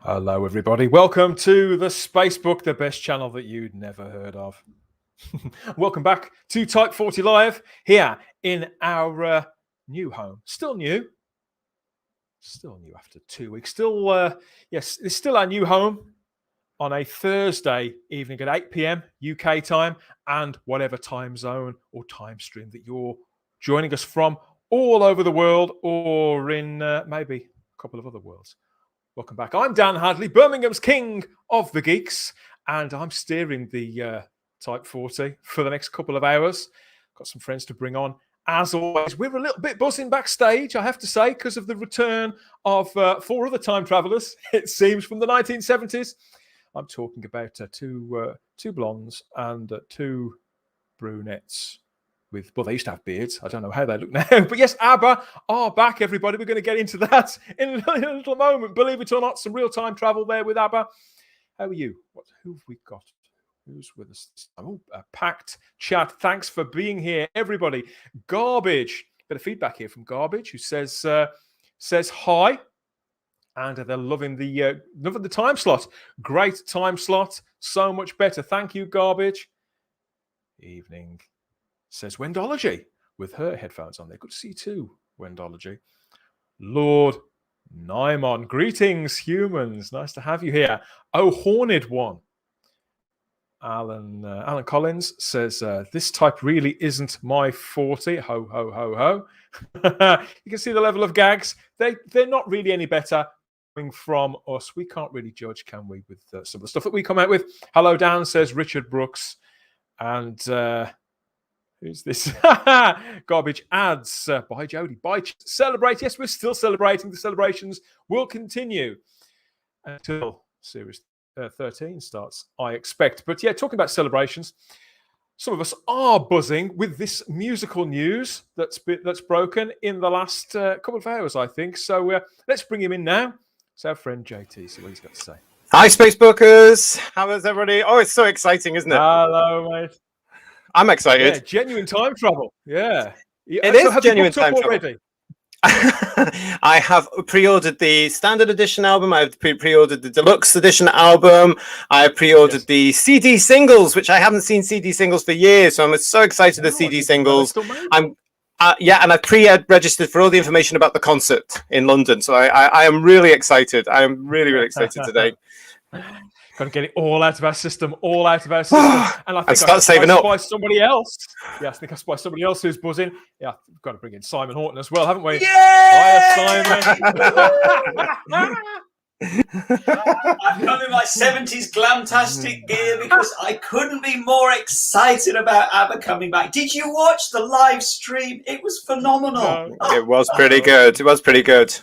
Hello, everybody. Welcome to the Spacebook, the best channel that you'd never heard of. Welcome back to Type 40 Live here in our new home. Still new after 2 weeks. Yes, it's still our new home on a Thursday evening at 8 p.m. UK time and whatever time zone or time stream that you're joining us from all over the world or in maybe a couple of other worlds. Welcome back. I'm Dan Hadley, Birmingham's king of the geeks, and I'm steering the Type 40 for the next couple of hours. Got some friends to bring on. As always, we're a little bit buzzing backstage, I have to say, because of the return of 4 other time travelers, it seems, from the 1970s. I'm talking about two blondes and 2 brunettes. Well, they used to have beards. I don't know how they look now. But yes, ABBA are back, everybody. We're going to get into that in a little moment. Believe it or not, some real-time travel there with ABBA. How are you? Who have we got? Who's with us this time? Oh, a packed chat. Thanks for being here, everybody. Garbage. Bit of feedback here from Garbage, who says hi. And they're loving the time slot. Great time slot. So much better. Thank you, Garbage. Evening. Says Wendology with her headphones on there. Good to see you too, Wendology. Lord Naimon. Greetings, humans. Nice to have you here. Oh, Horned One. Alan Collins says, this type really isn't my 40. Ho, ho, ho, ho. You can see the level of gags. They're not really any better coming from us. We can't really judge, can we, with some of the stuff that we come out with. Hello, Dan, says Richard Brooks. And... who's this? Garbage ads. Bye, Jody. Bye. Celebrate. Yes, we're still celebrating. The celebrations will continue until Series 13 starts, I expect. But yeah, talking about celebrations, some of us are buzzing with this musical news that's broken in the last couple of hours, I think. So let's bring him in now. It's our friend JT. See what he's got to say. Hi, Spacebookers. How is everybody? Oh, it's so exciting, isn't it? Hello, mate. I'm excited. Yeah, genuine time travel. Yeah. It is have genuine you time travel. already? I have pre-ordered the standard edition album. I've pre-ordered the deluxe edition album. I pre-ordered the CD singles, which I haven't seen CD singles for years. So I'm so excited the CD singles. And I've pre-registered for all the information about the concert in London. So I am really excited. I am really, really excited today. Got to get it all out of our system, And I think start saving up by somebody else. Yeah, I think I spy somebody else who's buzzing. Yeah, we've got to bring in Simon Horton as well, haven't we? Yeah! Simon. I've come in my 70s glamtastic gear because I couldn't be more excited about ABBA coming back. Did you watch the live stream? It was phenomenal. No. It was pretty good.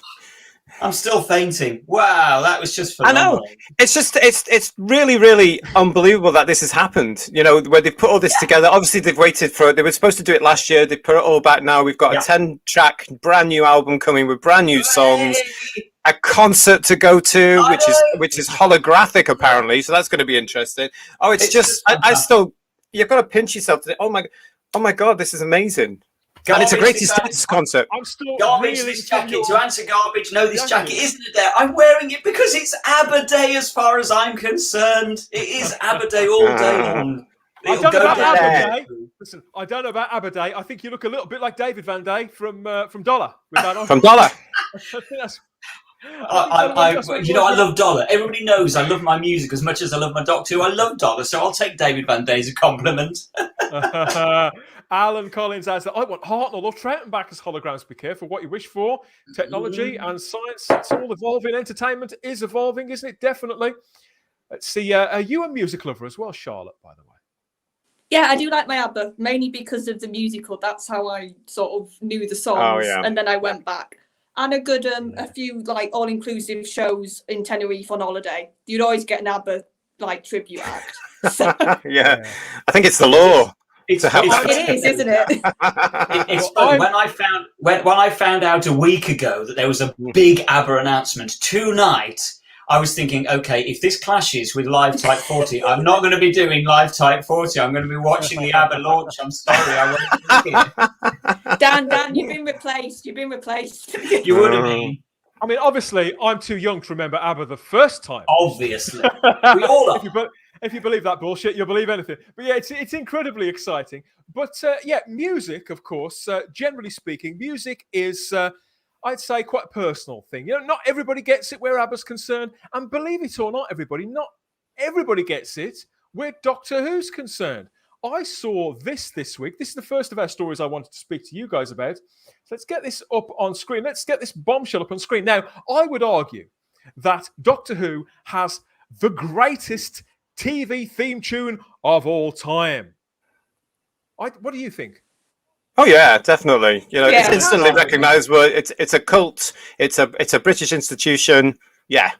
I'm still fainting. Wow, that was just phenomenal. I know. It's really, really unbelievable that this has happened. You know, where they've put all this together. Obviously, they've waited for it. They were supposed to do it last year. They put it all back now. We've got a 10-track brand new album coming with brand new songs. A concert to go to, which is holographic apparently. So that's going to be interesting. Oh, it's just I still, you've got to pinch yourself to. Oh my God, this is amazing. And it's a great status concert. I'm still Garbage, really this jacket. To answer Garbage, no, this jacket isn't a dare. I'm wearing it because it's ABBA Day as far as I'm concerned. It is ABBA Day all day long. I don't know about ABBA Day. Listen, I don't know about ABBA Day. I think you look a little bit like David Van Day from Dollar. With that on. From Dollar. I love Dollar. Everybody knows I love my music as much as I love my Doctor Who. I love Dollar, so I'll take David Van Day as a compliment. Alan Collins adds that I want Hartnell or Troughton back as holograms. Be careful what you wish for. Technology and science, it's all evolving. Entertainment is evolving, isn't it? Definitely. Let's see. Are you a music lover as well, Charlotte, by the way? Yeah, I do like my ABBA, mainly because of the musical. That's how I sort of knew the songs, and then I went back. And a few like all-inclusive shows in Tenerife on holiday. You'd always get an ABBA like tribute act. So. Yeah, I think it's the law. It is, isn't it? It's funny. When I found out a week ago that there was a big ABBA announcement tonight, I was thinking, okay, if this clashes with Live Type 40, I'm not going to be doing Live Type 40. I'm going to be watching the ABBA launch. I'm sorry, I won't be it. Dan, you've been replaced. You would have been. I mean, obviously, I'm too young to remember ABBA the first time. Obviously. We all are. If you believe that bullshit, you'll believe anything. But yeah, it's incredibly exciting. But yeah, music, of course, generally speaking, music is, I'd say, quite a personal thing. You know, not everybody gets it where ABBA's concerned. And believe it or not, not everybody gets it where Doctor Who's concerned. I saw this week. This is the first of our stories I wanted to speak to you guys about. So let's get this up on screen. Let's get this bombshell up on screen. Now, I would argue that Doctor Who has the greatest TV theme tune of all time. What do you think? Oh yeah, definitely. You know, Yeah. it's instantly recognisable. It's a cult. It's a British institution. Yeah.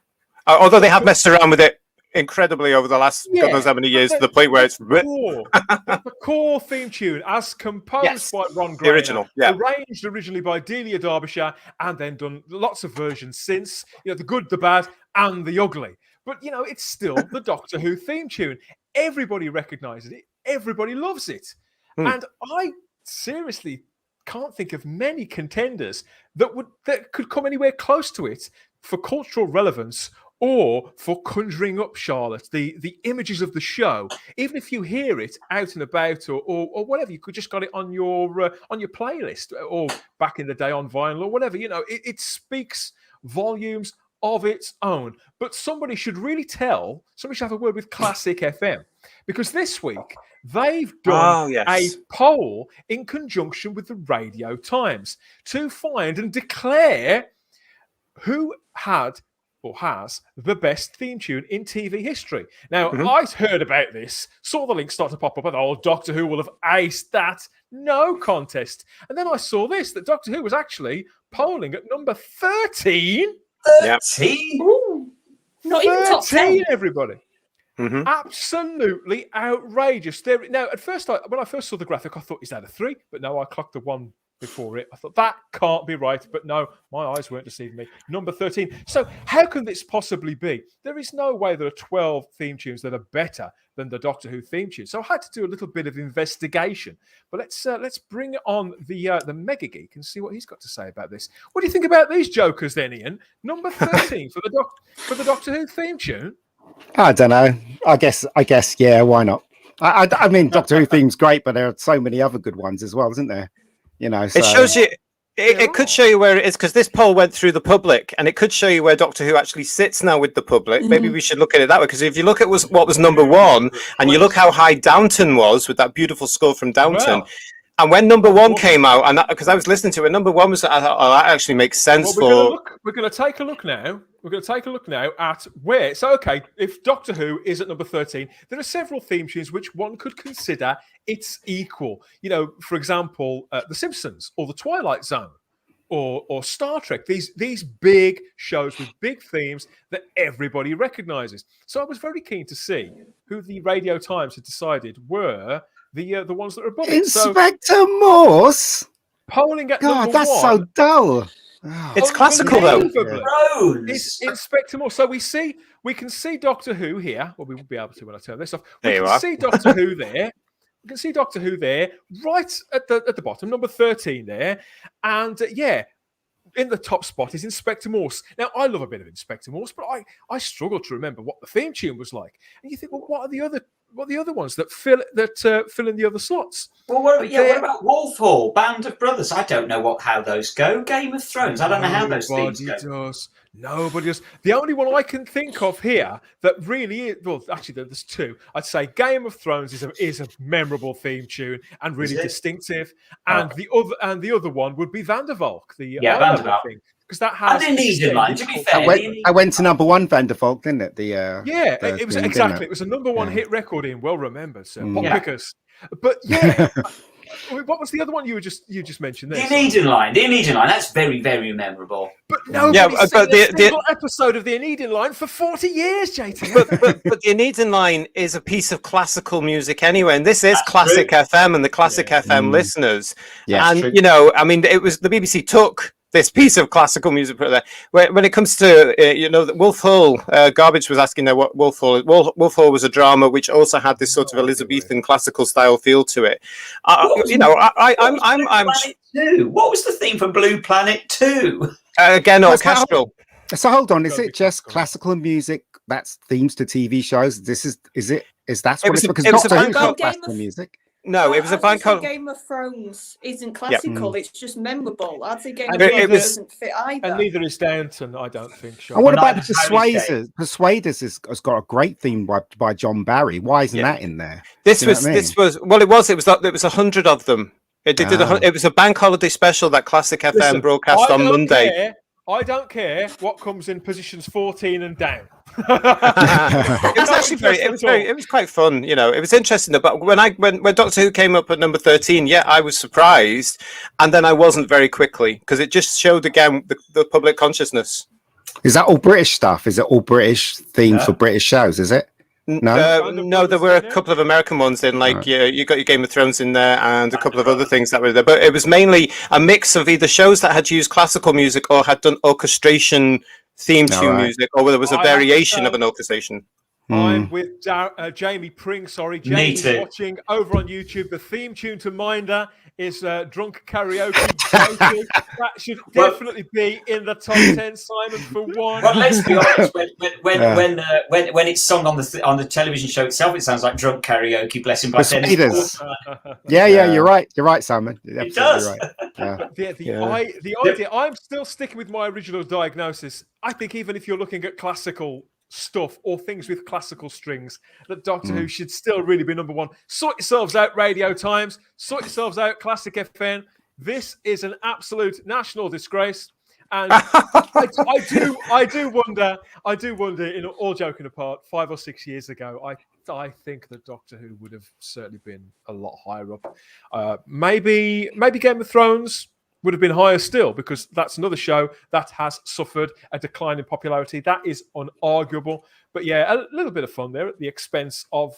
Although they have messed around with it incredibly over the last God knows how many years, to the point where it's the core theme tune, as composed by Ron Grainer, the original, arranged originally by Delia Derbyshire, and then done lots of versions since. You know, the good, the bad, and the ugly. But you know, it's still the Doctor Who theme tune. Everybody recognises it. Everybody loves it, and I seriously can't think of many contenders that could come anywhere close to it for cultural relevance or for conjuring up, Charlotte, the images of the show. Even if you hear it out and about or whatever, you could just got it on your playlist, or back in the day on vinyl or whatever. You know, it speaks volumes of its own. But somebody should have a word with Classic FM, because this week they've done a poll in conjunction with the Radio Times to find and declare who had or has the best theme tune in TV history. Now, I heard about this, saw the link start to pop up, and Doctor Who will have aced that. No contest. And then I saw this, that Doctor Who was actually polling at number 13. 13? Ooh, not even top 10. Everybody. Absolutely outrageous. Now, at first, when I first saw the graphic, I thought, is that a 3? But no, I clocked the 1 before it. I thought, that can't be right. But no, my eyes weren't deceiving me. Number 13. So how can this possibly be? There is no way there are 12 theme tunes that are better than the Doctor Who theme tune. So I had to do a little bit of investigation. But let's bring on the Mega Geek and see what he's got to say about this. What do you think about these jokers then, Ian? Number 13 for the Doctor Who theme tune? I don't know. I guess, yeah, why not? I mean, Doctor Who theme's great, but there are so many other good ones as well, isn't there? You know, so... It shows you. It could show you where it is, because this poll went through the public, and it could show you where Doctor Who actually sits now with the public. Maybe we should look at it that way, because if you look at what was number 1, and you look how high Downton was with that beautiful score from Downton, and when number 1 came out, and because I was listening to it, number 1 was, I thought, that actually makes sense we're going to take a look now. We're going to take a look now at where. So, okay, if Doctor Who is at number 13, there are several theme tunes which one could consider its equal. You know, for example, The Simpsons or The Twilight Zone or Star Trek. These big shows with big themes that everybody recognises. So I was very keen to see who the Radio Times had decided were the ones that are above it. Inspector Morse? Polling at number 1. That's so dull. It's classical though. It's Inspector Morse. So we can see Doctor Who here. Well, we won't be able to when I turn this off. We can see Doctor Who there. We can see Doctor Who there, right at the bottom, number 13 there. And in the top spot is Inspector Morse. Now, I love a bit of Inspector Morse, but I struggle to remember what the theme tune was like. And you think, well, what are the other ones that fill in the other slots? Well, what about Wolf Hall, Band of Brothers? I don't know how those go. Game of Thrones. I don't know how those themes go. Nobody does. The only one I can think of here that really is, well, actually, there's 2. I'd say Game of Thrones is a memorable theme tune and really distinctive. And the other one would be Van der Valk, the Van der Valk thing. Because that has an Eneden line. To be fair, I went to number 1 Van der Valk, didn't it? It was exactly. It was a number 1 hit record in. Well remembered, sir. Pop pickers. But what was the other one you just mentioned there? The Eneden line. The Eneden line. That's very, very memorable. But nobody's seen a single episode of the Eneden line for 40 years, JT. But the Eneden line is a piece of classical music anyway, and this is Classic FM and the Classic FM listeners. Yeah, and you know, I mean, it was the BBC took this piece of classical music put there. When it comes to Wolf Hall, Garbage was asking there what Wolf Hall. Wolf Hall was a drama which also had this sort of Elizabethan classical style feel to it. What was the theme for Blue Planet 2? Again, orchestral. So hold on, is it just classical music that's themes to TV shows? Is that what it's because Doctor Who's not classical music? No, it was a band called Game of Thrones isn't classical, it's just memorable. I'd say Game of Thrones doesn't fit either. And neither is Downton, I don't think. Sean. And what about Persuaders? Persuaders has got a great theme by John Barry. Why isn't that in there? It was 100 of them. It was a bank holiday special that Classic FM broadcast on Monday. I don't care what comes in positions 14 and down. It was actually it was quite fun, It was interesting. But when Doctor Who came up at number 13, I was surprised, and then I wasn't very quickly because it just showed again the public consciousness. Is that all British stuff? Is it all British themed for British shows? Is it? No, there were a couple of American ones in, like you got your Game of Thrones in there, and a couple of other things that were there. But it was mainly a mix of either shows that had used classical music or had done orchestration theme tune music, or there was a variation of an orchestration. I'm with Jamie Pring. Sorry, Jamie's watching over on YouTube. The theme tune to Minder is Drunk Karaoke. That should definitely be in the top 10, Simon, for one. Well, let's be honest. When it's sung on the television show itself, it sounds like Drunk Karaoke. Bless him. Yeah, you're right. You're right, Simon. It does. Right. Yeah. The idea. I'm still sticking with my original diagnosis. I think even if you're looking at classical stuff or things with classical strings, that Doctor Who should still really be number one. Sort yourselves out, Radio Times. Sort yourselves out, Classic FM. This is an absolute national disgrace. And I do wonder, in all joking apart, 5 or 6 years ago, I think that Doctor Who would have certainly been a lot higher up. Maybe Game of Thrones would have been higher still, because that's another show that has suffered a decline in popularity. That is unarguable. But yeah, a little bit of fun there at the expense of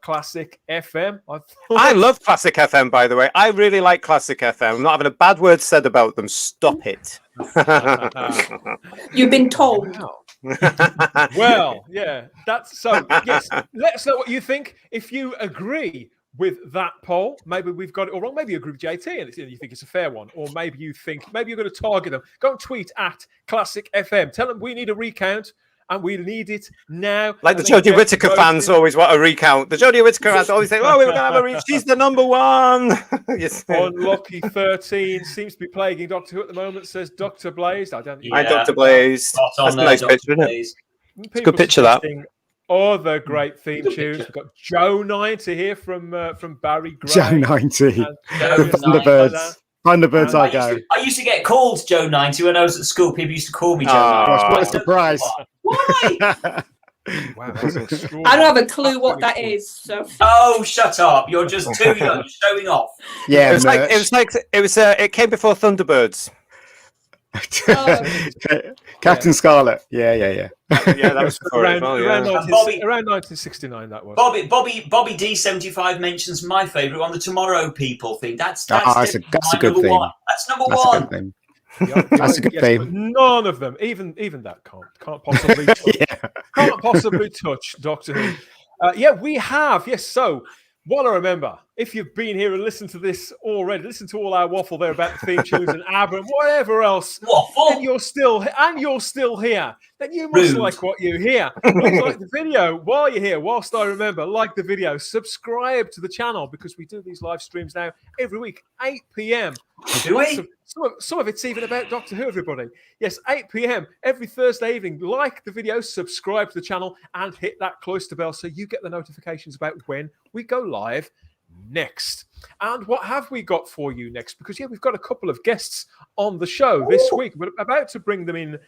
Classic FM. I love Classic FM, by the way. I really like Classic FM. I'm not having a bad word said about them. Stop it. You've been told. Well, yeah. That's so. Yes, let us know what you think. If you agree with that poll, maybe we've got it all wrong. Maybe you agree with JT and you think it's a fair one, or maybe you're going to target them. Go and tweet at Classic FM. Tell them we need a recount and we need it now. Like the Jodie Whittaker fans always want a recount. The Jodie Whittaker fans always say, "Oh, we're going to have a recount. She's the number one." Yes. Unlucky 13 seems to be plaguing Doctor Who at the moment. Says Dr. Blaze. I don't. Hi, Dr. Blaze. That's a nice picture, isn't it? It's a good picture, that. Other great theme tunes. We've got Joe 90 here from Barry Gray. Joe 90. Thunderbirds. Thunderbirds, I used to get called Joe 90 when I was at school. People used to call me Joe 90. Gosh, what a surprise. Why? Wow, that's extraordinary. I don't have a clue what that is. So. Oh, shut up! You're just too young, showing off. Yeah, it came before Thunderbirds. Captain Scarlet. Yeah. Yeah, that was around 1969. That was Bobby D75 mentions my favourite one, the Tomorrow People thing. That's a good theme. That's number one. That's a good theme. None of them, even that can't possibly touch, can't possibly touch Doctor Who. We have. Yes, so what I remember, if you've been here and listened to this already, listen to all our waffle there about the theme tunes and ABBA and whatever else, and you're still here, then you must like what you hear. Please like the video while you're here. Whilst I remember, like the video, subscribe to the channel, because we do these live streams now every week, 8 p.m. Do we? Some of it's even about Doctor Who, everybody. Yes, 8 p.m. every Thursday evening. Like the video, subscribe to the channel, and hit that cloister bell so you get the notifications about when we go live next. And what have we got for you next? Because we've got a couple of guests on the show this week. We're about to bring them in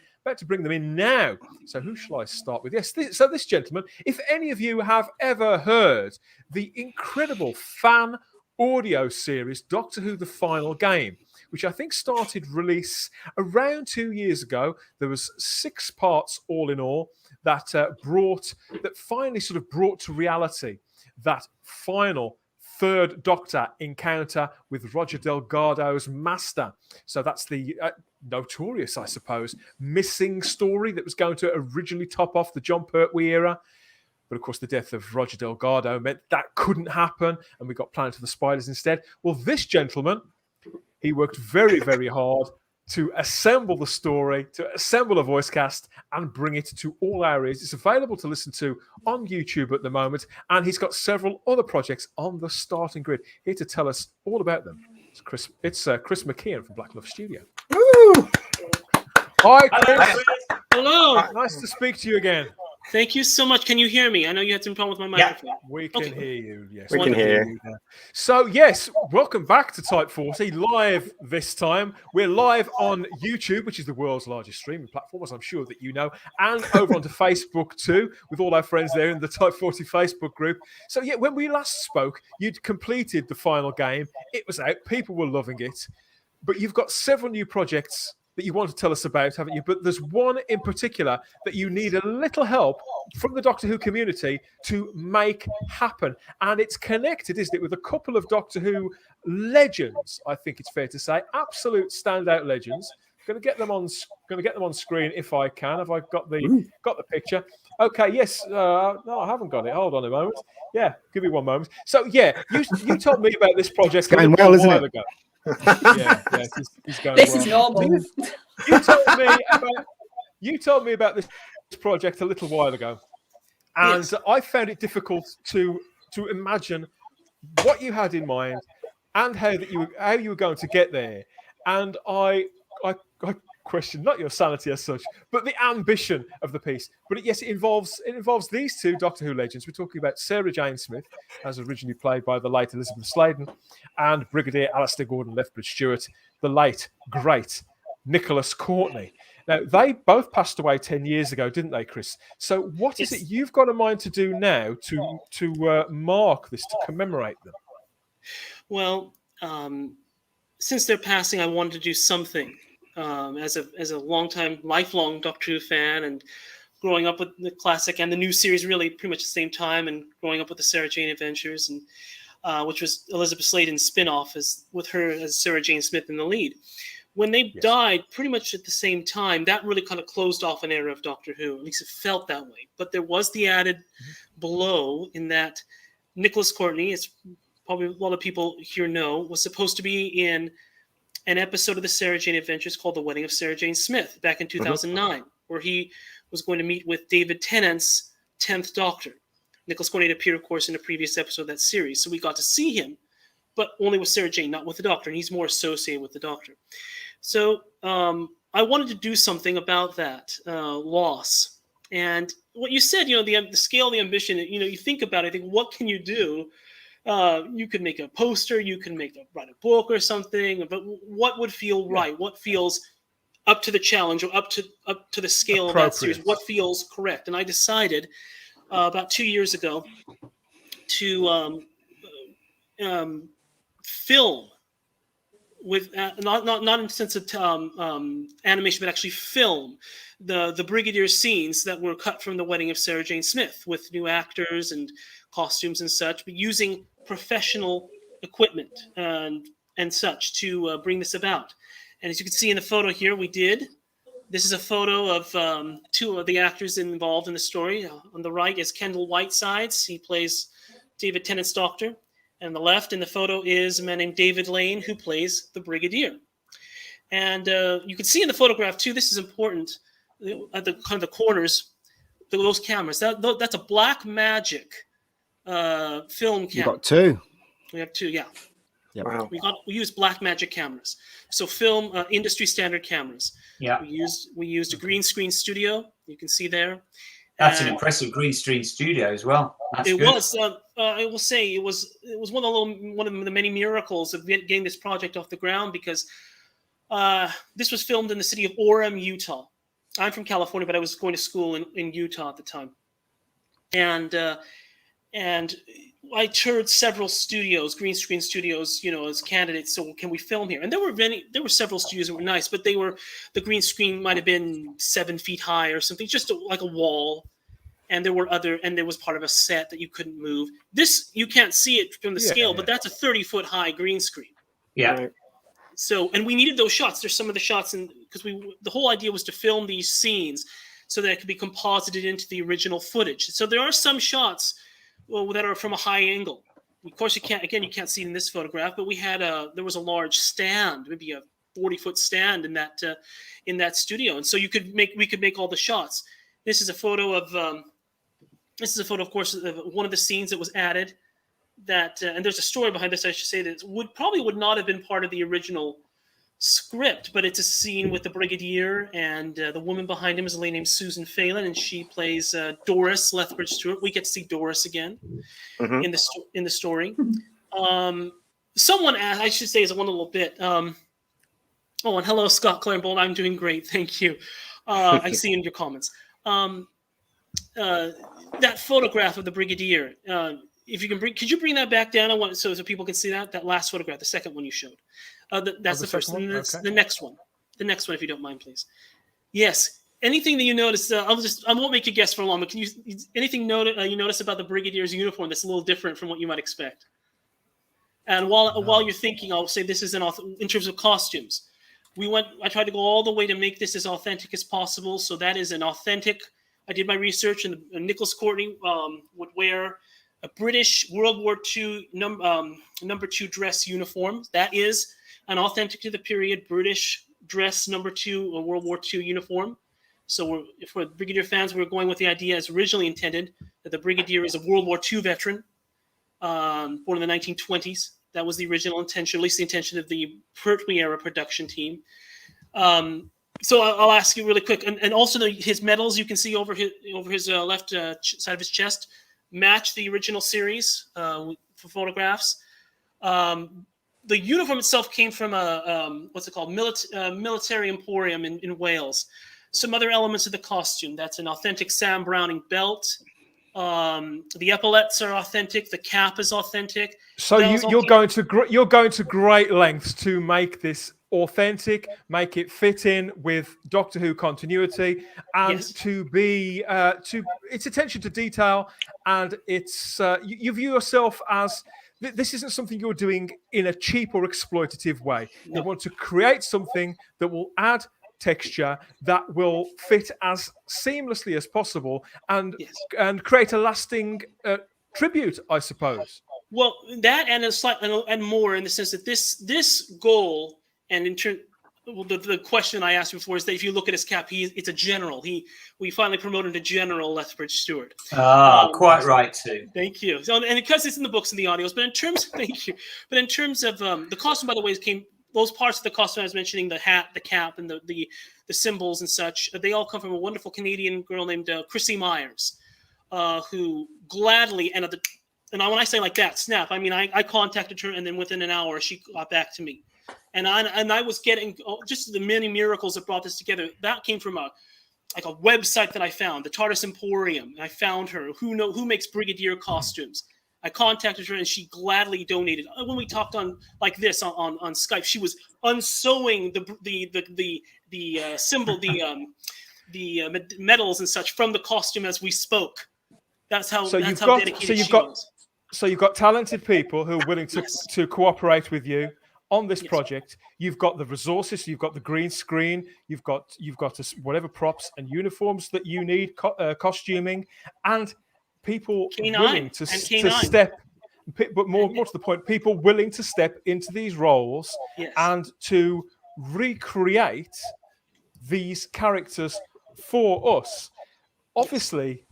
now. So who shall I start with? Yes, this gentleman. If any of you have ever heard the incredible fan audio series Doctor Who: The Final Game, which I think started release around 2 years ago. There was 6 parts all in all that finally sort of brought to reality that final third Doctor encounter with Roger Delgado's master. So that's the notorious, I suppose, missing story that was going to originally top off the John Pertwee era. But of course, the death of Roger Delgado meant that couldn't happen, and we got Planet of the Spiders instead. Well, this gentleman, he worked very, very hard to assemble the story, to assemble a voice cast, and bring it to all areas. It's available to listen to on YouTube at the moment, and he's got several other projects on the starting grid. Here to tell us all about them, it's Chris McKeon from Black Love Studio. Woo! Hi, Chris. Hello. Nice to speak to you again. Thank you so much. Can you hear me? I know you had some problem with my microphone. We can hear you. Yes, we can hear you. So, yes, welcome back to Type 40, live this time. We're live on YouTube, which is the world's largest streaming platform, as I'm sure that you know, and over onto Facebook too, with all our friends there in the Type 40 Facebook group. So, yeah, when we last spoke, you'd completed the final game. It was out. People were loving it. But you've got several new projects that you want to tell us about, haven't you? But there's one in particular that you need a little help from the Doctor Who community to make happen. And it's connected, isn't it, with a couple of Doctor Who legends, I think it's fair to say, absolute standout legends. Going to get them on screen if I can. Have I got the picture? Okay, yes. No, I haven't got it. Hold on a moment. Yeah, give me one moment. So, yeah, you told me about this project it's going well, isn't it? Ago. It's going this well. is normal. You told me about this project a little while ago, and yes. I found it difficult to imagine what you had in mind and how you were going to get there. And I question not your sanity as such, but the ambition of the piece. But yes, it involves these two Doctor Who legends. We're talking about Sarah Jane Smith, as originally played by the late Elizabeth Sladen, and Brigadier Alistair Gordon Lethbridge Stewart, the late great Nicholas Courtney. Now, they both passed away 10 years ago, didn't they, Chris? So what is it you've got in mind to do now to mark this, to commemorate them? Well, since their passing, I wanted to do something. As a lifelong Doctor Who fan, and growing up with the classic and the new series really pretty much the same time, and growing up with the Sarah Jane Adventures, and which was Elizabeth Sladen's spin-off with her as Sarah Jane Smith in the lead. When they died pretty much at the same time, that really kind of closed off an era of Doctor Who. At least it felt that way. But there was the added blow in that Nicholas Courtney, as probably a lot of people here know, was supposed to be in an episode of the Sarah Jane Adventures called The Wedding of Sarah Jane Smith back in 2009, where he was going to meet with David Tennant's 10th Doctor. Nicholas Courtney appeared, of course, in a previous episode of that series, so we got to see him, but only with Sarah Jane, not with the Doctor, and he's more associated with the Doctor. So I wanted to do something about that loss. And what you said, the scale of the ambition, you think about it, I think, what can you do? You could make a poster, you can write a book or something, but what would feel right? What feels up to the challenge or up to the scale of that series? What feels correct? And I decided about 2 years ago to film with not in the sense of animation, but actually film the Brigadier scenes that were cut from The Wedding of Sarah Jane Smith with new actors and costumes and such, but using professional equipment and such to bring this about. And as you can see in the photo here, this is a photo of two of the actors involved in the story. On the right is Kendall Whitesides. He plays David Tennant's Doctor. And on the left in the photo is a man named David Lane, who plays the Brigadier. And you can see in the photograph, too, this is important, at the kind of the corners, those cameras. That's a Black Magic film camera. You got two. We have two, yeah. Yep. Wow. We use Black Magic cameras, so film industry standard cameras. Yeah, we used a green screen studio. You can see there. That's an impressive green screen studio as well. That's it good. was. I will say it was one of the many miracles of getting this project off the ground, because this was filmed in the city of Orem, Utah. I'm from California, but I was going to school in Utah at the time, and I toured several studios, green screen studios, as candidates. So can we film here? And there were several studios that were nice, but the green screen might have been 7 feet high or something, just like a wall. And there was part of a set that you couldn't move. This, you can't see it from the scale, but that's a 30-foot high green screen. Yeah. Right. So, and we needed those shots. There's some of the shots, because the whole idea was to film these scenes so that it could be composited into the original footage. So there are some shots that are from a high angle. Of course, you can't see it in this photograph, but there was a large stand, maybe a 40-foot stand in that studio, and so we could make all the shots. This is a photo of of course, of one of the scenes that was added. And there's a story behind this. I should say that probably would not have been part of the original script, but it's a scene with the Brigadier, and the woman behind him is a lady named Susan Phelan, and she plays Doris Lethbridge Stewart. We get to see Doris again in the story. Someone asked, I should say, is one little bit. And hello, Scott Clarenbold. I'm doing great, thank you. I see in your comments that photograph of the Brigadier. If you can could you bring that back down? I want so people can see that last photograph, the second one you showed. That's the first one. That's the next one. The next one, if you don't mind, please. Yes. Anything that you notice? I won't make you guess for long. But can you anything you notice about the Brigadier's uniform that's a little different from what you might expect? And while you're thinking, I'll say this is in terms of costumes. I tried to go all the way to make this as authentic as possible. So that is an authentic. I did my research, and Nicholas Courtney would wear a British World War II number 2 dress uniform. That is an authentic to the period British dress number 2 World War II uniform. So for Brigadier fans, we're going with the idea as originally intended, that the Brigadier is a World War II veteran, born in the 1920s. That was the original intention, at least the intention of the Pertwee era production team. So I'll ask you really quick, and also his medals you can see over his left side of his chest match the original series for photographs. The uniform itself came from Military Emporium in Wales. Some other elements of the costume. That's an authentic Sam Browning belt. The epaulets are authentic. The cap is authentic. So you're going to great lengths to make this authentic, make it fit in with Doctor Who continuity, and to be its attention to detail, and it's you view yourself as this isn't something you're doing in a cheap or exploitative way. No. You want to create something that will add texture, that will fit as seamlessly as possible, and create a lasting tribute, I suppose. Well, that and more in the sense that this goal, and in turn, the question I asked before is that if you look at his cap, it's a general. We finally promoted to General Lethbridge Stewart. Quite right too. Thank you. So, and because it's in the books and the audios, but in terms of the costume, by the way, those parts of the costume I was mentioning, the hat, the cap, and the symbols and such, they all come from a wonderful Canadian girl named Chrissy Myers, who gladly when I say like that, snap, I mean I contacted her, and then within an hour she got back to me, and I was getting just the many miracles that brought this together. That came from a website that I found, the TARDIS Emporium, and I found her who makes Brigadier costumes. I contacted her, and she gladly donated. When we talked on Skype, she was unsewing the symbol, the medals and such from the costume as we spoke. That's how dedicated she was. So you've got talented people who are willing to cooperate with you on this project. You've got the resources, you've got the green screen, you've got whatever props and uniforms that you need, costuming, and people willing to step, but more to the point, people willing to step into these roles and to recreate these characters for us. Obviously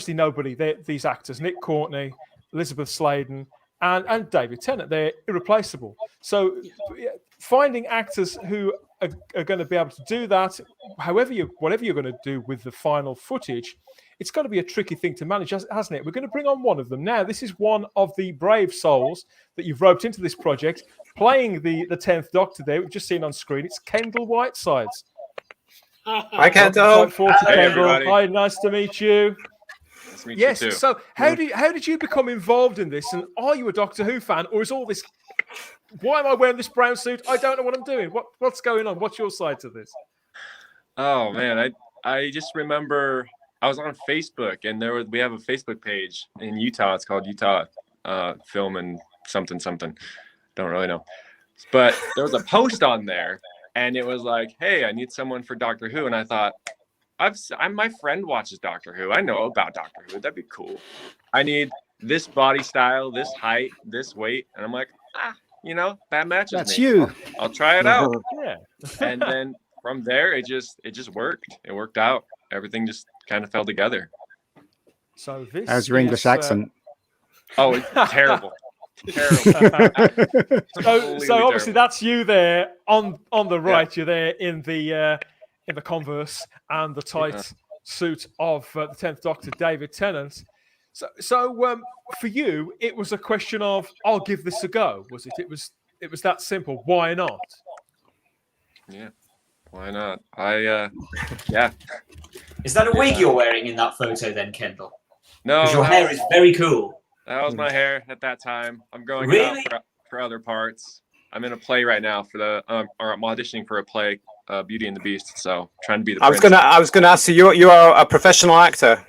nobody, these actors, Nick Courtney, Elizabeth Sladen, and David Tennant, they're irreplaceable. So finding actors who are going to be able to do that, whatever you're going to do with the final footage, it's going to be a tricky thing to manage, hasn't it? We're going to bring on one of them now. This is one of the brave souls that you've roped into this project, playing the 10th Doctor there. We've just seen on screen. It's Kendall Whitesides. Hi, Kendall. Hi, nice to meet you. Nice to meet you too. So how did you become involved in this? And are you a Doctor Who fan, or is all this? Why am I wearing this brown suit? I don't know what I'm doing. What's going on? What's your side to this? Oh man, I just remember I was on Facebook, and we have a Facebook page in Utah. It's called Utah Film and something. Don't really know. But there was a post on there, and it was like, "Hey, I need someone for Doctor Who," and I thought, my friend watches Doctor Who. I know about Doctor Who. That'd be cool. I need this body style, this height, this weight, and I'm like, that matches That's me. you. I'll try it out. Yeah. And then from there, it just worked. It worked out. Everything just kind of fell together. So this. How's your English accent? Oh, it's terrible. Terrible. So obviously that's you there on the right. Yeah. You're there in the Converse and the tight suit of the 10th Doctor, David Tennant. So for you, it was a question of, I'll give this a go. Was it? It was that simple. Why not? Yeah. Why not? Yeah. Is that a wig you're wearing in that photo then, Kendall? No. Because your hair is very cool. That was my hair at that time. I'm going Really? out for other parts. I'm in a play right now or I'm auditioning for a play, Beauty and the Beast. So trying to be the I was gonna ask you. You are a professional actor.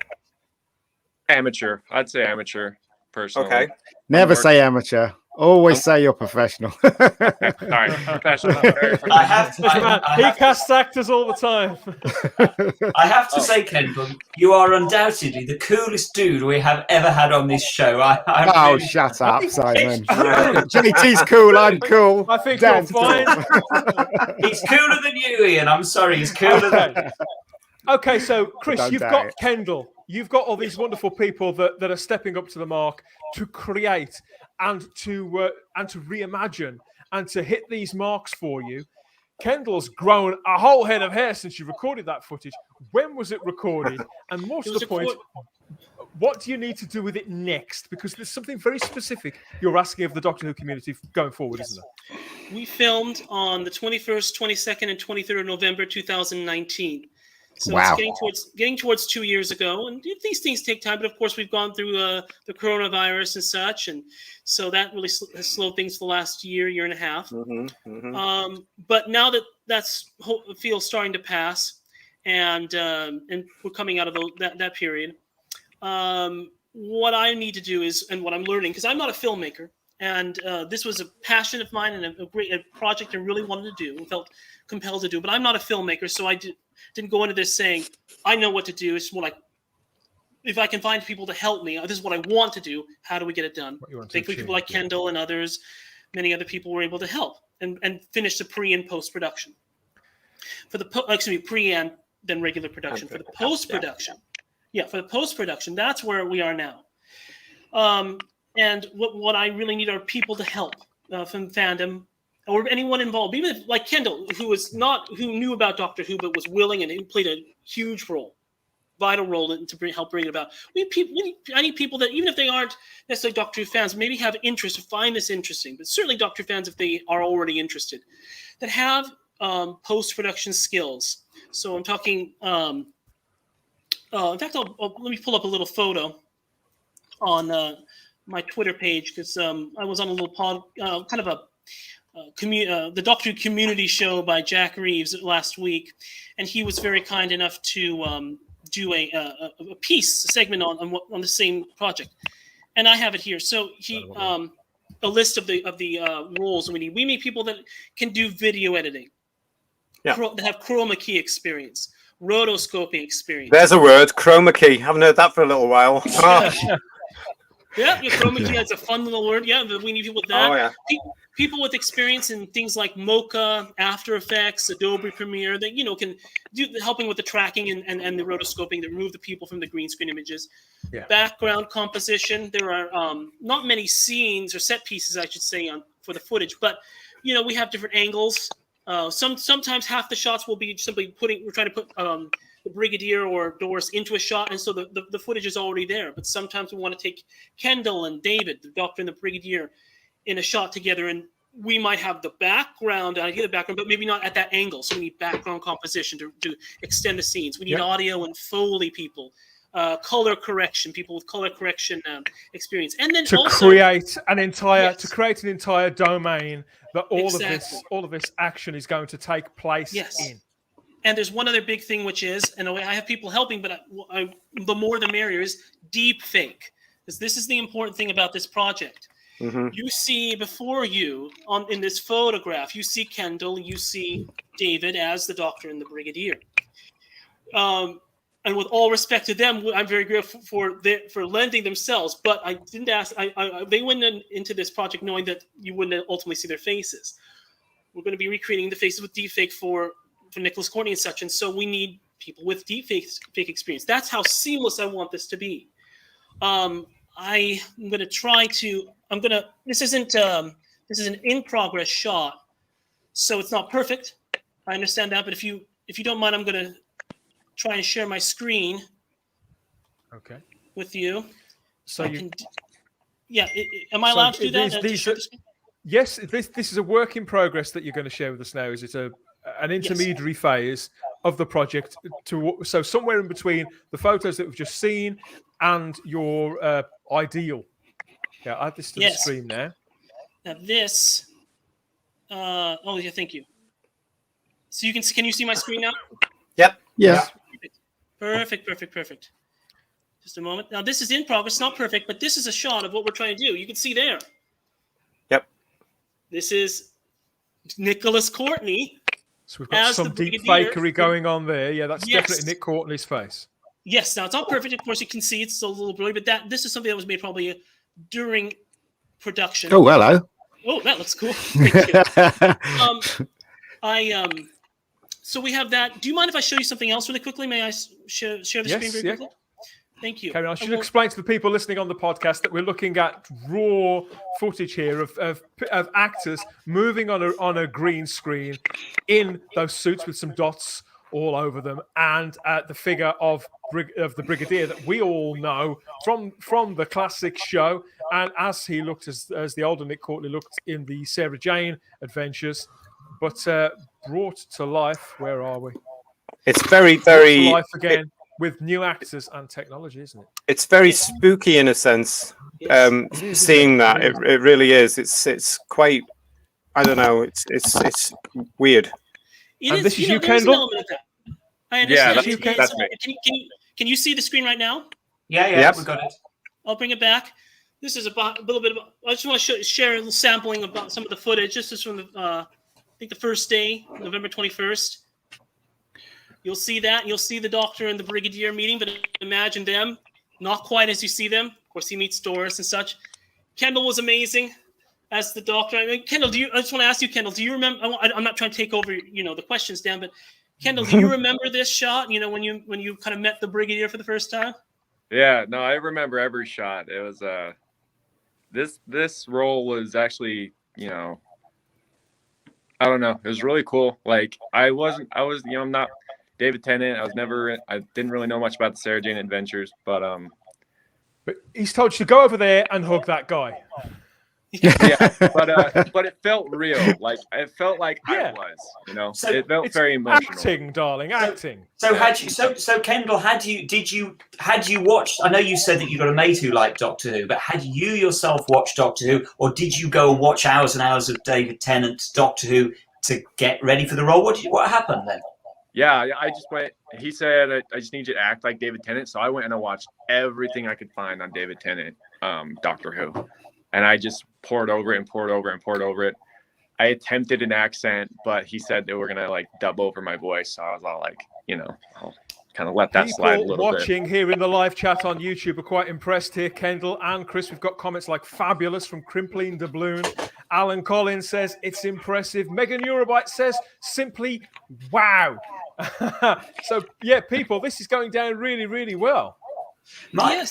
Amateur. I'd say amateur, personally. Okay. Never say amateur. Always say you're professional. Sorry, professional. He casts actors all the time. I have to say, Kendall, you are undoubtedly the coolest dude we have ever had on this show. Oh, shut up, Simon. JT's cool, I'm cool. I think Dan's you're fine. He's cooler than you, Ian. I'm sorry, he's cooler than you. Okay, so Chris, Don't you've doubt got it. Kendall. You've got all these wonderful people that are stepping up to the mark to create and to reimagine and to hit these marks for you. Kendall's grown a whole head of hair since you recorded that footage. When was it recorded? And more to the point, what do you need to do with it next? Because there's something very specific you're asking of the Doctor Who community going forward, isn't there? We filmed on the 21st, 22nd, and 23rd of November 2019. So Wow. It's getting towards 2 years ago, and these things take time. But of course, we've gone through the coronavirus and such, and so that really has slowed things for the last year and a half. But now that's feels starting to pass, and we're coming out of that period. What I need to do is, and what I'm learning, because I'm not a filmmaker, and this was a passion of mine and a project I really wanted to do and felt compelled to do. But I'm not a filmmaker, so I didn't go into this saying, I know what to do. It's more like, if I can find people to help me, this is what I want to do. How do we get it done? Thankfully, people like Kendall and others, many other people were able to help and finish the pre and post production. For the pre and then regular production. For the post production, for the post production, that's where we are now. And what I really need are people to help from fandom. Or anyone involved, even if, like Kendall, who knew about Doctor Who but was willing and who played a huge role, vital role to help bring it about. I need people that, even if they aren't necessarily Doctor Who fans, maybe have interest or find this interesting, but certainly Doctor Who fans if they are already interested, that have post-production skills. So I'm talking. In fact, let me pull up a little photo on my Twitter page because I was on a little kind of a. The Doctor Who community show by Jack Reeves last week, and he was very kind enough to do a segment on the same project, and I have it here. So he a list of the roles we need. We need people that can do video editing, that have chroma key experience, rotoscoping experience. There's a word, chroma key. Haven't heard that for a little while. Yeah, chroma key. That's a fun little word. Yeah, but we need people with that. Oh, yeah. People with experience in things like Mocha, After Effects, Adobe Premiere that can do helping with the tracking and the rotoscoping to remove the people from the green screen images. Yeah. Background composition. There are not many scenes or set pieces, I should say, for the footage, but we have different angles. Sometimes half the shots will be simply we're trying to put the Brigadier or Doris into a shot, and so the footage is already there. But sometimes we want to take Kendall and David, the Doctor and the Brigadier, in a shot together, and we might have the background, but maybe not at that angle. So we need background composition to extend the scenes. We need audio and Foley people, color correction, people with color correction experience, and then to create an entire domain that all of this action is going to take place in. And there's one other big thing, which is, and I have people helping, but the more the merrier, is deep fake, because this is the important thing about this project. You see before you in this photograph, you see Kendall, you see David as the Doctor and the Brigadier. And with all respect to them, I'm very grateful for lending themselves. But I didn't ask. They went into this project knowing that you wouldn't ultimately see their faces. We're going to be recreating the faces with deepfake for Nicholas Courtney and such, and so we need people with deepfake experience. That's how seamless I want this to be. I'm going to try to. This isn't an in progress shot, so it's not perfect. I understand that, but if you don't mind, I'm going to try and share my screen. Okay. With you. So am I allowed to do that? Yes, this is a work in progress that you're going to share with us now. Is it an intermediary phase of the project? So somewhere in between the photos that we've just seen and your ideal. Yeah, add this to the stream now. Now this. Thank you. So can you see my screen now? Yep. Yeah. Perfect. Just a moment. Now this is in progress, not perfect, but this is a shot of what we're trying to do. You can see there. Yep. This is Nicholas Courtney. So we've got some deep fakery going on there. Yeah, that's definitely Nick Courtney's face. Yes. Now it's not perfect. Of course, you can see it's still a little blurry, but this is something that was made probably during production. Oh, hello. Oh, that looks cool. Thank you. So we have that. Do you mind if I show you something else really quickly? May I share the screen very quickly? Thank you. I should explain to the people listening on the podcast that we're looking at raw footage here of actors moving on a green screen in those suits with some dots all over them, and the figure of the Brigadier that we all know from the classic show, and as he looked as the older Nick Courtney looked in the Sarah Jane adventures, but brought to life. Where are we? It's very, very brought to life again with new actors and technology, isn't it? It's very spooky in a sense. Seeing that, it really is. It's quite. I don't know. It's weird. And this is you, Kendall? I understand. Yeah, that's me. Can you see the screen right now? Yeah, we got it. I'll bring it back. This is a little bit of. I just want to share a little sampling about some of the footage. This is from the, I think the first day, November 21st. You'll see that. You'll see the Doctor and the Brigadier meeting, but imagine them not quite as you see them. Of course, he meets Doris and such. Kendall was amazing as the Doctor. I mean, Kendall, I just want to ask you, Kendall, do you remember? I'm not trying to take over, the questions, Dan, but Kendall, do you remember this shot? When you kind of met the Brigadier for the first time? Yeah, no, I remember every shot. It was this role was actually, I don't know, it was really cool. Like I'm not David Tennant. I didn't really know much about the Sarah Jane adventures, but he's told you to go over there and hug that guy. Yeah, but it felt real. Like it felt like I was, So it felt very emotional. Acting, darling, acting. So Kendall, did you watch? I know you said that you got a mate who liked Doctor Who, but had you yourself watched Doctor Who, or did you go and watch hours and hours of David Tennant's Doctor Who to get ready for the role? What happened then? Yeah, I just went. He said, "I just need you to act like David Tennant." So I went and I watched everything I could find on David Tennant, Doctor Who. And I just poured over it. I attempted an accent, but he said they were going to dub over my voice. So I was all like, I'll kind of let that slide a little bit. Watching here in the live chat on YouTube are quite impressed here. Kendall and Chris, we've got comments like fabulous from Crimpling Doubloon. Alan Collins says it's impressive. Megan Eurobyte says simply wow. So yeah, people, this is going down really, really well. My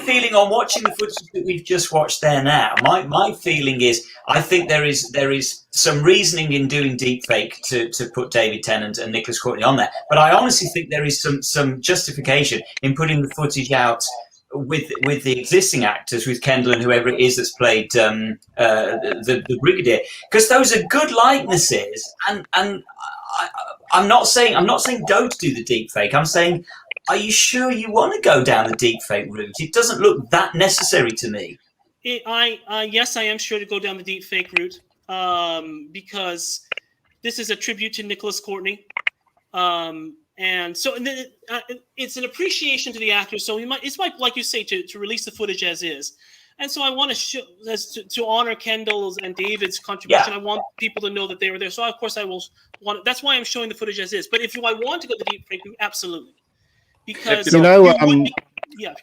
feeling on watching the footage that we've just watched there now, my feeling is I think there is some reasoning in doing deepfake to put David Tennant and Nicholas Courtney on there, but I honestly think there is some justification in putting the footage out with the existing actors, with Kendall and whoever it is that's played the Brigadier, because those are good likenesses, and I'm not saying don't do the deepfake. I'm saying, are you sure you want to go down the deepfake route? It doesn't look that necessary to me. Yes, I am sure to go down the deepfake route because this is a tribute to Nicholas Courtney, and so it's an appreciation to the actors. So it's like you say, to release the footage as is. And so I want to show, to honor Kendall's and David's contribution. I want people to know that they were there. So of course I will want. That's why I'm showing the footage as is. But if I want to go the deep fake, absolutely, because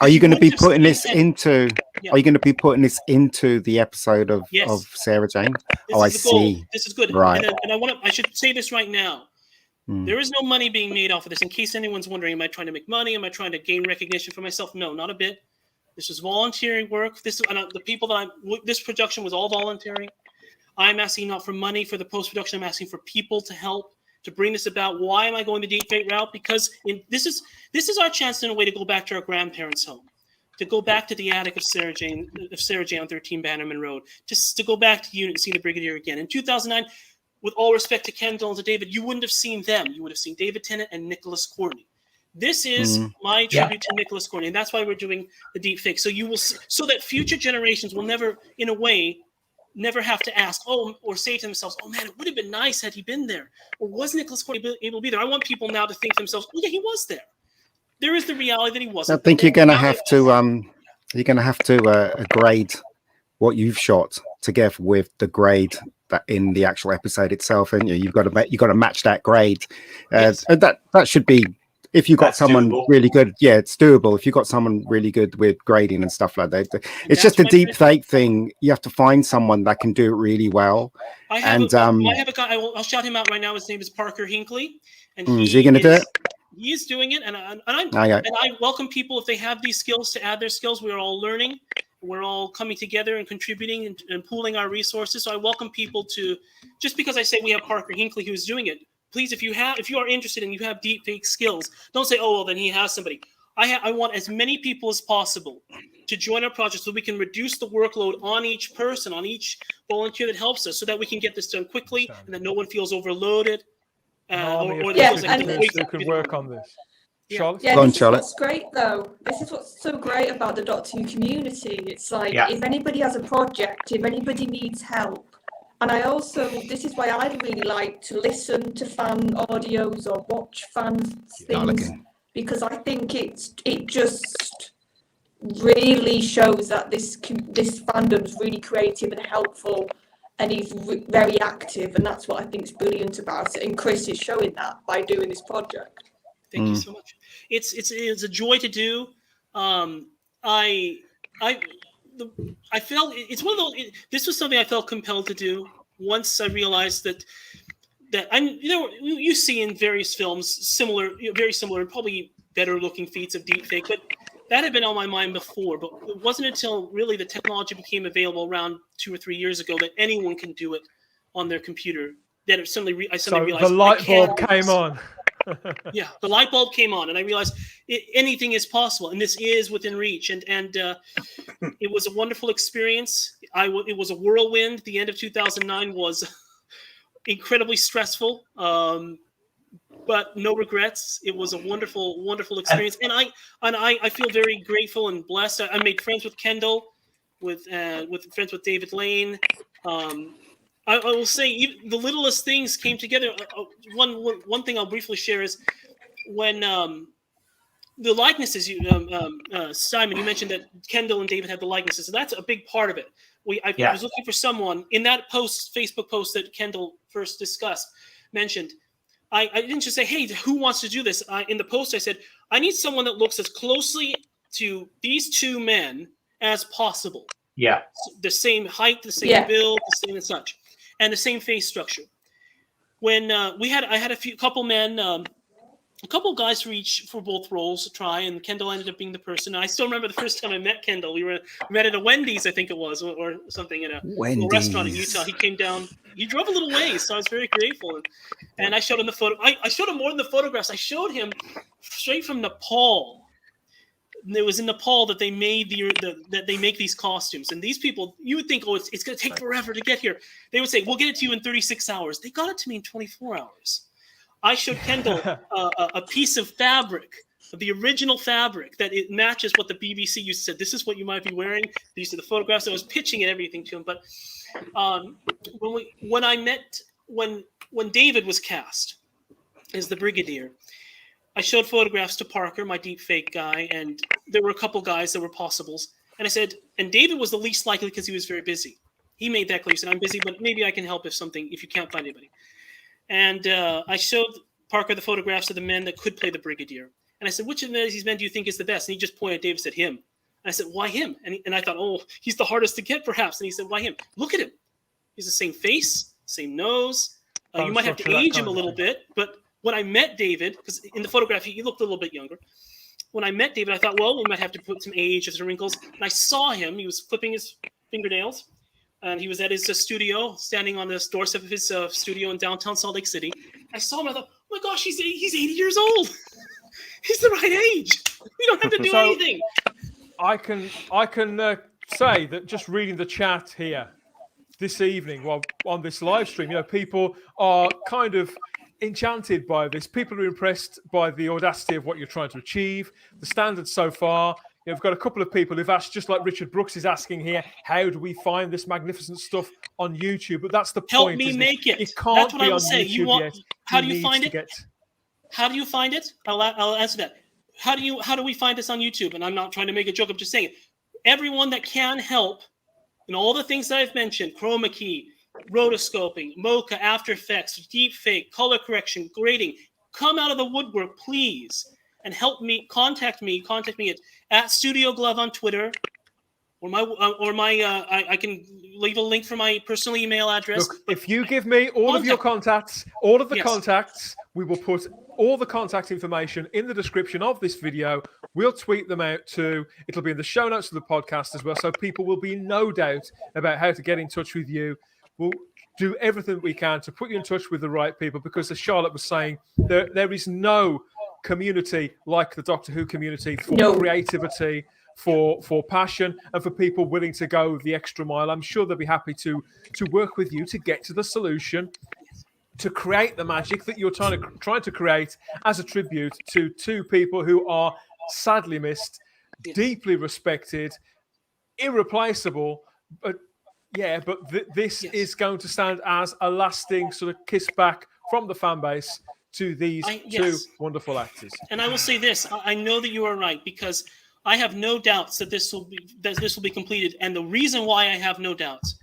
are you going to be putting this into? Are you going to be putting this into the episode of Sarah Jane? I see. This is good, right? And I should say this right now. There is no money being made off of this. In case anyone's wondering, am I trying to make money? Am I trying to gain recognition for myself? No, not a bit. This is volunteering work. The people that this production was all voluntary. I'm asking not for money for the post-production. I'm asking for people to help to bring this about. Why am I going the deep fake route? Because this is our chance in a way to go back to our grandparents' home, to go back to the attic of Sarah Jane on 13 Bannerman Road, just to go back to unit and see the Brigadier again. In 2009, with all respect to Kendall and to David, you wouldn't have seen them. You would have seen David Tennant and Nicholas Courtney. This is my tribute to Nicholas Courtney, and that's why we're doing the deep fake. So you will, so that future generations will never, in a way, never have to ask, or say to themselves, "Oh man, it would have been nice had he been there," or was Nicholas Courtney able to be there? I want people now to think to themselves, "Oh yeah, he was there." There is the reality that he wasn't. I think you're going to have to grade what you've shot together with the grade that in the actual episode itself, and you've got to match that grade. And that should be. If you've got someone really good, it's doable. If you've got someone really good with grading and stuff like that, it's just a deep fake thing. You have to find someone that can do it really well. I have a guy. I'll shout him out right now. His name is Parker Hinckley, and is he going to do it? He is doing it, and I welcome people if they have these skills to add their skills. We're all learning. We're all coming together and contributing and pooling our resources. So I welcome people to, just because I say we have Parker Hinckley who's doing it. Please, if you are interested and you have deep fake skills, don't say, "Oh, well, then he has somebody." I want as many people as possible to join our project so we can reduce the workload on each person, on each volunteer that helps us, so that we can get this done quickly and that no one feels overloaded. Who could work on this? Charlotte? Yeah, this is what's great though. This is what's so great about the Doctor Who community. It's like if anybody has a project, if anybody needs help. And this is why I really like to listen to fan audios or watch fan things, because I think it just really shows that this fandom is really creative and helpful, and he's very active, and that's what I think is brilliant about it. And Chris is showing that by doing this project. Thank you so much. It's a joy to do. I felt it's one of those. This was something I felt compelled to do once I realized that you see in various films very similar, and probably better looking feats of deepfake, but that had been on my mind before. But it wasn't until really the technology became available around 2 or 3 years ago that anyone can do it on their computer. That I suddenly realized the light bulb came on. Yeah, the light bulb came on, and I realized anything is possible, and this is within reach. And it was a wonderful experience. It was a whirlwind. The end of 2009 was incredibly stressful, but no regrets. It was a wonderful, wonderful experience, and I feel very grateful and blessed. I made friends with Kendall, with friends with David Lane. I will say even the littlest things came together. One thing I'll briefly share is when the likenesses. Simon, you mentioned that Kendall and David had the likenesses, so that's a big part of it. I was looking for someone in that Facebook post that Kendall first mentioned. I didn't just say, "Hey, who wants to do this?" In the post, I said, "I need someone that looks as closely to these two men as possible. Yeah, the same height, the same build, the same and such." And the same face structure. When I had a couple men, a couple guys for both roles to try, and Kendall ended up being the person. And I still remember the first time I met Kendall. We met at a Wendy's, I think it was, or something in a little restaurant in Utah. He came down. He drove a little ways, so I was very grateful. And I showed him the photo. I showed him more than the photographs. I showed him straight from Nepal. It was in Nepal that they made that they make these costumes, and these people, you would think, it's going to take forever to get here. They would say, "We'll get it to you in 36 hours." They got it to me in 24 hours. I showed Kendall a piece of fabric, the original fabric, that it matches what the BBC used to say. This is what you might be wearing. These are the photographs. I was pitching and everything to him, but when David was cast as the Brigadier, I showed photographs to Parker, my deep fake guy, and there were a couple guys that were possibles. And I said, and David was the least likely because he was very busy. He made that clear. He said, I'm busy, but maybe I can help if you can't find anybody. And I showed Parker the photographs of the men that could play the Brigadier. And I said, which of these men do you think is the best? And he just pointed at David and said, him. And I said, why him? And I thought, oh, he's the hardest to get, perhaps. And he said, why him? Look at him. He's the same face, same nose. You might have to age him a little bit. But when I met David, because in the photograph, he looked a little bit younger. When I met David, I thought, well, we might have to put some age or some wrinkles. And I saw him. He was clipping his fingernails. And he was at his studio, standing on the doorstep of his studio in downtown Salt Lake City. I saw him. I thought, oh my gosh, he's 80 years old. He's the right age. We don't have to do anything. I can say that just reading the chat here this evening while on this live stream, people are kind of enchanted by this. People are impressed by the audacity of what you're trying to achieve. The standards so far. We've got a couple of people who've asked, just like Richard Brooks is asking here, how do we find this magnificent stuff on YouTube? But that's the point. Help me make it. It can't That's what I was saying. How do you find it? How do you find it? I'll answer that. How do we find this on YouTube? And I'm not trying to make a joke. I'm just saying it. Everyone that can help in all the things that I've mentioned, chroma key, rotoscoping, Mocha, After Effects, deep fake, color correction, grading, come out of the woodwork, please, and help me. Contact me at Studio Glove on Twitter, I can leave a link for my personal email address. Look, if you give me all of your contacts, contacts, we will put all the contact information in the description of this video. We'll tweet them out too. It'll be in the show notes of the podcast as well, so people will be no doubt about how to get in touch with you. We'll do everything we can to put you in touch with the right people, because as Charlotte was saying, there is no community like the Doctor Who community for creativity, for passion, and for people willing to go the extra mile. I'm sure they'll be happy to work with you to get to the solution, to create the magic that you're trying to create as a tribute to two people who are sadly missed, deeply respected, irreplaceable. But this is going to stand as a lasting sort of kiss back from the fan base to these two wonderful actors. And I will say this: I know that you are right, because I have no doubts that this will be completed. And the reason why I have no doubts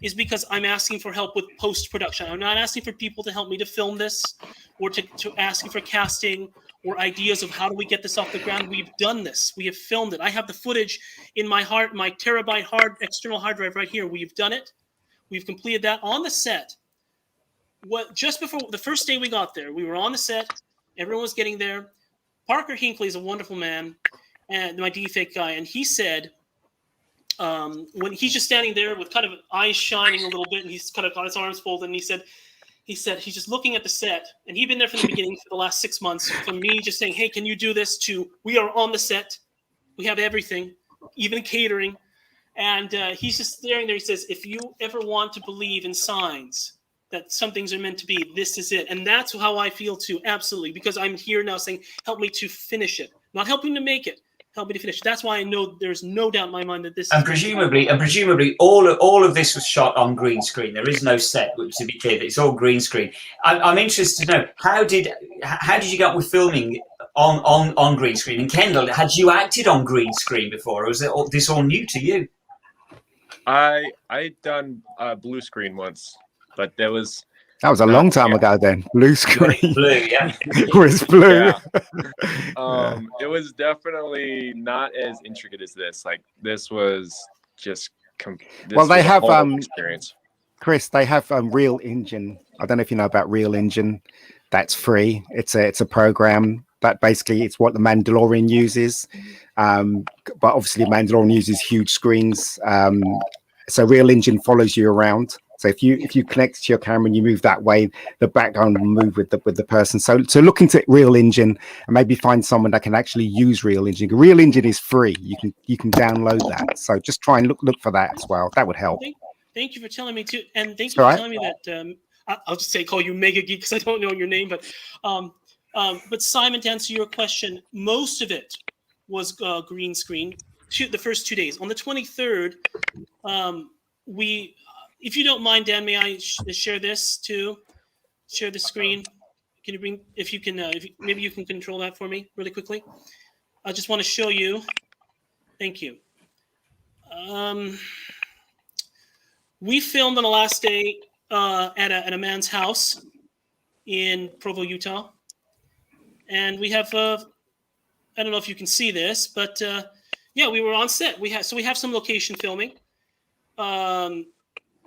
is because I'm asking for help with post-production. I'm not asking for people to help me to film this, or to asking for casting or ideas of how do we get this off the ground. We've done this. We have filmed it. I have the footage in my terabyte external hard drive right here. We've done it. We've completed that on the set. Just before the first day we got there, we were on the set. Everyone was getting there. Parker Hinckley is a wonderful man, and my DFake guy, and he said, when he's just standing there with kind of eyes shining a little bit, and he's kind of got his arms folded, and he said he's just looking at the set, and he'd been there from the beginning for the last 6 months, from me just saying, hey, can you do this, to we are on the set, we have everything, even catering, and he's just staring there. He says, if you ever want to believe in signs that some things are meant to be, this is it. And that's how I feel too, absolutely, because I'm here now saying, help me to finish it, not helping to make it. Help me to finish. That's why I know there's no doubt in my mind that this. And presumably, all of this was shot on green screen. There is no set, to be clear. It's all green screen. I'm interested to know how did you get with filming on green screen? And Kendall, had you acted on green screen before, or was this all new to you? I done blue screen once, but that was a long time ago. Then blue screen, blue, yeah, it was blue. Yeah. It was definitely not as intricate as this. Like this was just. They have experience. Chris, they have Real Engine. I don't know if you know about Real Engine. That's free. It's a program that basically it's what the Mandalorian uses. But obviously, Mandalorian uses huge screens. So Real Engine follows you around. So if you connect to your camera and you move that way, the background will move with the person. So look into Real Engine and maybe find someone that can actually use Real Engine. Real Engine is free. You can download that. So just try and look for that as well. That would help. Thank you for telling me too, and thank you for telling me that. I'll just call you Mega Geek because I don't know your name, but Simon, to answer your question, most of it was green screen. The first 2 days. On the 23rd, if you don't mind, Dan, may I share this too? Share the screen. Can you bring? If you can, maybe you can control that for me really quickly. I just want to show you. Thank you. We filmed on the last day at a man's house in Provo, Utah, and we have I don't know if you can see this, but yeah, we were on set. We have some location filming, and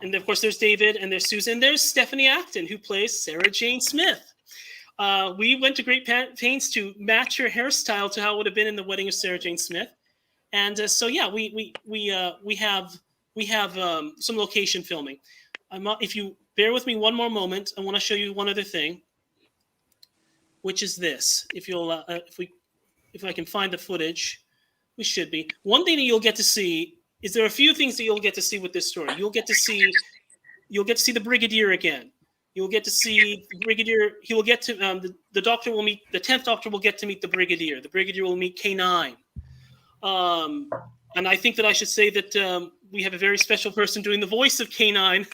of course there's David and there's Susan. There's Stephanie Acton, who plays Sarah Jane Smith. We went to great pains to match her hairstyle to how it would have been in The Wedding of Sarah Jane Smith, and so yeah, we have some location filming. If you bear with me one more moment, I want to show you one other thing, which is this. If I can find the footage, we should be. One thing that you'll get to see is there are a few things that you'll get to see with this story. You'll get to see the Brigadier again. You'll get to see the Brigadier. He will get to the Doctor will meet the 10th Doctor will get to meet the Brigadier. The Brigadier will meet Canine. And I think that I should say that we have a very special person doing the voice of Canine.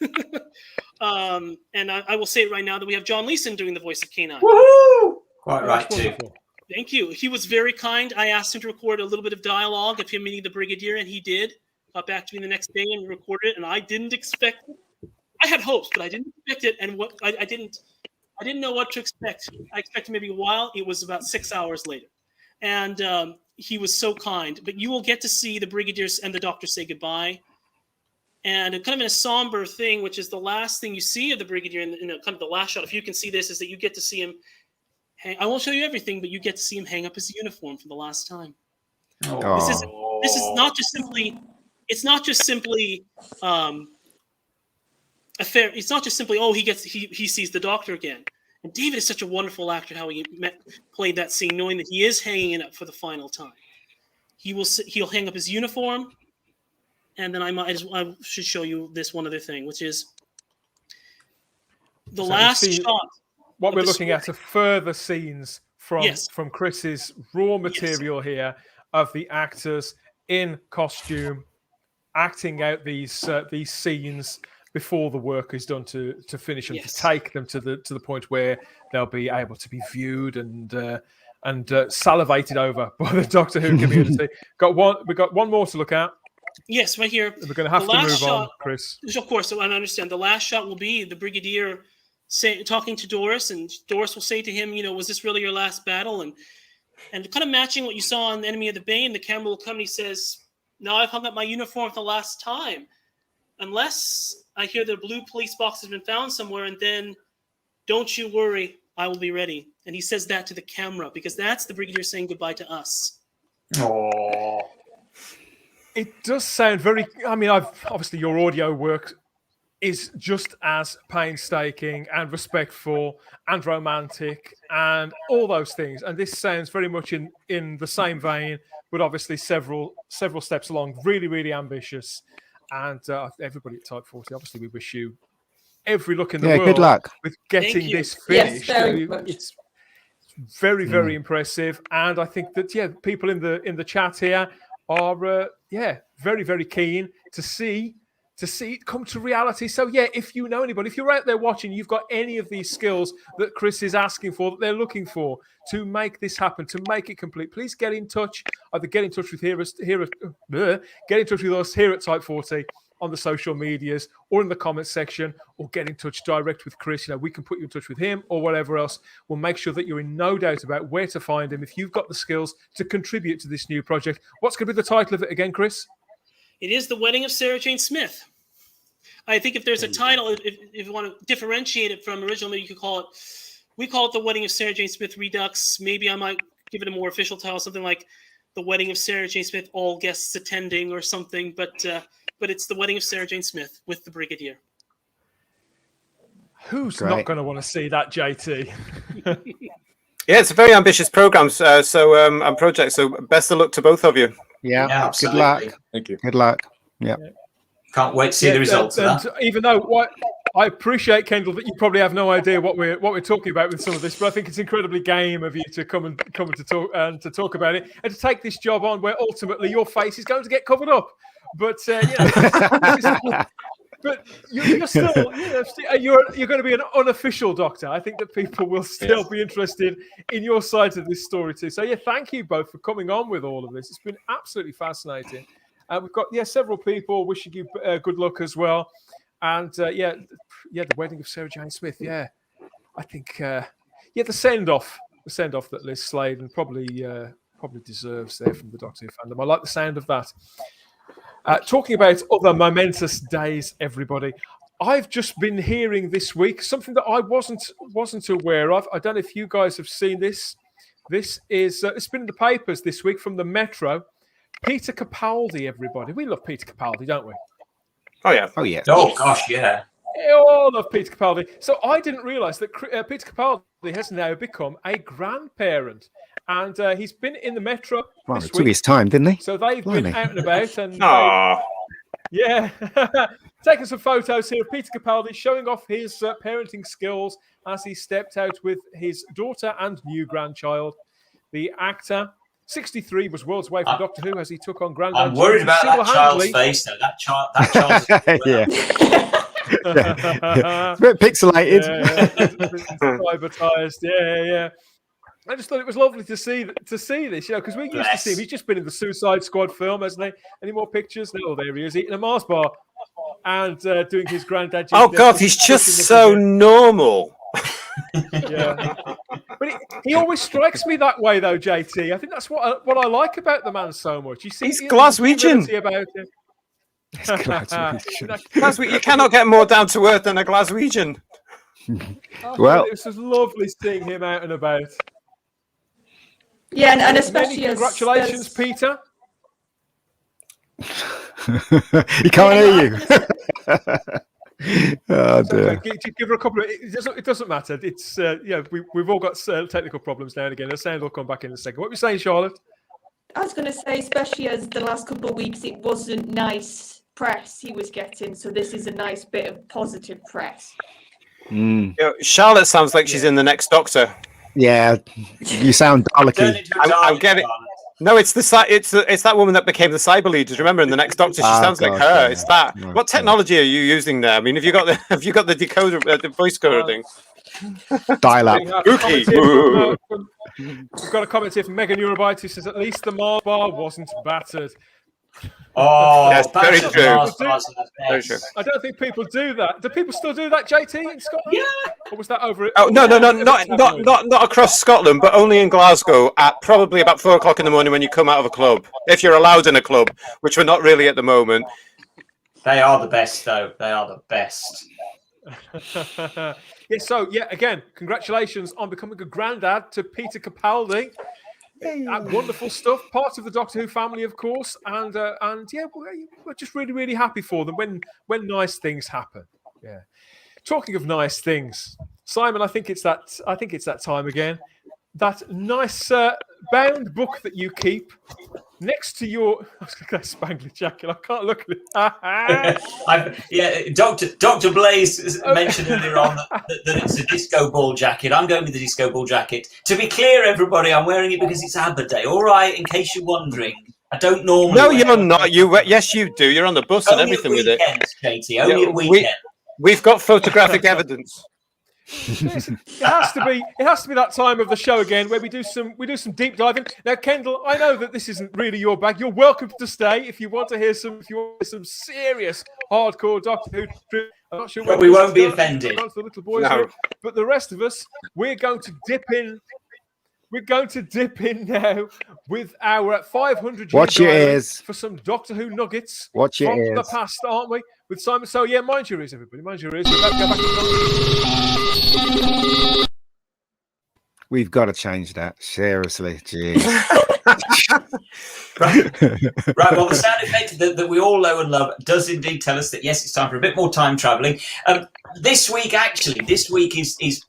And I will say it right now that we have John Leeson doing the voice of Canine. Woohoo! Quite right, too. Thank you. He was very kind. I asked him to record a little bit of dialogue of him meeting the Brigadier, and he did. Got back to me the next day and recorded it, and I didn't expect it. I had hopes, but I didn't expect it, and I didn't know what to expect. I expected maybe a while. It was about 6 hours later. And he was so kind. But you will get to see the Brigadier and the Doctor say goodbye. And kind of in a somber thing, which is the last thing you see of the Brigadier in kind of the last shot, if you can see this, is that you get to see him hang. I won't show you everything, but you get to see him hang up his uniform for the last time. This is not just simply. It's not just simply affair. It's not just simply he sees the Doctor again. And David is such a wonderful actor. How he played that scene, knowing that he is hanging it up for the final time. He'll hang up his uniform. And then I should show you this one other thing, which is the last shot. What we're looking at are further scenes from Chris's raw material here of the actors in costume acting out these scenes before the work is done to finish them, to take them to the point where they'll be able to be viewed and salivated over by the Doctor Who community. We've got one more to look at. Yes, right here. We're going to have to move on, Chris. Of course, I understand. The last shot will be the Brigadier talking to Doris, and Doris will say to him, was this really your last battle? And kind of matching what you saw on Enemy of the Bane, the camera will come and he says, no, I've hung up my uniform for the last time. Unless I hear the blue police box has been found somewhere, and then don't you worry, I will be ready. And he says that to the camera because that's the Brigadier saying goodbye to us. Oh. It does sound very. I mean, obviously your audio work is just as painstaking and respectful and romantic and all those things. And this sounds very much in the same vein, but obviously several steps along. Really, really ambitious. And everybody at Type 40, obviously, we wish you every luck in the world. Good luck with getting this finished. Yes, it's very, very impressive. And I think that people in the chat here are very, very keen to see it come to reality. So if you know anybody, if you're out there watching, you've got any of these skills that Chris is asking for, that they're looking for to make this happen, to make it complete, please get in touch. Either get in touch with get in touch with us here at Type 40 on the social medias or in the comments section, or get in touch direct with Chris. We can put you in touch with him or whatever else. We'll make sure that you're in no doubt about where to find him if you've got the skills to contribute to this new project. What's going to be the title of it again, Chris? It is The Wedding of Sarah Jane Smith. I think if there's a title, if you want to differentiate it from original, maybe you could call it, we call it The Wedding of Sarah Jane Smith Redux. Maybe I might give it a more official title, something like The Wedding of Sarah Jane Smith, All Guests Attending or something. But it's The Wedding of Sarah Jane Smith with the Brigadier. Who's not going to want to see that, JT? Yeah, it's a very ambitious program. And project. So best of luck to both of you. Yeah, good luck. Thank you. Good luck. Yeah. Can't wait to see the results of that. Even though I appreciate, Kendall, that you probably have no idea what we're talking about with some of this, but I think it's incredibly game of you to come to talk about it and to take this job on, where ultimately your face is going to get covered up. But but you're still you're going to be an unofficial Doctor. I think that people will still be interested in your side of this story too. So thank you both for coming on with all of this. It's been absolutely fascinating. We've got several people wishing you good luck as well, and the wedding of Sarah Jane Smith. Yeah, I think the send off that Liz Sladen probably deserves there from the Doctor Who fandom. I like the sound of that. Talking about other momentous days, everybody. I've just been hearing this week something that I wasn't aware of. I don't know if you guys have seen this. This is it's been in the papers this week from the Metro. Peter Capaldi, everybody. We love Peter Capaldi, don't we? Oh yeah. Oh yeah. Oh gosh, yeah. We all love Peter Capaldi. So I didn't realise that Peter Capaldi has now become a grandparent, and he's been in the Metro Well, this it took week. his time, didn't he? So they've Blimey. been out and about and Aww. taking some photos here of Peter Capaldi showing off his parenting skills as he stepped out with his daughter and new grandchild. The actor, 63, was worlds away from Doctor Who as he took on Grandad. I'm worried about that child's face, though. That child's Yeah. It's a bit pixelated. Privatized. Yeah. I just thought it was lovely to see this, because we used to see him. He's just been in the Suicide Squad film, hasn't he? Any more pictures? No, there he is, eating a Mars bar and doing his granddad. Oh God, he's just so normal. Yeah, but he always strikes me that way, though, JT. I think that's what I like about the man so much. He's Glaswegian. About him. You cannot get more down to earth than a Glaswegian. Well, it was just lovely seeing him out and about. Yeah, and especially congratulations, Peter. He can't hear you. Oh dear. Okay. Give her a couple of. It doesn't matter. It's we've all got technical problems now and again. The sound will come back in a second. What were you saying, Charlotte? I was going to say, especially as the last couple of weeks, it wasn't nice press he was getting. So this is a nice bit of positive press. Charlotte sounds like she's in the next Doctor. Yeah, you sound Dalek-y. I'm getting. No, it's that woman that became the cyber leader. Remember in the next Doctor, she sounds like her. It's that. What technology are you using there? I mean, have you got the decoder, the voice coding? Dial up. We've got a comment here from Mega Neurobyte who says, at least the Mars bar wasn't battered. Oh, yes, very true. Very true. I don't think people do that. Do people still do that, JT, in Scotland? Yeah. Or was that over? Oh no, not across Scotland, but only in Glasgow at probably about 4 o'clock in the morning when you come out of a club, if you're allowed in a club, which we're not really at the moment. They are the best, though. They are the best. Again, congratulations on becoming a granddad to Peter Capaldi. Wonderful stuff. Part of the Doctor Who family, of course, and we're just really, really happy for them when nice things happen. Yeah. Talking of nice things, Simon, I think it's that time again. That nice bound book that you keep next to your spangly jacket. I can't look at it. Dr. Blaze mentioned earlier on that it's a disco ball jacket. I'm going with the disco ball jacket. To be clear, everybody, I'm wearing it because it's ABBA Day. All right, in case you're wondering. I don't normally. No, you're not. Yes, you do. You're on the bus and everything with it. Katie, only at weekends. We've got photographic evidence. It has to be that time of the show again where we do some deep diving. Now, Kendall, I know that this isn't really your bag. You're welcome to stay if you want to hear some serious hardcore Doctor Who. I'm not sure. But we won't be offended. The little boys here, but the rest of us, we're going to dip in. We're going to dip in now with our 500 Watch your ears for some Doctor Who nuggets from the past, aren't we? With Simon. So yeah, mind your ears, everybody. Mind your ears. We've got to change that. Seriously, jeez. Right. Well, the sound effect that we all know and love does indeed tell us that yes, it's time for a bit more time traveling. This week is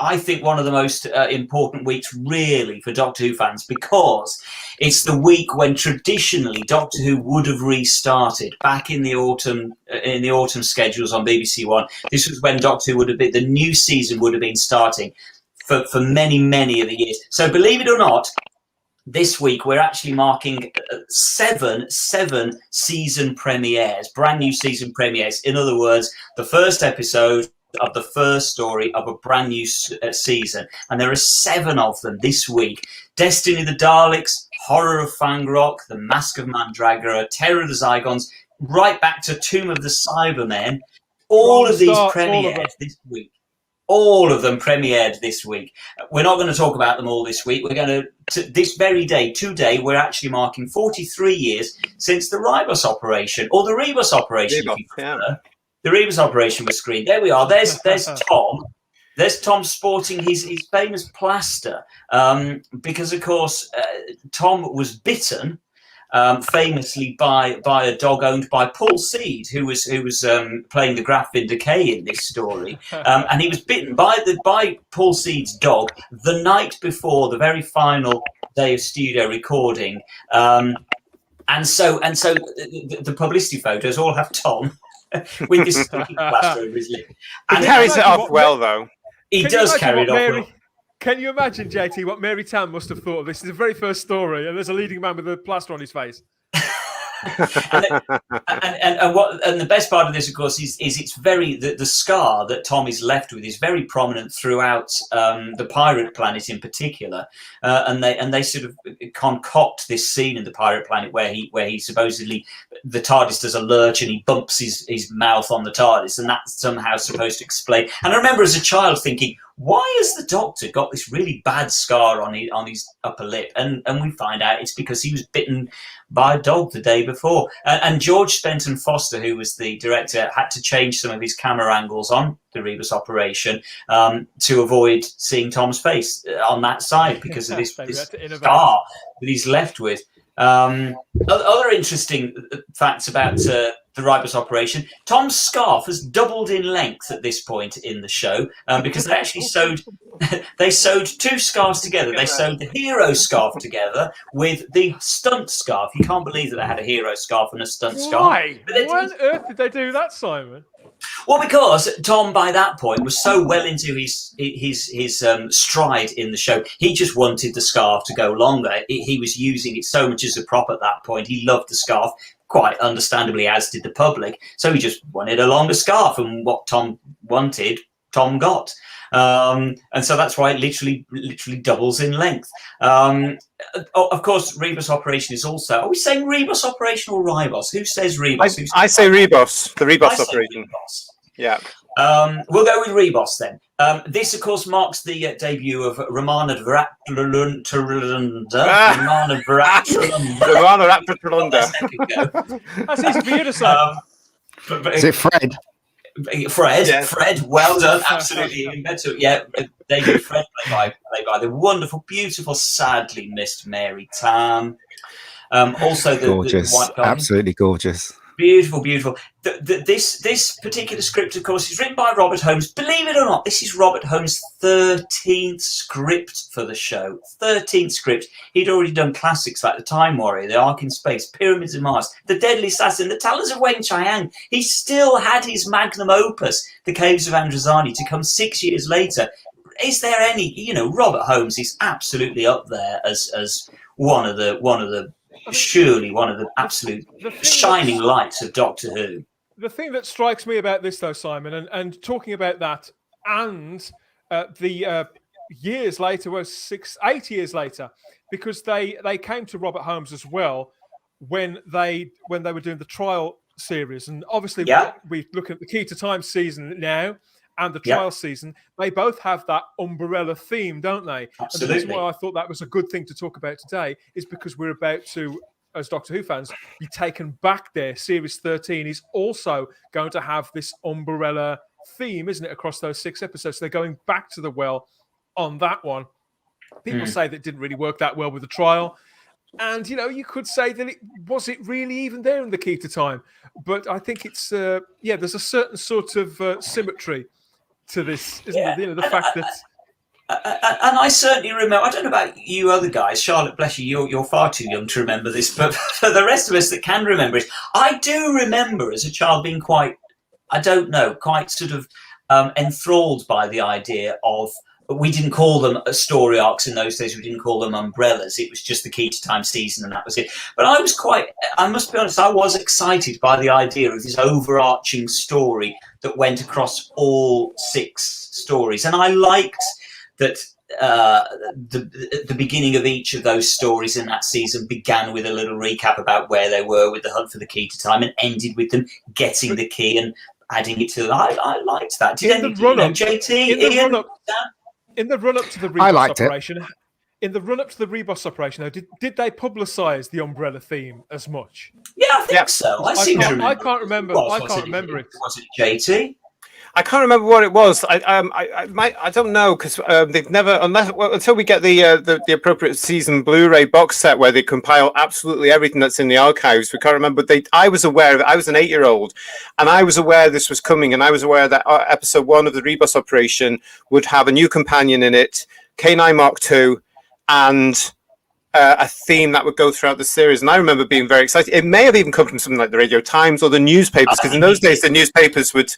I think one of the most important weeks really for Doctor Who fans because it's the week when traditionally Doctor Who would have restarted back in the autumn schedules on BBC One. This was when Doctor Who would have been, the new season would have been starting for many, many of the years. So believe it or not, this week we're actually marking seven season premieres, brand new season premieres. In other words, the first episode of the first story of a brand new season, and there are 7 of them this week Destiny of the Daleks, Horror of Fangrok, The Mask of Mandragora, Terror of the Zygons, right back to Tomb of the Cybermen. All of these premiered this week. All of them premiered this week. We're not going to talk about them all this week. We're going to this very day, today, we're actually marking 43 years since the Rebus operation, or the Rebus operation, if you prefer. The Rebus operation was screened. There we are. There's Tom. There's Tom sporting his famous plaster, because, of course, Tom was bitten famously by a dog owned by Paul Seed, who was playing the Graf Vindicay in this story, and he was bitten by Paul Seed's dog the night before the very final day of studio recording, and so the publicity photos all have Tom with this sticky plaster over his lip, and he carries it off well, though. He does carry it off well. Can you imagine, JT, what Mary Tam must have thought of this? It's the very first story, and there's a leading man with a plaster on his face. and the best part of this, of course, is it's very the scar that Tom is left with is very prominent throughout the Pirate Planet in particular, and they sort of concoct this scene in the Pirate Planet where he supposedly, the TARDIS does a lurch and he bumps his mouth on the TARDIS, and that's somehow supposed to explain. And I remember as a child thinking, why has the Doctor got this really bad scar on his upper lip? And we find out it's because he was bitten by a dog the day before. And George Benton Foster, who was the director, had to change some of his camera angles on the Rebus operation to avoid seeing Tom's face on that side because of this scar that he's left with. Other interesting facts about the Rebus operation: Tom's scarf has doubled in length at this point in the show because they actually sewed two scarves together. They sewed the hero scarf together with the stunt scarf. You can't believe that they had a hero scarf and a stunt scarf. Why on earth did they do that, Simon? Well, because Tom, by that point, was so well into his stride in the show, he just wanted the scarf to go longer. He was using it so much as a prop at that point. He loved the scarf, quite understandably, as did the public. So he just wanted a longer scarf, and what Tom wanted, Tom got. And so that's why it literally doubles in length. Of course, Rebus operation is also. Are we saying Rebus operation or Ribos? Who says Rebus? I say Rebus. The Rebus operation. Rebus. Yeah. We'll go with Rebus then. This, of course, marks the debut of Romana Vratlunda. Romana Vratlunda. That's easy for you to say. Is it Fred? Fred, yes. Fred, well done, absolutely even better. Yeah, David Fred, played by the wonderful, beautiful, sadly missed Mary Tam. Also, gorgeous, the White Guy. Absolutely gorgeous. Beautiful, beautiful. This particular script, of course, is written by Robert Holmes. Believe it or not, this is Robert Holmes' 13th script for the show. 13th script. He'd already done classics like The Time Warrior, The Ark in Space, Pyramids of Mars, The Deadly Assassin, The Talons of Weng Chiang. He still had his magnum opus, The Caves of Androzani, to come 6 years later. Is there any, Robert Holmes is absolutely up there as one of the surely one of the absolute shining lights of Doctor Who. The thing that strikes me about this, though, Simon, and talking about that, and the years later, 8 years later, because they came to Robert Holmes as well when they were doing the trial series, and obviously we look at the Key to Time season now and the trial season. They both have that umbrella theme, don't they? Absolutely. And the reason why I thought that was a good thing to talk about today is because we're about to, as Doctor Who fans, be taken back there. Series 13 is also going to have this umbrella theme, isn't it, across those 6 episodes? So they're going back to the well on that one. People say that it didn't really work that well with the trial. And, you could say that was it really even there in the Key to Time? But I think it's, there's a certain sort of symmetry to this, isn't there? The fact that... And I certainly remember, I don't know about you other guys, Charlotte, bless you, you're far too young to remember this, but for the rest of us that can remember it, I do remember as a child being quite sort of enthralled by the idea of, we didn't call them story arcs in those days, we didn't call them umbrellas, it was just the Key to Time season and that was it. But I must be honest, I was excited by the idea of this overarching story that went across all 6 stories. And I liked that the beginning of each of those stories in that season began with a little recap about where they were with the hunt for the key to time, and ended with them getting the key and adding it to them. I liked that. Did any, JT, Ian? In the run-up to the Rebus operation, in the run-up to the Rebus operation, though, did they publicise the Umbrella theme as much? Yeah, I think so. I can't remember. I can't remember it. Was it JT? I can't remember what it was. I don't know, because they've never, until we get the appropriate season Blu-ray box set where they compile absolutely everything that's in the archives. We can't remember. I was aware of it. I was an 8-year-old, and I was aware this was coming, and I was aware that episode 1 of the Rebus operation would have a new companion in it, Canine Mark II, and a theme that would go throughout the series. And I remember being very excited. It may have even come from something like the Radio Times or the newspapers, because in those days the newspapers would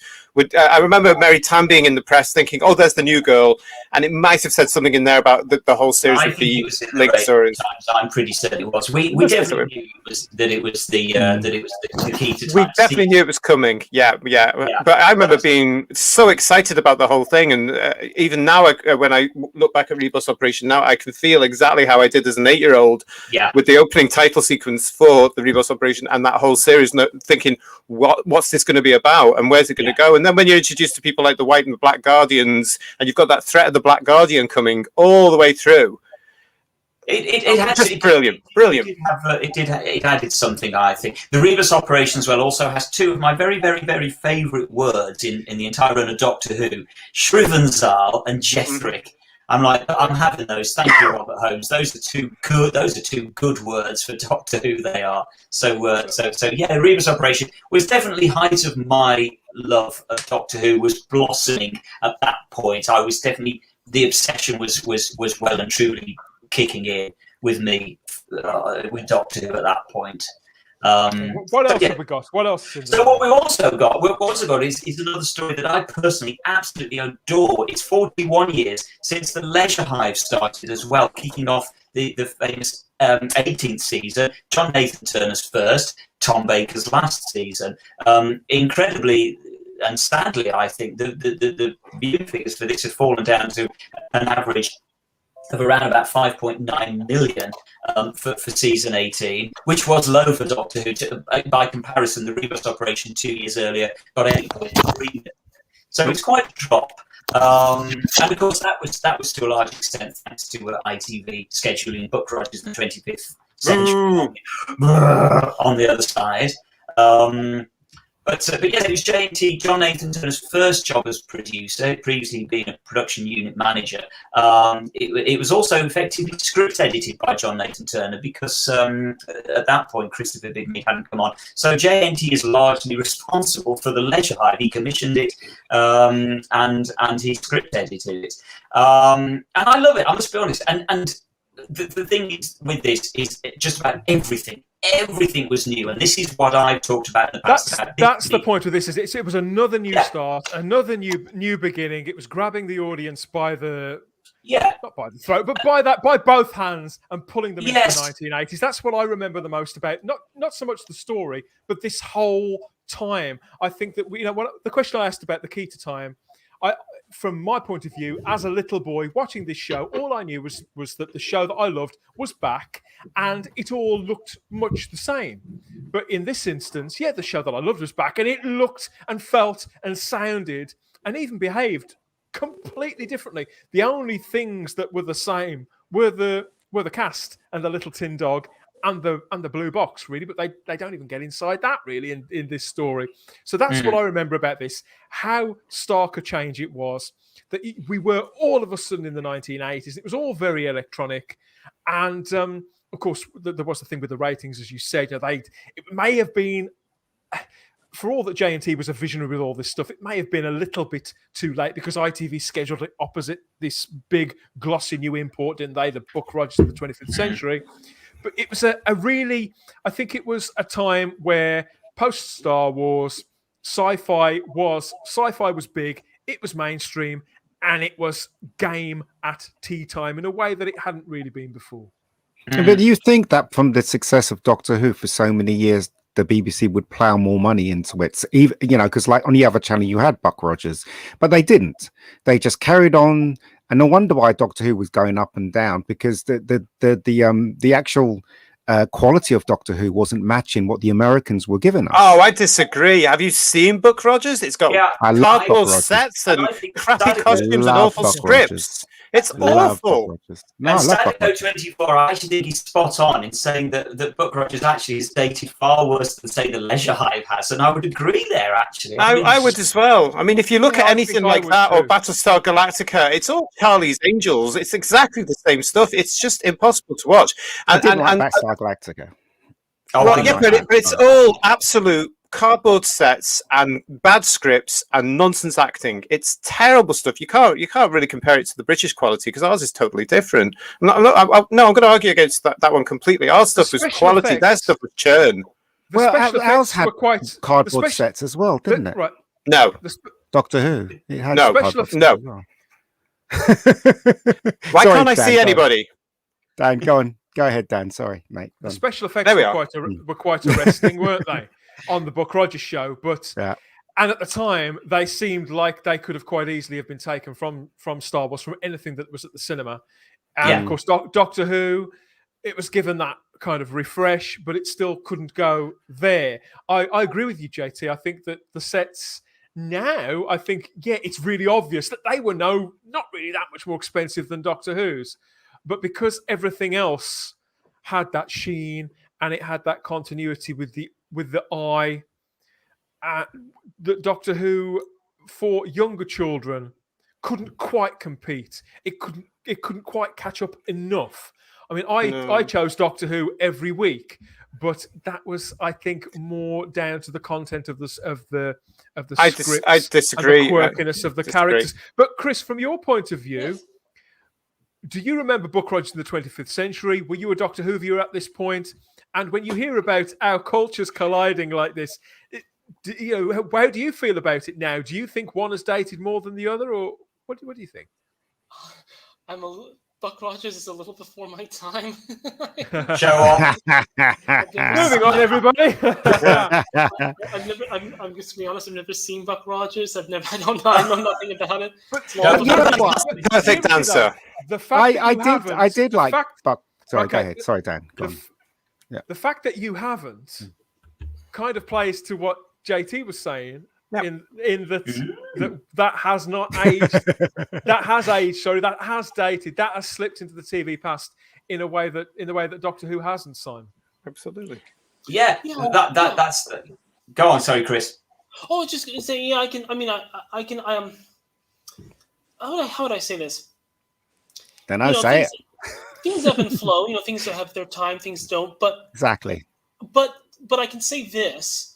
I remember Mary Tam being in the press thinking, oh, there's the new girl, and it might have said something in there about the whole series would be linked stories. I'm pretty certain it was. We definitely knew it was the key to time. We definitely knew it was coming. Yeah. But I remember being so excited about the whole thing, and even now, when I look back at Rebus Operation now, I can feel exactly how I did as an 8-year-old with the opening title sequence for the Rebus Operation and that whole series, thinking, what's this going to be about, and where's it going to go? And then when you're introduced to people like the White and the Black Guardians, and you've got that threat of the Black Guardian coming all the way through, it brilliant. It added something, I think. The Rebus Operation as well also has two of my very, very, very favourite words in the entire run of Doctor Who: Shrivenzal and Jethric. I'm having those. Thank you, Robert Holmes. Those are two good words for Doctor Who. They are. So yeah, the Rebus Operation was definitely height of my love of Doctor Who was blossoming at that point. I was definitely, the obsession was well and truly kicking in with me with Doctor Who at that point. What else have we got? What else? So what we've also got is another story that I personally absolutely adore. It's 41 years since the Leisure Hive started as well, kicking off the famous 18th season. John Nathan Turner's first, Tom Baker's last season. Incredibly and sadly, I think the viewing figures for this have fallen down to an average of around about 5.9 million for season 18, which was low for Doctor Who. By comparison, the Rebus Operation 2 years earlier got 8.3 million. So it's quite a drop. And of course, that was to a large extent thanks to ITV scheduling Buck Rogers in the 25th century on the other side. But yeah, it was J&T, John Nathan Turner's first job as producer, previously being a production unit manager. It was also effectively script edited by John Nathan Turner because at that point Christopher Bigmead hadn't come on. So J&T is largely responsible for the Leisure Hive. He commissioned it and he script edited it. And I love it, I must be honest. And the thing is with this is just about everything. Everything was new, and this is what I've talked about in the past. That's the point of this. It was another new start, another new beginning. It was grabbing the audience by the not by the throat, but by both hands and pulling them into the 1980s. That's what I remember the most about. Not so much the story, but this whole time. I think that the question I asked about the key to time. From my point of view, as a little boy watching this show, all I knew was that the show that I loved was back, and it all looked much the same. But in this instance, the show that I loved was back, and it looked and felt and sounded and even behaved completely differently. The only things that were the same were the cast and the little tin dog and the blue box, really, but they don't even get inside that really in this story. So that's what I remember about this, how stark a change it was, that we were all of a sudden in the 1980s. It was all very electronic, and of course there was the thing with the ratings, as you said. It may have been, for all that J&T was a visionary with all this stuff, it may have been a little bit too late because ITV scheduled it opposite this big glossy new import, didn't they? The Buck Rogers of the 25th century. But it was a really, I think it was a time where post-Star Wars, sci-fi was big, it was mainstream, and it was game at tea time in a way that it hadn't really been before. But do you think that from the success of Doctor Who for so many years, the BBC would plough more money into it? Even, because like on the other channel you had Buck Rogers, but they didn't. They just carried on And no wonder why Doctor Who was going up and down, because the actual quality of Doctor Who wasn't matching what the Americans were giving us. Oh, I disagree. Have you seen Buck Rogers? It's got cardboard sets and crappy costumes and awful scripts. It's awful. No, and Static 24, I actually think he's spot on in saying that Buck Rogers actually is dated far worse than, say, the Leisure Hive has, and I would agree there, actually. I would as well. I mean, if you look at anything like that, or Battlestar Galactica, it's all Charlie's Angels. It's exactly the same stuff. It's just impossible to watch. I didn't like Battlestar Galactica. Well, yeah, but it's all absolute cardboard sets and bad scripts and nonsense acting. It's terrible stuff. You can't really compare it to the British quality, because ours is totally different. I'm going to argue against that one completely. Our stuff was quality. Their stuff was churn. Well, ours had cardboard sets as well, didn't it? Right. No. Doctor Who. It had no. No. Well. Why can't I see anybody? Dan, go on. Go ahead, Dan. Sorry, mate. The special effects were quite arresting, weren't they, on the Buck Rogers show? But and at the time, they seemed like they could have quite easily have been taken from Star Wars, from anything that was at the cinema. And of course, Doctor Who, it was given that kind of refresh, but it still couldn't go there. I agree with you, JT. I think that the sets now, it's really obvious that they were not really that much more expensive than Doctor Who's. But because everything else had that sheen and it had that continuity with the eye, the Doctor Who for younger children couldn't quite compete. It couldn't quite catch up enough. I mean, I chose Doctor Who every week, but that was, I think, more down to the content of the scripts. I disagree. And the quirkiness of the characters. But Chris, from your point of view. Yes. Do you remember Buck Rogers in the 25th century? Were you a Doctor Who viewer at this point? And when you hear about our cultures colliding like this, how do you feel about it now? Do you think one is dated more than the other, or what do you think? Buck Rogers is a little before my time. Show off. Moving on, everybody. I'm just to be honest. I've never seen Buck Rogers. I know nothing about it. Perfect answer. The fact I did like Buck. Sorry, go ahead. Sorry, Dan. Go on. The fact that you haven't kind of plays to what JT was saying. Yep. In that has not aged. That has aged. Sorry, that has dated. That has slipped into the TV past in a way that Doctor Who hasn't, Simon. Absolutely. Yeah. That's. Go on. Sorry, Chris. Oh, just gonna say, I can. I mean, I can. How would I say this? Then I say it. Things ebb and flow. Things that have their time, things don't. But exactly. But I can say this.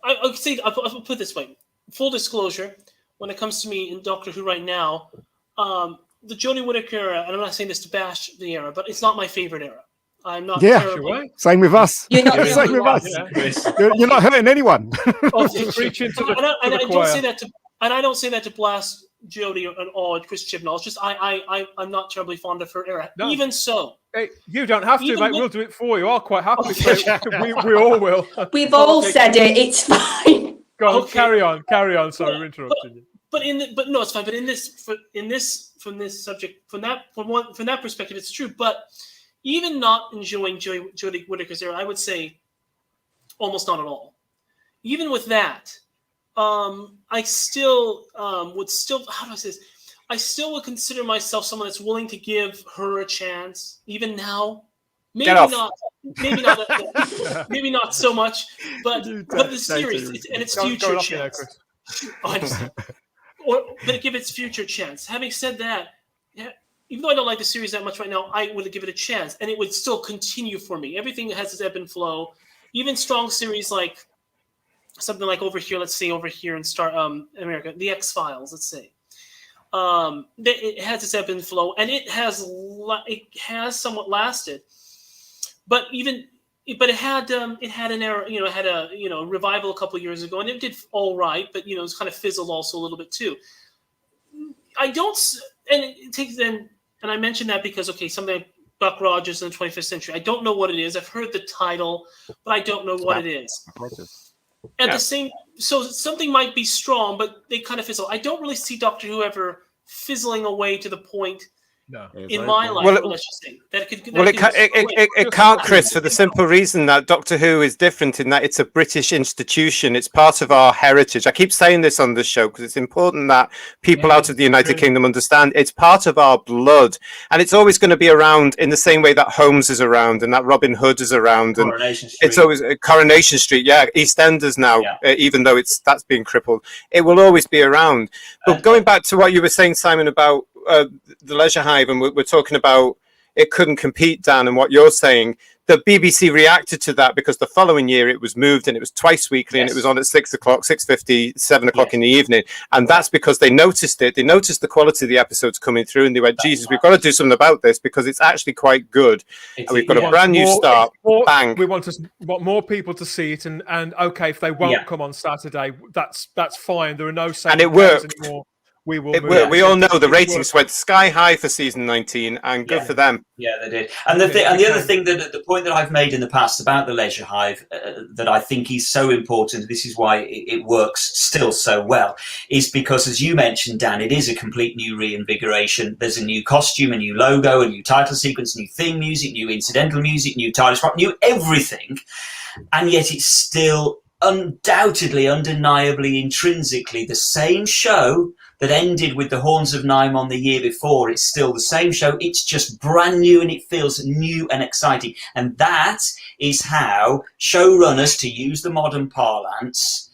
I'll put it this way. Full disclosure, when it comes to me in Doctor Who right now, the Jodie Whittaker era, and I'm not saying this to bash the era, but it's not my favorite era. I'm not. Yeah, same with us. Same with us. You're not hurting anyone. I don't say that to blast Jodie or Chris Chibnall. It's just I'm not terribly fond of her era. No. Even so. Hey, you don't have to, mate. We'll do it for you. I'll quite happily say we all will. We've all said it. It's fine. Go on, carry on. Sorry, we're interrupting you. But no, it's fine. But from that perspective, it's true. But even not enjoying Jodie Whittaker's era, I would say almost not at all. Even with that, I still would how do I say this? I still would consider myself someone that's willing to give her a chance, even now. Maybe not so much, but the series and its future chance. But give its future chance. Having said that, even though I don't like the series that much right now, I would give it a chance, and it would still continue for me. Everything has its ebb and flow. Even strong series like something like over here in Star America, the X-Files, let's say. It has its ebb and flow, and it has somewhat lasted. But it had an error, it had a revival a couple of years ago, and it did all right, but it was kind of fizzled also a little bit too. And I mentioned that because something like Buck Rogers in the 25th century. I don't know what it is. I've heard the title, but I don't know what it is. So something might be strong, but they kind of fizzle. I don't really see Doctor Who ever fizzling away to the point No. in my life, Well, let's just say that it can't, Chris, for the simple reason that Doctor Who is different in that it's a British institution. It's part of our heritage. I keep saying this on the show because it's important that people out of the United Kingdom understand it's part of our blood, and it's always going to be around in the same way that Holmes is around and that Robin Hood is around, and it's always Coronation Street. Yeah, EastEnders now, even though that's being crippled, it will always be around. But going back to what you were saying, Simon, about the Leisure Hive, and we're talking about it couldn't compete, Dan, and what you're saying, the BBC reacted to that because the following year it was moved and it was twice weekly and it was on at 6 o'clock, 6:50, 7 o'clock in the evening. And that's because they noticed it. They noticed the quality of the episodes coming through and they went, Jesus, we've got to do something about this because it's actually quite good. And we've got a brand new start. Bang. We want more people to see it. And okay, if they won't come on Saturday, that's fine. There are no and it worked. Anymore. We all know the ratings went sky high for season 19, and good for them. Yeah, they did. And the other thing the point that I've made in the past about the Leisure Hive that I think is so important, this is why it works still so well, is because, as you mentioned, Dan, it is a complete new reinvigoration. There's a new costume, a new logo, a new title sequence, new theme music, new incidental music, new TARDIS rock, new everything, and yet it's still undoubtedly, undeniably, intrinsically the same show that ended with the Horns of Nimon the year before. It's still the same show. It's just brand new and it feels new and exciting. And that is how showrunners, to use the modern parlance,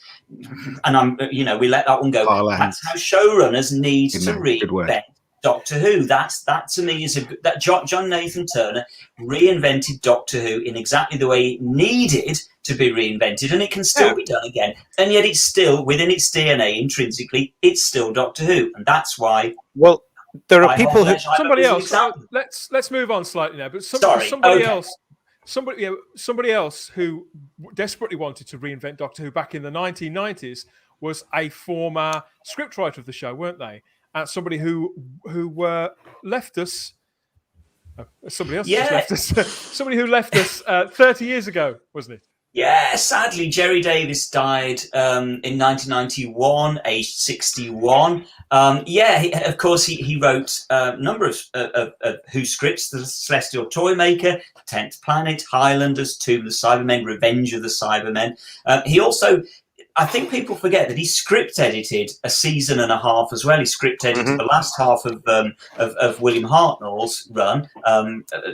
and we let that one go. That's how showrunners need to reinvent Doctor Who. That to me is that John Nathan Turner reinvented Doctor Who in exactly the way it needed to be reinvented, and it can still be done again. And yet, it's still within its DNA intrinsically. It's still Doctor Who, and that's why. Well, there are people who somebody else. Let's move on slightly now. But somebody else who desperately wanted to reinvent Doctor Who back in the 1990s was a former scriptwriter of the show, weren't they? Somebody who left us. Somebody else left us. Somebody who left us 30 years ago, wasn't it? Yeah, sadly, Jerry Davis died in 1991, aged 61. Of course, he wrote a number of Who scripts: The Celestial Toymaker, 10th Planet, Highlanders, Tomb of the Cybermen, Revenge of the Cybermen. He also, I think people forget that he script edited a season and a half as well. He script edited the last half of William Hartnell's run,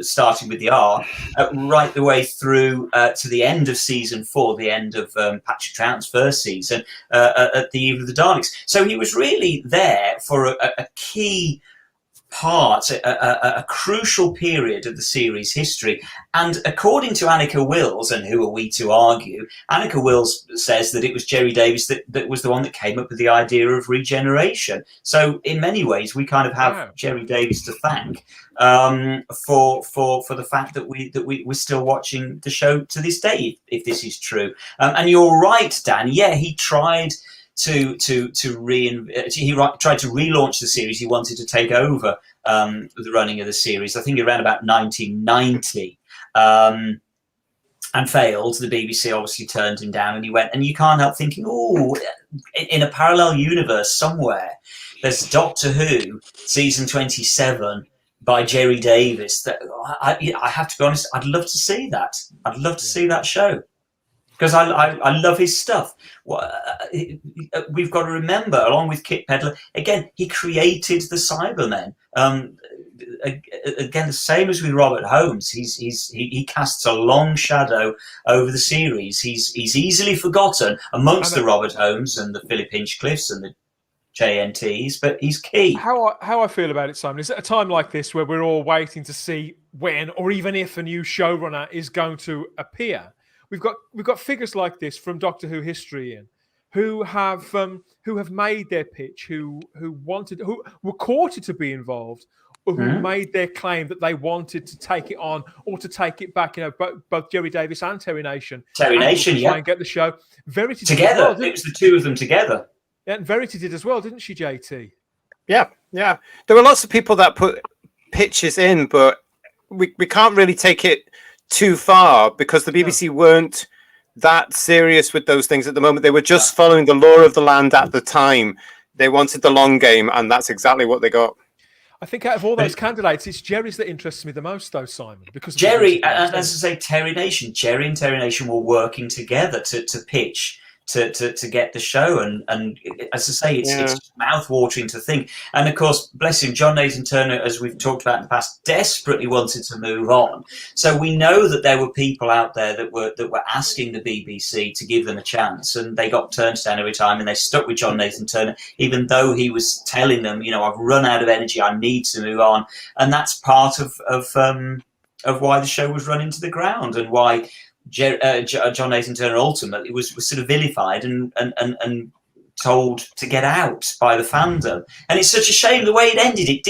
starting with the R, right the way through to the end of season 4, the end of Patrick Troughton's first season, at the Eve of the Daleks. So he was really there for a key part, a crucial period of the series' history. And according to Annika Wills, and who are we to argue, Annika Wills says that it was Jerry Davis that was the one that came up with the idea of regeneration. So in many ways, we kind of have Jerry Davis to thank for the fact that we're still watching the show to this day, if this is true. And you're right, Dan. Yeah, he tried he tried to relaunch the series. He wanted to take over the running of the series, I think around about 1990, and failed. The BBC obviously turned him down, and he went, and you can't help thinking, oh, in a parallel universe somewhere, there's Doctor Who season 27 by Jerry Davis. That I have to be honest, I'd love to see that. I'd love to see that show, because I love his stuff. We've got to remember, along with Kit Pedler, again, he created the Cybermen. Again, the same as with Robert Holmes, he casts a long shadow over the series. He's easily forgotten amongst the Robert Holmes and the Philip Hinchcliffes and the JNTs, but he's key. How I feel about it, Simon, is at a time like this where we're all waiting to see when, or even if, a new showrunner is going to appear. We've got figures like this from Doctor Who history, Ian, who have made their pitch, who were courted to be involved, or who made their claim that they wanted to take it on or to take it back. Both Jerry Davis and Terry Nation. Try and get the show. Verity together. It was the two of them together. Yeah, and Verity did as well, didn't she, JT? Yeah. There were lots of people that put pitches in, but we can't really take it too far because the BBC weren't that serious with those things at the moment. They were just following the law of the land at the time. They wanted the long game, and that's exactly what they got. I think out of all those candidates, it's Jerry's that interests me the most, though, Simon. Because Jerry, as I say, Terry Nation. Jerry and Terry Nation were working together to pitch to get the show, and as I say, it's mouth-watering to think. And of course, bless him, John Nathan Turner, as we've talked about in the past, desperately wanted to move on. So we know that there were people out there that were asking the BBC to give them a chance, and they got turned down every time, and they stuck with John Nathan Turner, even though he was telling them, I've run out of energy, I need to move on. And that's part of why the show was run into the ground, and why John Nathan Turner ultimately was sort of vilified and told to get out by the fandom. And it's such a shame the way it ended. It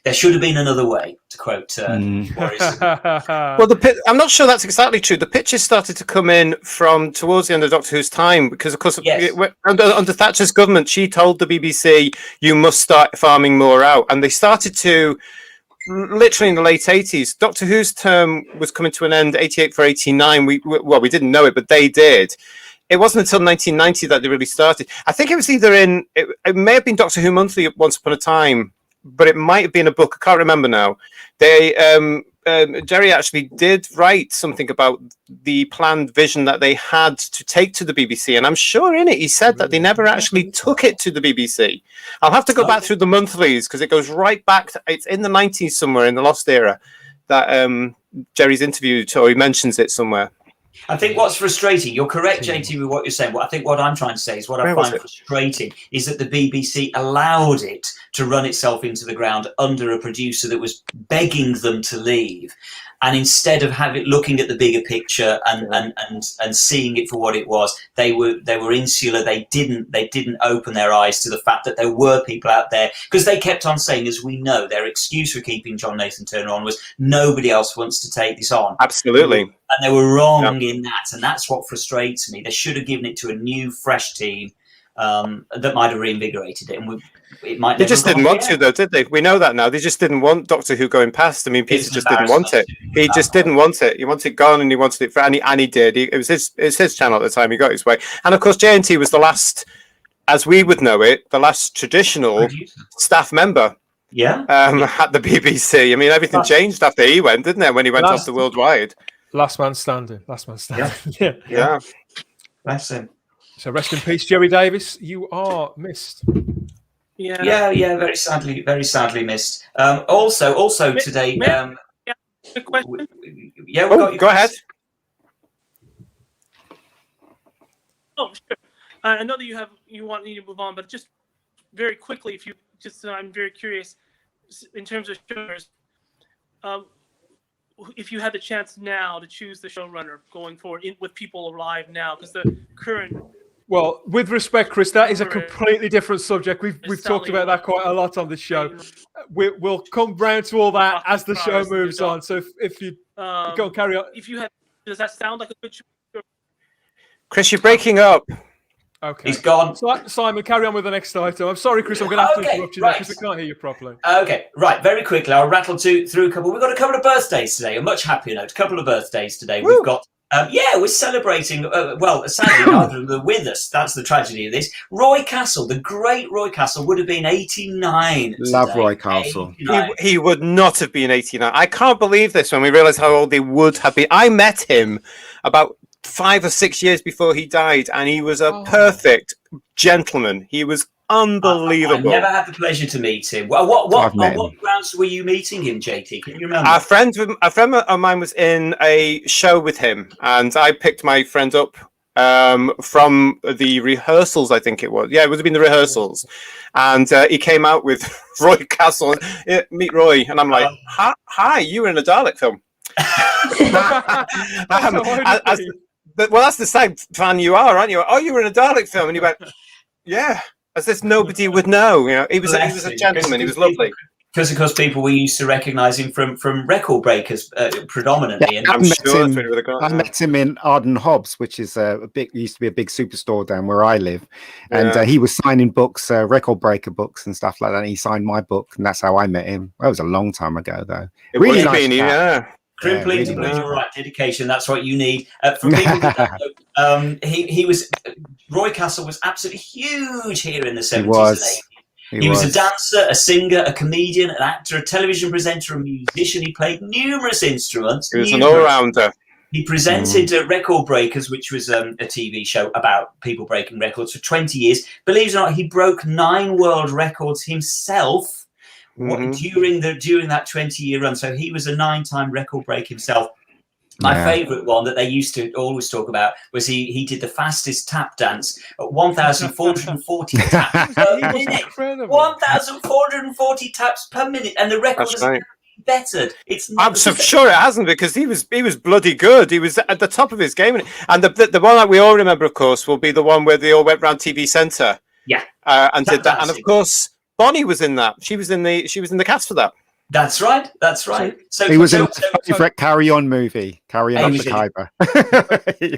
there should have been another way, to quote Morrison. Well, I'm not sure that's exactly true. The pitches started to come in from towards the end of Doctor Who's time, because of course under Thatcher's government, she told the BBC, you must start farming more out, and they started to. Literally in the late 80s, Doctor Who's term was coming to an end, 88 for 89. We didn't know it, but they did. It wasn't until 1990 that they really started. I think it was either it may have been Doctor Who Monthly at once upon a time, but it might have been a book. I can't remember now. Jerry actually did write something about the planned vision that they had to take to the BBC, and I'm sure in it he said that they never actually took it to the BBC. I'll have to go back through the monthlies, because it goes right back to, it's in the 90s somewhere in the Lost Era that Jerry's interviewed, or he mentions it somewhere. I think what's frustrating, you're correct, JT, with what you're saying. But I think what I'm trying to say is what I find frustrating is that the BBC allowed it to run itself into the ground under a producer that was begging them to leave. And instead of looking at the bigger picture and seeing it for what it was, they were insular. They didn't open their eyes to the fact that there were people out there, because they kept on saying, as we know, their excuse for keeping John Nathan Turner on was nobody else wants to take this on. Absolutely. And they were wrong in that, and that's what frustrates me. They should have given it to a new, fresh team that might have reinvigorated it, and it might. They just didn't want to, though, did they? We know that now. They just didn't want Doctor Who going past. I mean, Peter just didn't want it. He just didn't want it. He wanted it gone, and he wanted it for, and he did. It was his channel at the time. He got his way, and of course, JNT was the last, as we would know it, the last traditional staff member. Yeah. At the BBC. I mean, everything changed after he went, didn't it? When he went off to Worldwide. Last man standing. Yeah. Bless him. So rest in peace, Jerry Davis. You are missed. Yeah. Very sadly missed. Also today. A question. Go ahead. Oh, sure. I know that you want me to move on, but just very quickly, I'm very curious in terms of showrunners. If you had the chance now to choose the showrunner going forward with people alive now, because the current. Well, with respect, Chris, that is a completely different subject. We've talked about that quite a lot on the show. We'll come round to all that as the show moves on. So if you go carry on. Does that sound like a good choice? Chris, you're breaking up. Okay. He's gone. So, Simon, carry on with the next item. I'm sorry, Chris, I'm going to have to interrupt you now because I can't hear you properly. Okay, right. Very quickly, I'll rattle through a couple. We've got a couple of birthdays today. A much happier note. A couple of birthdays today. Woo! We've got. We're celebrating. Sadly, neither of them are with us. That's the tragedy of this. Roy Castle, the great Roy Castle, would have been 89. Love today. Roy Castle. He would not have been 89. I can't believe this when we realise how old he would have been. I met him about 5 or 6 years before he died, and he was a perfect gentleman. He was unbelievable. I never had the pleasure to meet him. Well, on what grounds were you meeting him, JT? Can you remember? A friend of mine was in a show with him, and I picked my friend up from the rehearsals, I think it was. Yeah, it would have been the rehearsals. And he came out with Roy Castle. Meet Roy. And I'm like, hi, you were in a Dalek film. Well, that's the same fan you are, aren't you? Oh, you were in a Dalek film. And he went, yeah. As if nobody would know. You know, he was a gentleman. He was lovely. Because, of course, people were used to recognise him from Record Breakers predominantly. Yeah, and I met him in Arden Hobbs, which is used to be a big superstore down where I live. And he was signing books, Record Breaker books and stuff like that. And he signed my book, and that's how I met him. That was a long time ago, though. It really nice. Crimply to believe you're right. Dedication. That's what you need. For people that don't know, he was Roy Castle was absolutely huge here in the 70s He was. and 80s. He was a dancer, a singer, a comedian, an actor, a television presenter, a musician. He played numerous instruments. He was an all-rounder. He presented Record Breakers, which was a TV show about people breaking records for 20 years. Believe it or not, he broke 9 world records himself during that 20-year run. So he was a 9-time record break himself. My favourite one that they used to always talk about was he did the fastest tap dance at 1,440 taps per minute. 1,440 taps per minute, and the record has bettered. I'm sure it hasn't, because he was bloody good. He was at the top of his game, and the one that we all remember, of course, will be the one where they all went round TV Centre, and did that. And of course, Bonnie was in that. She was in the cast for that. That's right. So he was in my favourite Carry On movie, Carry On the Khyber.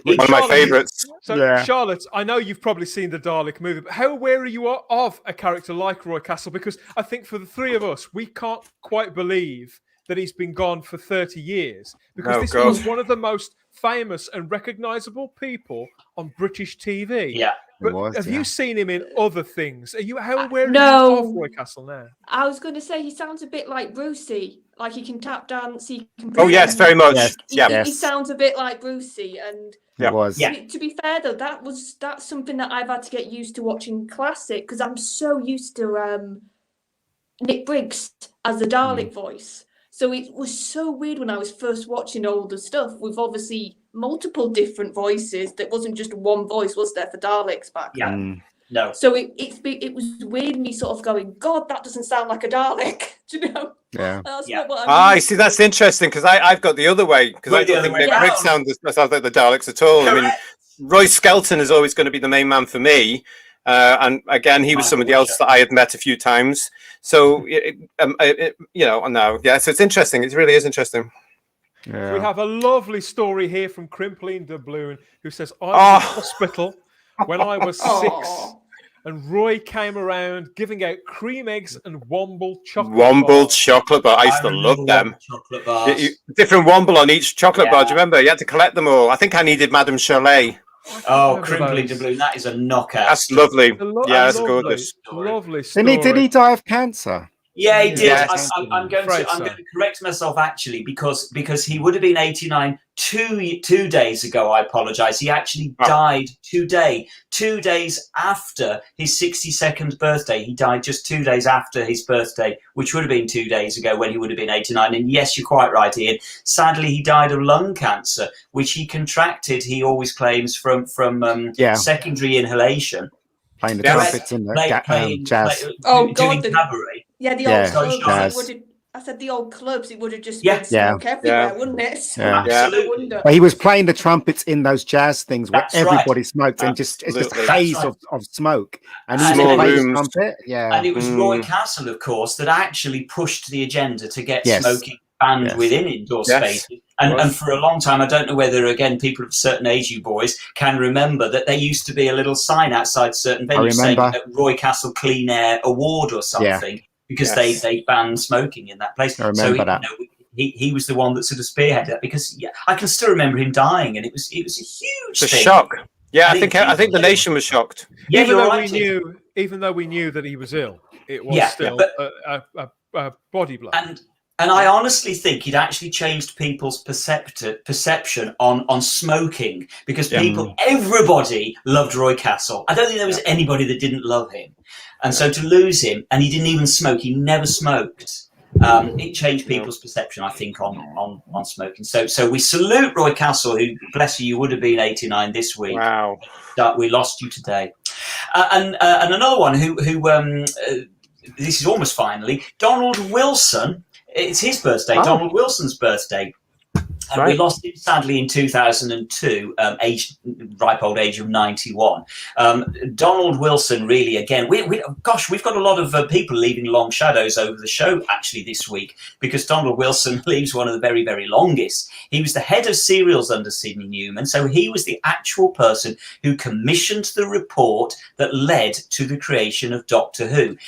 One of my favourites. So, Charlotte, I know you've probably seen the Dalek movie, but how aware are you of a character like Roy Castle? Because I think for the three of us, we can't quite believe that he's been gone for 30 years. Because this was one of the most famous and recognisable people on British TV. Yeah. But have you seen him in other things? How aware are you of Roy Castle now? I was going to say he sounds a bit like Brucey. Like he can tap dance, he can. Oh yes, very much. He sounds a bit like Brucey, and to be fair though, that's something that I've had to get used to watching classic, because I'm so used to Nick Briggs as the Dalek voice. So it was so weird when I was first watching older stuff with obviously multiple different voices. That wasn't just one voice, was there, for Daleks back then? No. So it was weird me sort of going, God, that doesn't sound like a Dalek. Do you know? Yeah. That's not what I mean. I see. That's interesting, because I've got the other way, because I don't think Nick Briggs sounds like the Daleks at all. I mean, Roy Skelton is always going to be the main man for me. And again, he was somebody else that I had met a few times. So, so it's interesting. It really is interesting. Yeah. We have a lovely story here from Crimpling Doubloon, who says, I was in hospital when I was 6, and Roy came around giving out cream eggs and Womble chocolate bars. Chocolate bar. I used to love them. Chocolate bars. Different Womble on each chocolate bar. Do you remember? You had to collect them all. I think I needed Madame Cholet. Oh, Crimpling Doubloon, that is a knockout. That's lovely. That's gorgeous. Lovely story. Did he die of cancer? Yeah, he did. Yes. I'm going to correct myself actually, because he would have been 89 two days ago. I apologise. He actually died today, 2 days after his 62nd birthday. He died just 2 days after his birthday, which would have been 2 days ago when he would have been 89. And yes, you're quite right, Ian. Sadly, he died of lung cancer, which he contracted, he always claims, from secondary inhalation. Playing the trumpets in the jazz. Doing cabaret. Yeah, the old clubs. I said the old clubs. It would have just been smoke everywhere, wouldn't it? So Absolutely. Well, he was playing the trumpets in those jazz things where everybody smoked, and it's just a haze of smoke. And he played the trumpet. Yeah. And it was Roy Castle, of course, that actually pushed the agenda to get smoking banned within indoor spaces. And for a long time, I don't know whether, again, people of a certain age, you boys, can remember that there used to be a little sign outside certain venues saying that Roy Castle Clean Air Award or something, because they banned smoking in that place. I remember that. He was the one that sort of spearheaded that, because I can still remember him dying, and it was a huge thing. Shock. Yeah, I think the nation was shocked. Yeah, even though we knew that he was ill, it was still a body blow. And I honestly think he'd actually changed people's perception on smoking, because everybody loved Roy Castle. I don't think there was anybody that didn't love him. And so to lose him, and he didn't even smoke, he never smoked. It changed people's perception, I think, on smoking. So we salute Roy Castle, who, bless you would have been 89 this week. Wow. We lost you today. And another one who this is almost finally, Donald Wilson. It's his birthday, Donald Wilson's birthday. And we lost him, sadly, in 2002, ripe old age of 91. Donald Wilson, really, again, we've got a lot of people leaving long shadows over the show, actually, this week, because Donald Wilson leaves one of the very, very longest. He was the head of serials under Sidney Newman, so he was the actual person who commissioned the report that led to the creation of Doctor Who.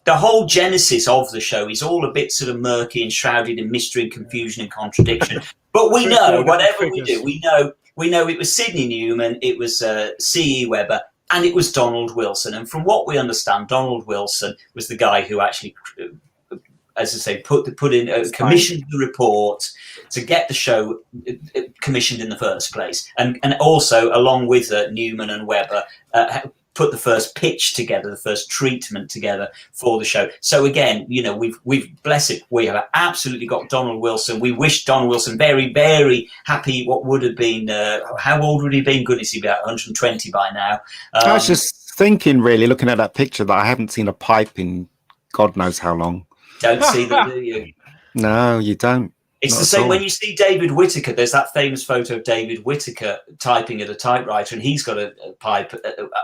The whole genesis of the show is all a bit sort of murky and shrouded in mystery and confusion and contradiction. But we know, whatever we do, we know it was Sidney Newman, it was C.E. Webber, and it was Donald Wilson. And from what we understand, Donald Wilson was the guy who actually, as I say, commissioned the report to get the show commissioned in the first place, and also along with Newman and Webber. Put the first pitch together, the first treatment together for the show. So again, we've bless it, we have absolutely got Donald Wilson. We wish Donald Wilson very, very happy. What would have been? How old would he have been? Goodness, he'd be about 120 by now. I was just thinking, really, looking at that picture, that I haven't seen a pipe in God knows how long. Don't see them, do you? No, you don't. It's the same when you see David Whittaker. There's that famous photo of David Whittaker typing at a typewriter, and he's got a pipe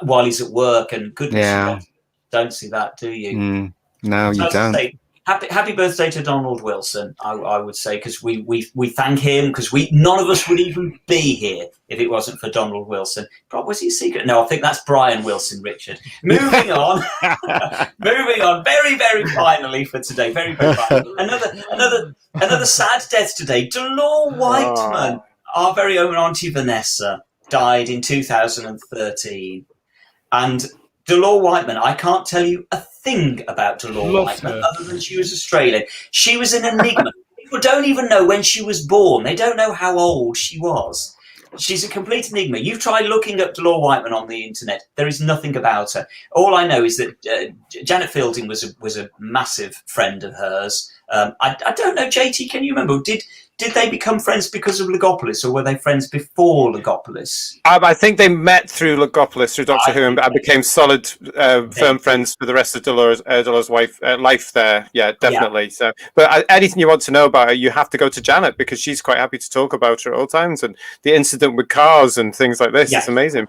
while he's at work. And goodness, you don't see that, do you? No, you don't. Happy birthday to Donald Wilson, I would say, because we thank him, because none of us would even be here if it wasn't for Donald Wilson. Was he a secret? No, I think that's Brian Wilson, Richard. Moving on. Moving on. Very, very finally for today. Very, very finally. Another sad death today. Delore Whiteman, our very own Auntie Vanessa, died in 2013. And Delore Whiteman, I can't tell you a thing about Delore Whiteman other than she was Australian. She was an enigma. People don't even know when she was born. They don't know how old she was. She's a complete enigma. You've tried looking up Delore Whiteman on the internet. There is nothing about her. All I know is that Janet Fielding was a massive friend of hers. I don't know, JT, can you remember? Did they become friends because of Logopolis, or were they friends before Logopolis? I think they met through Logopolis, through Doctor Who, and became solid, firm friends for the rest of Dolores' life there. Yeah, definitely. Yeah. So, but anything you want to know about her, you have to go to Janet, because she's quite happy to talk about her at all times, and the incident with cars and things like this. Yeah. It's amazing.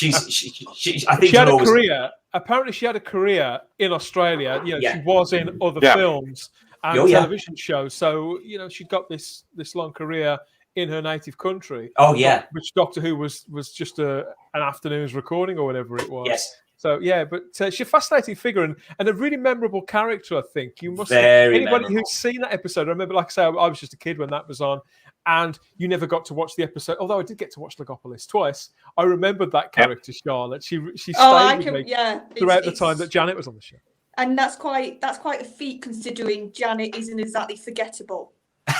I think she had a career. Apparently, she had a career in Australia. She was in other films and television shows. So, she got this long career in her native country. Oh, yeah. Which Doctor Who was just an afternoon's recording or whatever it was. Yes. So, but she's a fascinating figure and a really memorable character, I think. You must anybody who's seen that episode, I remember, like I say, I was just a kid when that was on, and you never got to watch the episode, although I did get to watch Logopolis twice. I remembered that character, Charlotte. She stayed with me throughout the time that Janet was on the show. And that's quite a feat, considering Janet isn't exactly forgettable.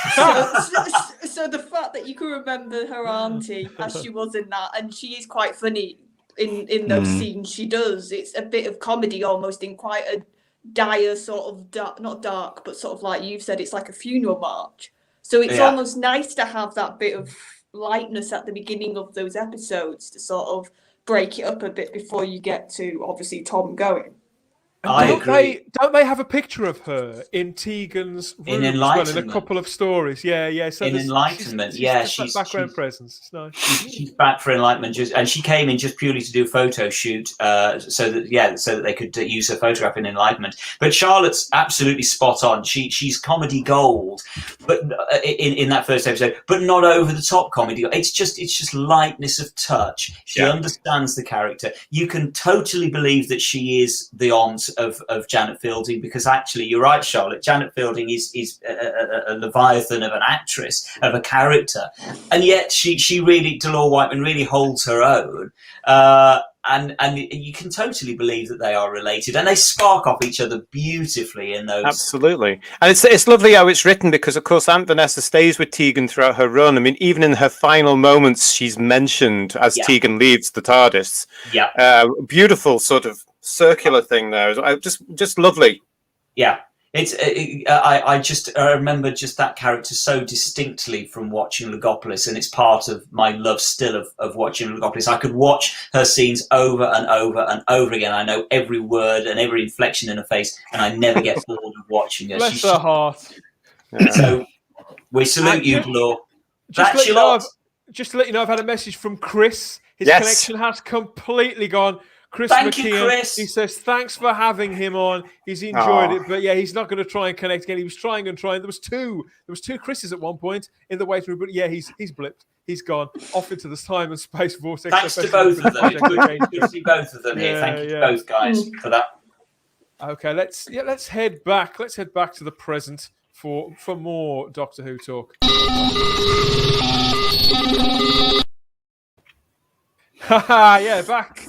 So the fact that you can remember her auntie as she was in that, and she is quite funny in those scenes she does. It's a bit of comedy almost, in quite a dire sort of not dark, but sort of like you've said, it's like a funeral march. So it's almost nice to have that bit of lightness at the beginning of those episodes to sort of break it up a bit before you get to obviously Tom going. Don't they have a picture of her in Tegan's room as well, in a couple of stories? Yeah. So in Enlightenment, she's background presence. It's nice. She's back for Enlightenment, and she came in just purely to do a photo shoot, so that they could use her photograph in Enlightenment. But Charlotte's absolutely spot on. She's comedy gold, but in that first episode, but not over the top comedy. It's just lightness of touch. She understands the character. You can totally believe that she is the aunt of Janet Fielding, because actually you're right, Charlotte. Janet Fielding is a leviathan of an actress, of a character, and yet she really, Delore Whiteman really holds her own, and you can totally believe that they are related, and they spark off each other beautifully in those. Absolutely, and it's lovely how it's written, because of course Aunt Vanessa stays with Tegan throughout her run. I mean, even in her final moments, she's mentioned as Tegan leaves the TARDIS. Yeah, beautiful sort of circular thing there. Just lovely. Yeah, it's I remember just that character so distinctly from watching Logopolis, and it's part of my love still of watching Logopolis. I could watch her scenes over and over and over again. I know every word and every inflection in her face, and I never get bored of watching her. Bless her heart. So we salute you, Delore. Just to let you know, I've had a message from Chris. His connection has completely gone. Chris Thank McKeon, you, Chris. He says, thanks for having him on. He's enjoyed it, but he's not going to try and connect again. He was trying and trying. There was two Chris's at one point in the way through, but he's blipped. He's gone off into the time and space vortex. Thanks to both of them. Good to see both of them here. Thank you to both guys for that. Okay, let's head back. Let's head back to the present for more Doctor Who talk. Haha, back.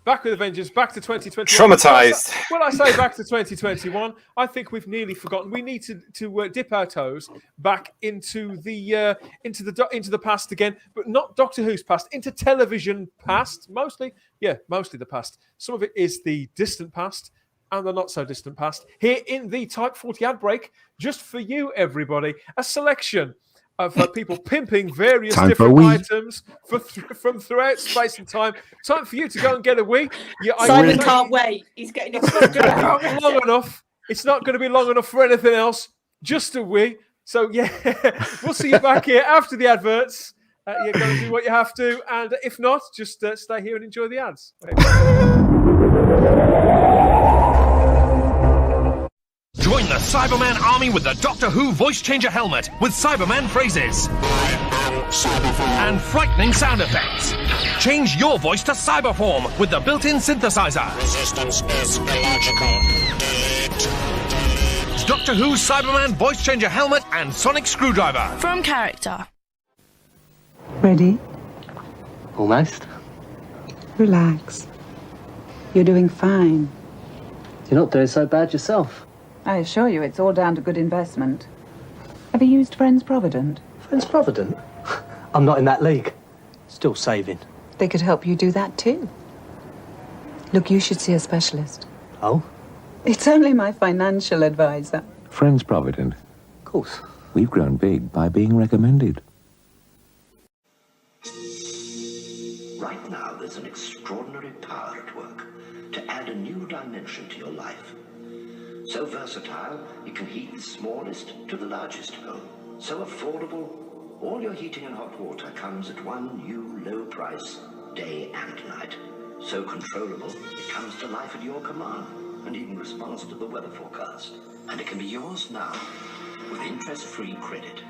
back with a vengeance, back to 2021. Traumatized. When I say back to 2021, I think we've nearly forgotten. We need to dip our toes back into the past again, but not Doctor Who's past, into television past, mostly the past. Some of it is the distant past and the not so distant past. Here in the Type 40 ad break, just for you, everybody, a selection of people pimping various different items from throughout space and time. Time for you to go and get a wee. Simon can't wait. He's getting it long enough. It's not going to be long enough for anything else. Just a wee. So yeah, we'll see you back here after the adverts. You're going to do what you have to, and if not, just stay here and enjoy the ads. Join the Cyberman army with the Doctor Who voice changer helmet with Cyberman phrases and frightening sound effects. Change your voice to cyber form with the built-in synthesizer. Resistance is illogical. Doctor Who's Cyberman voice changer helmet and sonic screwdriver. From character. Ready? Almost. Relax. You're doing fine. You're not doing so bad yourself. I assure you, it's all down to good investment. Have you used Friends Provident? Friends Provident? I'm not in that league. Still saving. They could help you do that too. Look, you should see a specialist. Oh? It's only my financial advisor. Friends Provident. Of course. We've grown big by being recommended. Right now, there's an extraordinary power at work to add a new dimension to your life. So versatile, it can heat the smallest to the largest home. So affordable, all your heating and hot water comes at one new low price, day and night. So controllable, it comes to life at your command and even responds to the weather forecast. And it can be yours now with interest-free credit.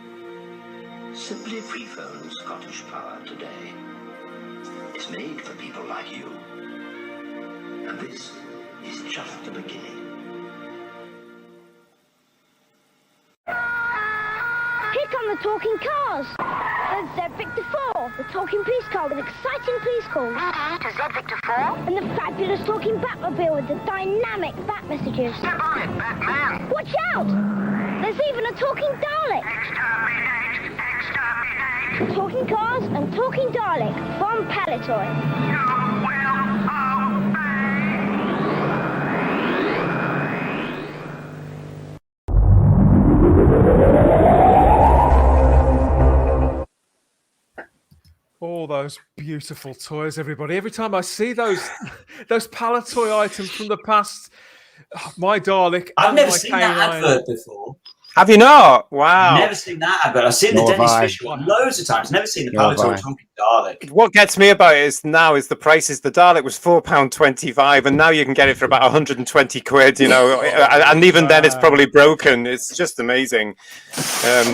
Simply Free Phone's Scottish Power today. It's made for people like you. And this is just the beginning. Here come the talking cars. There's Z Victor 4, the talking police car with exciting police calls. To Z Victor 4? And the fabulous talking Batmobile with the dynamic bat messages. Step on it, Batman! Watch out! There's even a talking Dalek. Exterminate! Exterminate! Talking cars and talking Dalek from Palitoy. You will All those beautiful toys, everybody. Every time I see those Palitoy items from the past, my Dalek. I've never my seen Canine. that advert before. Have you not? Wow. Never seen that advert. I've seen the Dennis Fisher one loads of times. Never seen the Palitoy talking Dalek. What gets me about it is the price is the Dalek was £4.25, and now you can get it for about 120 quid. You know, and even then it's probably broken. It's just amazing.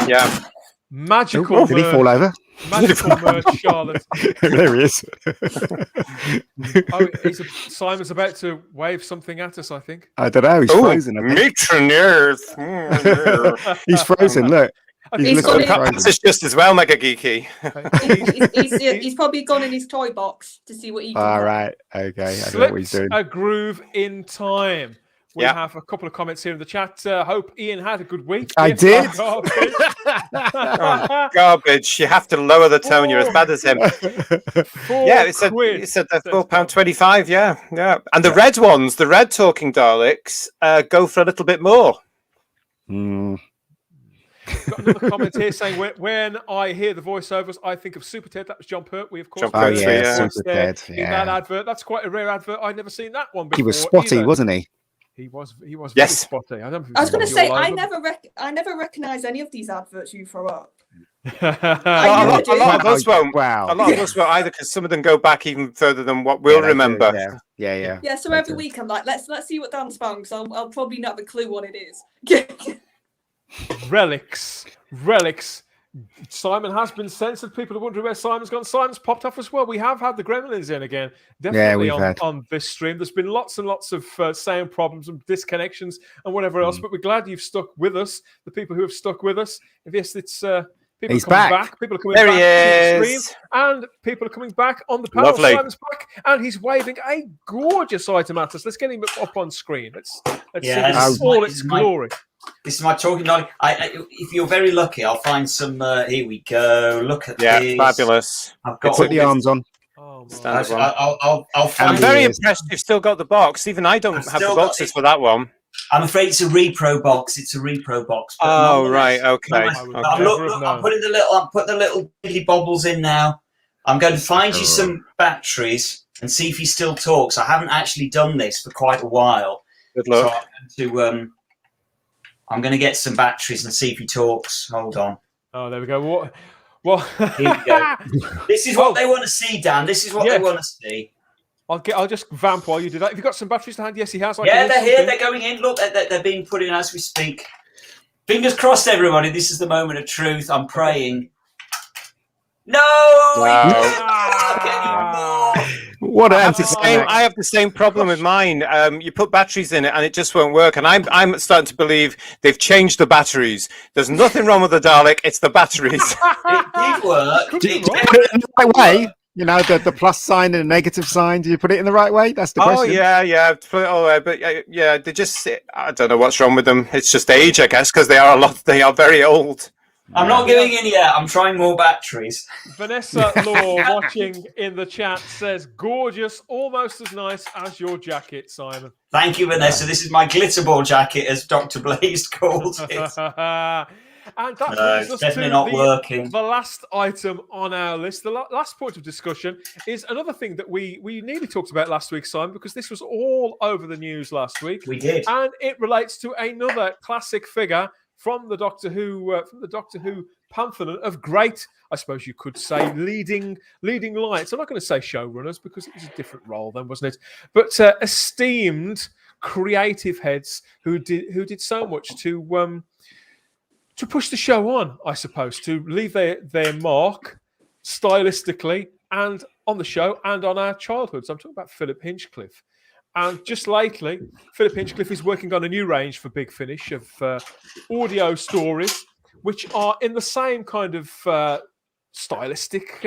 Yeah. Magical. Did he fall over? Magical merch, Charlotte. There he is. Simon's about to wave something at us, I think. I don't know. He's frozen. Mitroners. He's frozen. Look. It's just as well, Mega Geeky. He's probably gone in his toy box to see what he can. All right. Okay. I know what he's doing. A groove in time. We have a couple of comments here in the chat. Hope Ian had a good week. I did. Garbage. You have to lower the tone. You're as bad as him. It said £4.25. Yeah. And the red ones, the red talking Daleks, go for a little bit more. Got another comment here saying, when I hear the voiceovers, I think of Super Ted. That was John Pertwee, of course. Super Ted. In that advert. That's quite a rare advert. I'd never seen that one before. He was spotty, wasn't he? He was very spotty. I was going to say, I never recognize any of these adverts you throw up. A lot of us won't. Wow. A lot of us won't either, because some of them go back even further than what we'll remember. Yeah. So every week I'm like, let's see what Dan's found, because I'll probably not have a clue what it is. Relics. Simon has been censored. People are wondering where Simon's gone. Simon's popped off as well. We have had the Gremlins in again. Definitely on this stream. There's been lots and lots of sound problems and disconnections and whatever else. But we're glad you've stuck with us. The people who have stuck with us. Yes, it's People He's are coming back. People are coming There back he to the is. stream, and people are coming back on the panel. Lovely. Simon's back, and he's waving a gorgeous item at us. Let's get him up on screen. Let's see this in all its glory. This is my talking dog. If you're very lucky, I'll find some. Here we go. Look at this. Yeah, fabulous. I've got Put the arms on. Oh, I'll find I'm very impressed you've still got the box. Even I don't have the boxes for that one. I'm afraid it's a repro box. It's a repro box. But oh right, okay. I'm putting the little diddly bobbles in now. I'm going to find you some batteries and see if he still talks. I haven't actually done this for quite a while. Good luck. So I'm going to get some batteries and see if he talks. Hold on. Oh, there we go. Well, here we go. This is what they want to see, Dan. This is what they want to see. I'll just vamp while you do that. Have you got some batteries to hand? Yes, he has. Yeah, they're here. They're going in. Look, they're being put in as we speak. Fingers crossed, everybody. This is the moment of truth. I'm praying. No! What I have the same problem with mine. You put batteries in it and it just won't work. And I'm starting to believe they've changed the batteries. There's nothing wrong with the Dalek. It's the batteries. It did work. Do you put it in the right way? You know, the plus sign and the negative sign. Do you put it in the right way? That's the question. Oh yeah. Put it all there. But yeah, they just. I don't know what's wrong with them. It's just age, I guess, because they are very old. I'm not going in yet. I'm trying more batteries. Vanessa Law watching in the chat says, gorgeous, almost as nice as your jacket, Simon. Thank you, Vanessa. This is my glitterball jacket, as Dr. Blaze called it. And that brings us definitely to not working. The last item on our list. The last point of discussion is another thing that we nearly talked about last week, Simon, because this was all over the news last week. We did. And it relates to another classic figure from the Doctor Who pantheon of great, I suppose you could say, leading lights. I'm not going to say showrunners because it was a different role then, wasn't it? But esteemed creative heads who did so much to push the show on, I suppose, to leave their mark stylistically and on the show and on our childhoods. I'm talking about Philip Hinchcliffe. And just lately, Philip Hinchcliffe is working on a new range for Big Finish of audio stories, which are in the same kind of stylistic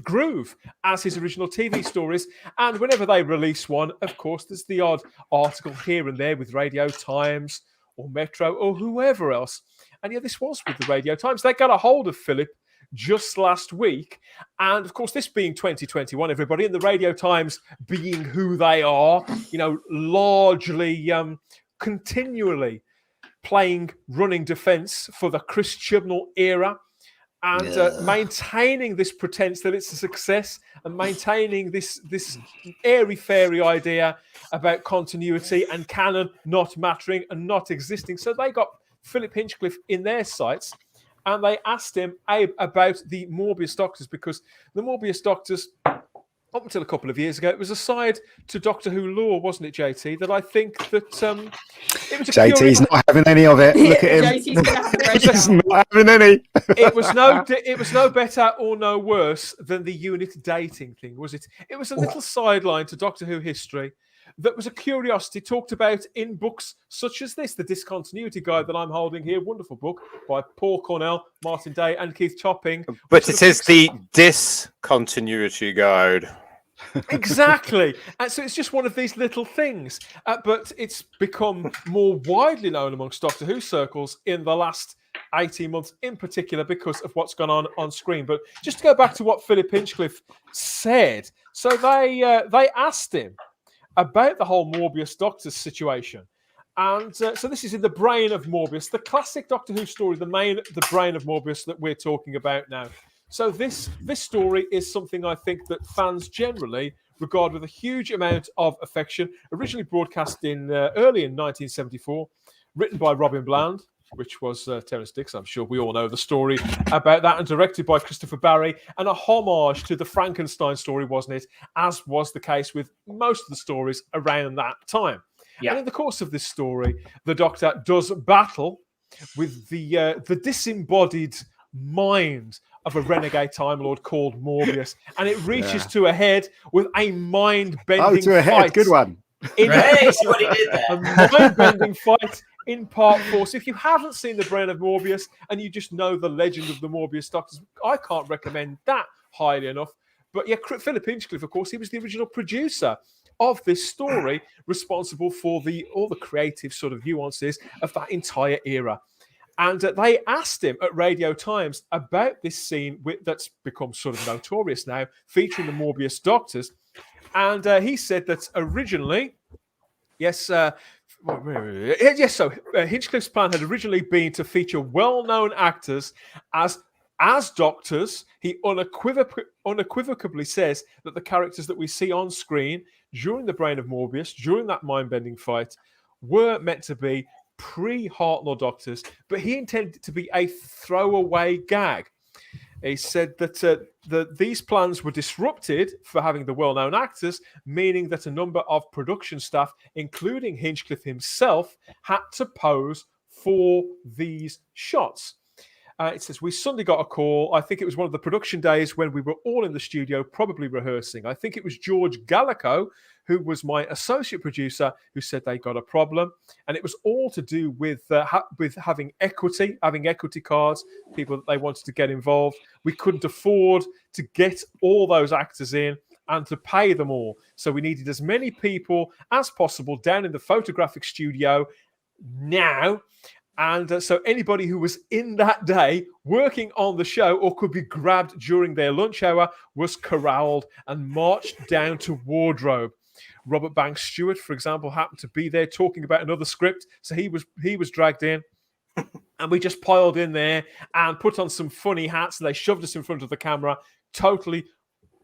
groove as his original TV stories. And whenever they release one, of course, there's the odd article here and there with Radio Times or Metro or whoever else. And yeah, this was with the Radio Times. They got a hold of Philip just last week. And of course, this being 2021, everybody, and the Radio Times being who they are, largely continually playing running defense for the Chris Chibnall era and maintaining this pretense that it's a success and maintaining this airy-fairy idea about continuity and canon not mattering and not existing. So they got Philip Hinchcliffe in their sights and they asked him about the MORBIUS Doctors, because the MORBIUS Doctors, up until a couple of years ago, it was a side to Doctor Who lore, wasn't it, JT? That I think that it was. JT's not having any of it. Look at him. JT's not having any. It was no better or no worse than the unit dating thing, was it? It was a little sideline to Doctor Who history that was a curiosity talked about in books such as this, the Discontinuity Guide that I'm holding here, wonderful book by Paul Cornell, Martin Day and Keith Topping. But it is the Discontinuity Guide. Exactly. And so it's just one of these little things. But it's become more widely known amongst Doctor Who circles in the last 18 months in particular because of what's gone on screen. But just to go back to what Philip Hinchcliffe said. So they asked him about the whole Morbius Doctors situation. And so this is in the brain of Morbius, the classic Doctor Who story, the brain of Morbius that we're talking about now. So this story is something I think that fans generally regard with a huge amount of affection. Originally broadcast in early in 1974, written by Robin Bland, which was Terrence Dicks. I'm sure we all know the story about that, and directed by Christopher Barry, and a homage to the Frankenstein story, wasn't it? As was the case with most of the stories around that time. Yeah. And in the course of this story, the Doctor does battle with the disembodied mind of a renegade Time Lord called Morbius, and it reaches to a head with a mind-bending fight. Good one. What he did there. A mind-bending fight in part 4. So if you haven't seen The Brain of Morbius and you just know the legend of the Morbius Doctors, I can't recommend that highly enough. But yeah, Philip Hinchcliffe, of course, he was the original producer of this story, responsible for all the creative sort of nuances of that entire era. And they asked him at Radio Times about this scene that's become sort of notorious now, featuring the Morbius Doctors. And he said that originally, so Hinchcliffe's plan had originally been to feature well-known actors as doctors. He unequivocally says that the characters that we see on screen during The Brain of Morbius, during that mind-bending fight, were meant to be pre-Hartnell doctors, but he intended it to be a throwaway gag. He said that these plans were disrupted for having the well-known actors, meaning that a number of production staff, including Hinchcliffe himself, had to pose for these shots. It says, we suddenly got a call. I think it was one of the production days when we were all in the studio, probably rehearsing. I think it was George Gallico, who was my associate producer, who said they got a problem. And it was all to do with having equity cards, people that they wanted to get involved. We couldn't afford to get all those actors in and to pay them all. So we needed as many people as possible down in the photographic studio now. And so anybody who was in that day working on the show or could be grabbed during their lunch hour was corralled and marched down to wardrobe. Robert Banks Stewart, for example, happened to be there talking about another script. So he was dragged in. And we just piled in there and put on some funny hats. And they shoved us in front of the camera, totally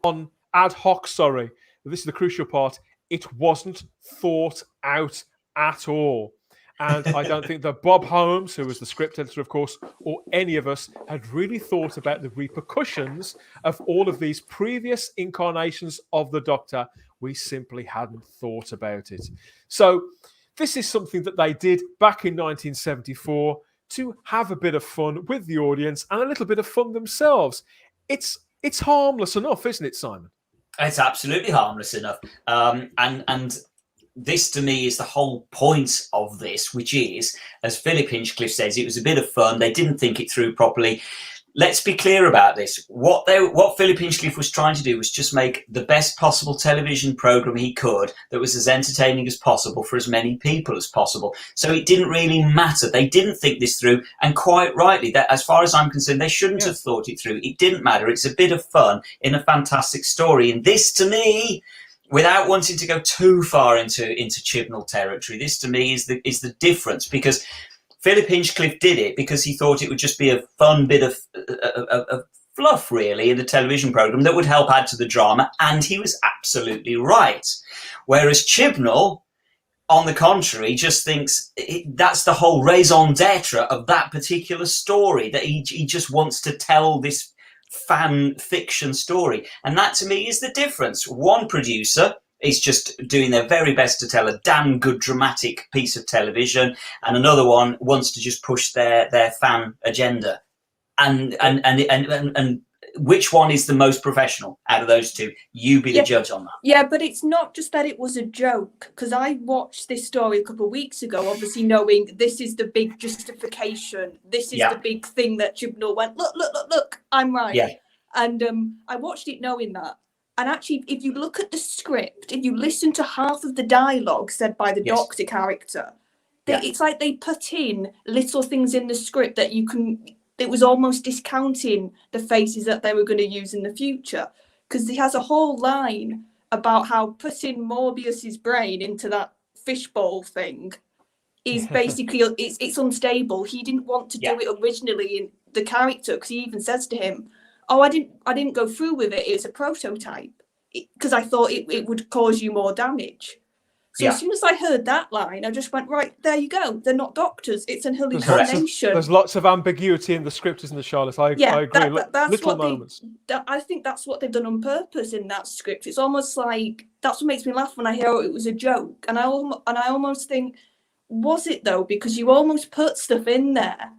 on ad hoc, sorry. This is the crucial part. It wasn't thought out at all. And I don't think that Bob Holmes, who was the script editor, of course, or any of us had really thought about the repercussions of all of these previous incarnations of the Doctor. We simply hadn't thought about it. So this is something that they did back in 1974 to have a bit of fun with the audience and a little bit of fun themselves. It's harmless enough, isn't it, Simon? It's absolutely harmless enough. And this, to me, is the whole point of this, which is, as Philip Hinchcliffe says, it was a bit of fun. They didn't think it through properly. Let's be clear about this. What Philip Hinchcliffe was trying to do was just make the best possible television program he could that was as entertaining as possible for as many people as possible. So it didn't really matter. They didn't think this through, and quite rightly, that, as far as I'm concerned, they shouldn't have thought it through. It didn't matter. It's a bit of fun in a fantastic story. And this, to me, without wanting to go too far into Chibnall territory, this to me is the difference, because Philip Hinchcliffe did it because he thought it would just be a fun bit of fluff, really, in the television program that would help add to the drama, and he was absolutely right. Whereas Chibnall, on the contrary, just thinks that's the whole raison d'etre of that particular story, that he just wants to tell this fan fiction story. And that, to me, is the difference. One producer is just doing their very best to tell a damn good dramatic piece of television, and another one wants to just push their fan agenda. And which one is the most professional out of those two? You be the judge on that. Yeah, but it's not just that it was a joke, because I watched this story a couple of weeks ago, obviously knowing this is the big justification. This is the big thing that Chibnall went, look, I'm right. Yeah. And I watched it knowing that. And actually, if you look at the script, if you listen to half of the dialogue said by the Doctor character, it's like they put in little things in the script that you can... It was almost discounting the faces that they were going to use in the future, because he has a whole line about how putting Morbius's brain into that fishbowl thing is basically it's unstable. He didn't want to do it originally in the character, because he even says to him, "Oh, I didn't go through with it. It's a prototype because I thought it would cause you more damage." So as soon as I heard that line, I just went, right, there you go. They're not doctors. It's an hallucination. There's lots of ambiguity in the script, isn't there, Charlotte? I agree. That's little moments. I think that's what they've done on purpose in that script. It's almost like, that's what makes me laugh when I hear it was a joke. And I almost think, was it though? Because you almost put stuff in there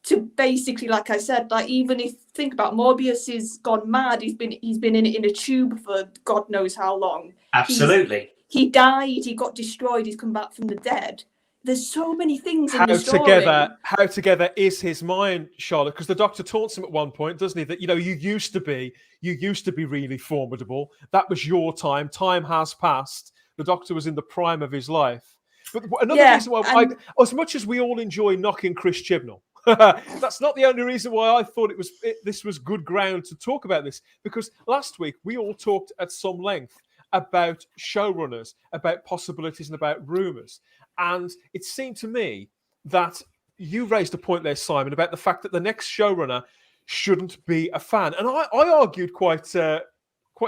to basically, like I said, like, even if think about Morbius is gone mad, he's been in a tube for God knows how long. Absolutely. He died, he got destroyed, he's come back from the dead. there's so many things in how the story. How together is his mind, Charlotte? Because the Doctor taunts him at one point, doesn't he? That, you know, you used to be really formidable. That was your time. Time has passed. The Doctor was in the prime of his life. But another reason why, as much as we all enjoy knocking Chris Chibnall, that's not the only reason why I thought this was good ground to talk about this. Because last week we all talked at some length about showrunners, about possibilities, and about rumours. And it seemed to me that you raised a point there, Simon, about the fact that the next showrunner shouldn't be a fan. And I argued quite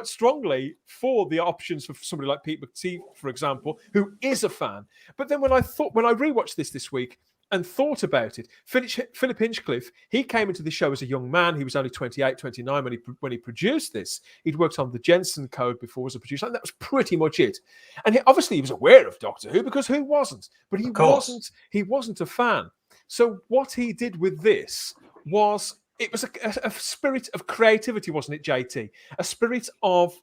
strongly for the options for somebody like Pete McTeague, for example, who is a fan. But then when I rewatched this week and thought about it, Philip Hinchcliffe, he came into the show as a young man. He was only 28, 29 when he produced this. He'd worked on the Jensen Code before as a producer, and that was pretty much it. And obviously he was aware of Doctor Who, because who wasn't? But he wasn't a fan. So what he did with this was, it was a spirit of creativity, wasn't it, JT? A spirit of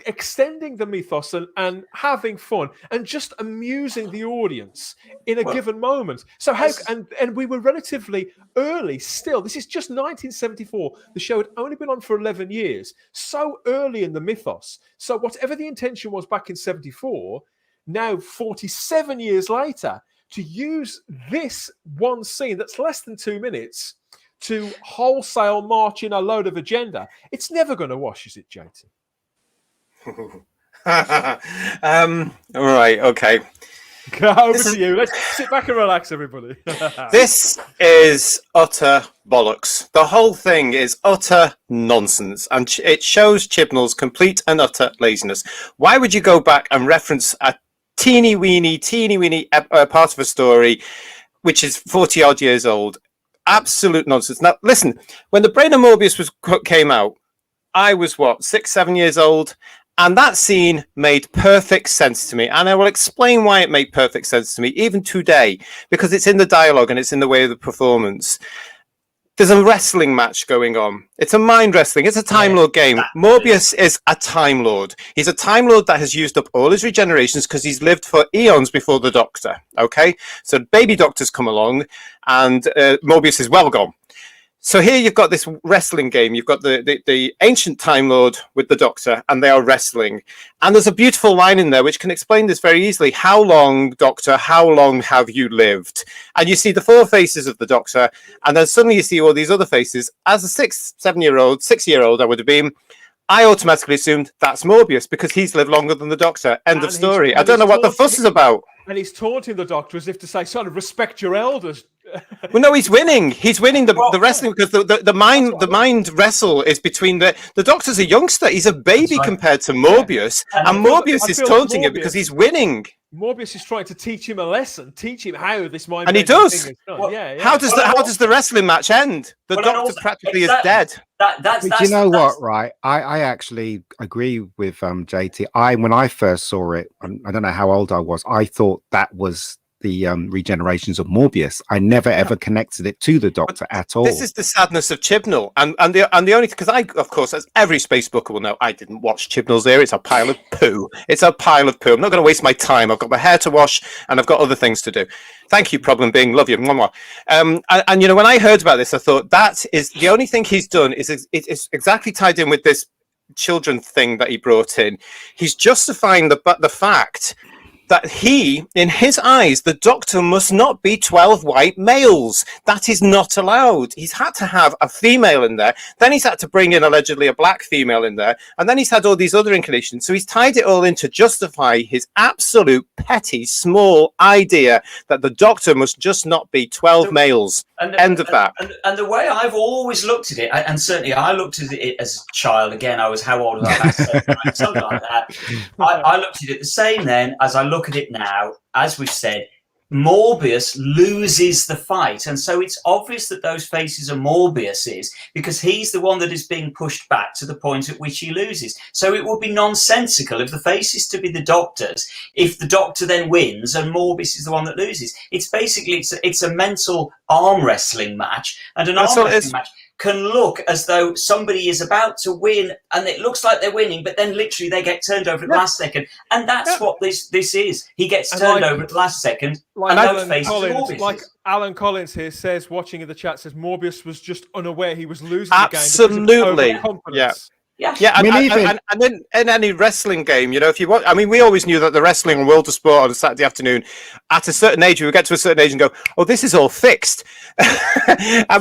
extending the mythos and having fun and just amusing the audience in a given moment. So and we were relatively early still. This is just 1974. The show had only been on for 11 years. So early in the mythos. So whatever the intention was back in 74, now 47 years later, to use this one scene that's less than 2 minutes to wholesale march in a load of agenda, it's never going to wash, is it, JT? All right, okay. Over to you. Let's sit back and relax, everybody. This is utter bollocks. The whole thing is utter nonsense, and it shows Chibnall's complete and utter laziness. Why would you go back and reference a teeny weeny part of a story which is 40 odd years old? Absolute nonsense. Now, listen, when The Brain of Morbius came out, I was 6-7 years old, and that scene made perfect sense to me. And I will explain why it made perfect sense to me, even today, because it's in the dialogue and it's in the way of the performance. There's a wrestling match going on. It's a mind wrestling. It's a Time Lord game. Morbius is a Time Lord. He's a Time Lord that has used up all his regenerations because he's lived for eons before the Doctor. Okay? So baby Doctor's come along and Morbius is well gone. So here you've got this wrestling game. You've got the ancient Time Lord with the Doctor, and they are wrestling. And there's a beautiful line in there which can explain this very easily. How long, Doctor, how long have you lived? And you see the 4 faces of the Doctor, and then suddenly you see all these other faces. As a 6-year-old I would have been, I automatically assumed that's Morbius because he's lived longer than the Doctor. End of story. I don't know what the fuss is about. And he's taunting the Doctor as if to say, sort of, respect your elders. Well, no, he's winning. He's winning the wrestling because the mind wrestle is between the Doctor's a youngster. He's a baby compared to Morbius, and Morbius is taunting him because he's winning. Morbius is trying to teach him a lesson, teach him how this mind. And he does. Thing is done. Well, How does the wrestling match end? The Doctor practically is dead. But you know what, right? I actually agree with JT. When I first saw it, I don't know how old I was, I thought that was the regenerations of Morbius. I never ever connected it to the Doctor at all. This is the sadness of Chibnall, and the only, because I, of course, as every space booker will know, I didn't watch Chibnall's Era. It's a pile of poo. It's a pile of poo. I'm not going to waste my time. I've got my hair to wash, and I've got other things to do. Thank you, problem being, love you. And you know, when I heard about this, I thought that is the only thing he's done is it's exactly tied in with this children thing that he brought in. He's justifying the fact that in his eyes, the Doctor must not be 12 white males. That is not allowed. He's had to have a female in there. Then he's had to bring in allegedly a black female in there. And then he's had all these other inclinations. So he's tied it all in to justify his absolute petty, small idea that the Doctor must just not be 12 males. End of that. And the way I've always looked at it, and certainly I looked at it as a child, again, I was how old was I? Something like that. I looked at it the same then as I look at it now. As we've said, Morbius loses the fight, and so it's obvious that those faces are Morbius's because he's the one that is being pushed back to the point at which he loses. So it would be nonsensical if the faces to be the Doctors, if the Doctor then wins and Morbius is the one that loses. It's basically it's a mental arm wrestling match, and an arm wrestling match can look as though somebody is about to win and it looks like they're winning, but then literally they get turned over at the last second. And that's what this is. He gets turned over at the last second. Like Alan Collins here says, watching in the chat, says Morbius was just unaware he was losing Absolutely. the game because of overconfidence. Yeah, and in any wrestling game, you know, if you want, I mean, we always knew that the wrestling and World of Sport on a Saturday afternoon, at a certain age, we would get to a certain age and go, oh, this is all fixed.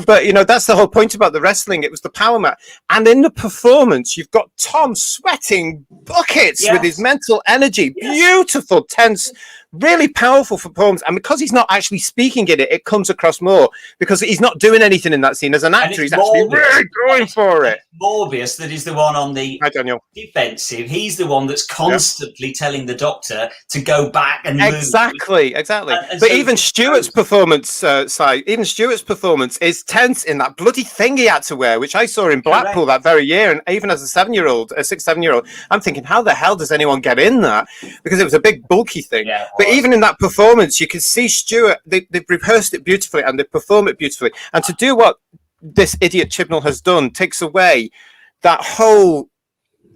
But, you know, that's the whole point about the wrestling. It was the power mat. And in the performance, you've got Tom sweating buckets with his mental energy. Beautiful, tense, really powerful performance. And because he's not actually speaking in it, it comes across more because he's not doing anything in that scene. As an actor, he's actually really going for it. Morbius, that is the one on the defensive. He's the one that's constantly telling the Doctor to go back and move. Exactly. And but so even Stuart's performance, even Stuart's performance is tense in that bloody thing he had to wear, which I saw in Blackpool that very year. And even as a 7-year-old, I'm thinking, how the hell does anyone get in that? Because it was a big, bulky thing. Yeah, but even in that performance, you can see Stuart, they've rehearsed it beautifully and they perform it beautifully. And to do what this idiot Chibnall has done takes away that whole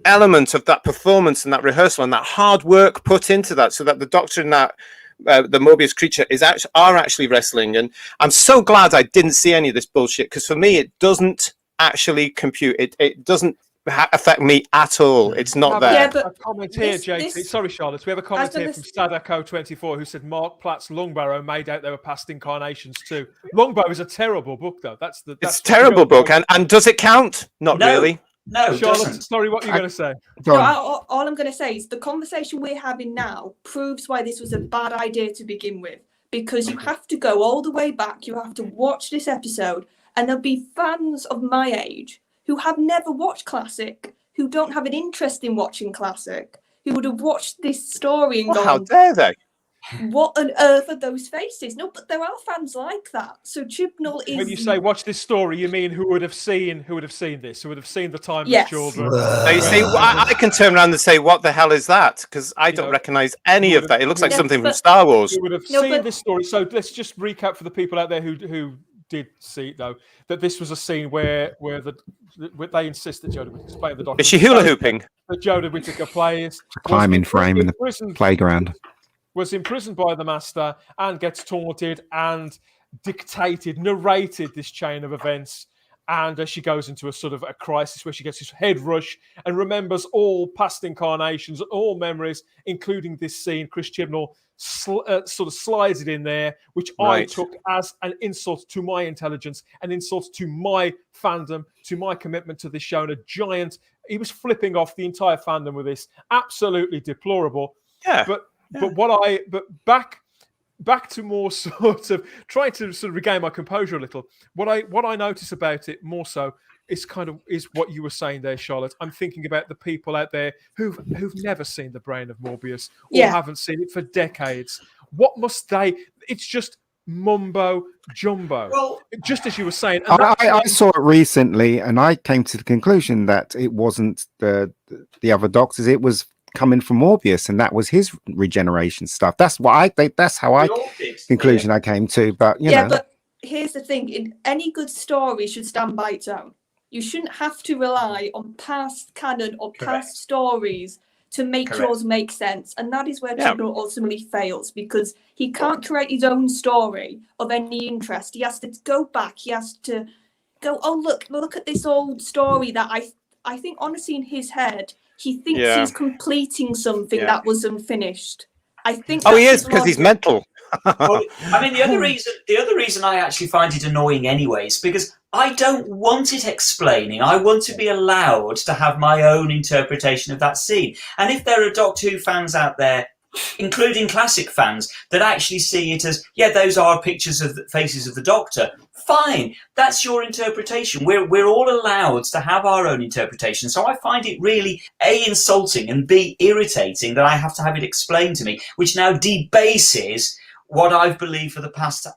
element of that performance and that rehearsal and that hard work put into that, so that the Doctor and that the Morbius creature are actually wrestling. And I'm so glad I didn't see any of this bullshit, because for me it doesn't actually compute. It doesn't affect me at all. It's not there. Yeah, but a comment here, JT. Sorry, Charlotte. We have a comment here from Sadako24 who said Mark Platt's Longbarrow made out they were past incarnations too. Longbow is a terrible book, though. That's it's a terrible book. And does it count? Not really. No, Charlotte, sorry, what are you going to say? No, all I'm going to say is the conversation we're having now proves why this was a bad idea to begin with. Because you have to go all the way back. You have to watch this episode, and there'll be fans of my age who have never watched Classic, who don't have an interest in watching Classic, who would have watched this story and gone, how dare they? What on earth are those faces? No, but there are fans like that. So Chibnall is. When you say watch this story, you mean who would have seen this? Who would have seen the Timeless Children? So you see, I can turn around and say, "What the hell is that?" Because I don't recognise any of that. It looks like something from Star Wars. Who would have seen this story? So let's just recap for the people out there who did see it, though, that this was a scene where they insist that Jodie Whittaker play the Doctor. Is she hula hooping? That Jodie Whittaker plays. Climbing frame in the playground. Was imprisoned by the Master and gets taunted and narrated this chain of events. And she goes into a sort of a crisis where she gets this head rush and remembers all past incarnations, all memories, including this scene. Chris Chibnall sort of slides it in there, which I took as an insult to my intelligence, an insult to my fandom, to my commitment to this show, and a giant. He was flipping off the entire fandom with this. Absolutely deplorable. Yeah. But back to more sort of trying to sort of regain my composure a little. What I notice about it more so is what you were saying there, Charlotte. I'm thinking about the people out there who've never seen the brain of Morbius or haven't seen it for decades. What must they? It's just mumbo jumbo. Well, just as you were saying, I saw it recently, and I came to the conclusion that it wasn't the other Doctors. It was coming from Morbius, and that was his regeneration stuff. That's what I think. That's how I conclusion I came to. But you know. But here's the thing: in any good story should stand by its own. You shouldn't have to rely on past canon or past stories to make yours make sense. And that is where Chibnall ultimately fails, because he can't create his own story of any interest. He has to go back. He has to go, oh, look at this old story that I think honestly in his head, he thinks he's completing something that was unfinished. I think. Oh, he is, because he's mental. Well, I mean, the other reason I actually find it annoying anyway is because I don't want it explaining. I want to be allowed to have my own interpretation of that scene. And if there are Doctor Who fans out there, including classic fans, that actually see it as, those are pictures of the faces of the Doctor, fine, that's your interpretation. We're all allowed to have our own interpretation. So I find it really A, insulting, and B, irritating that I have to have it explained to me, which now debases what I've believed for the past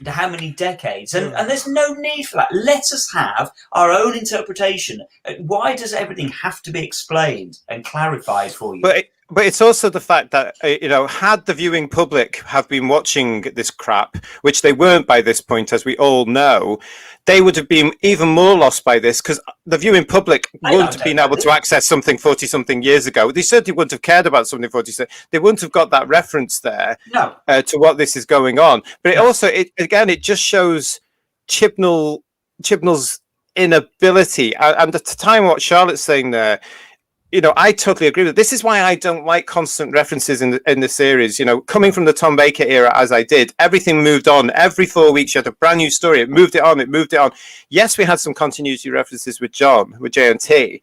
how many decades. And there's no need for that. Let us have our own interpretation. Why does everything have to be explained and clarified for you? But it's also the fact that, had the viewing public have been watching this crap, which they weren't by this point, as we all know, they would have been even more lost by this, because the viewing public wouldn't have been able to access something 40-something years ago. They certainly wouldn't have cared about something 40. They wouldn't have got that reference there to what this is going on. But it also, it just shows Chibnall's inability. And to time what Charlotte's saying there, I totally agree with it. This is why I don't like constant references in the series. Coming from the Tom Baker era, as I did, everything moved on. Every 4 weeks, you had a brand new story. It moved it on. Yes, we had some continuity references with J&T.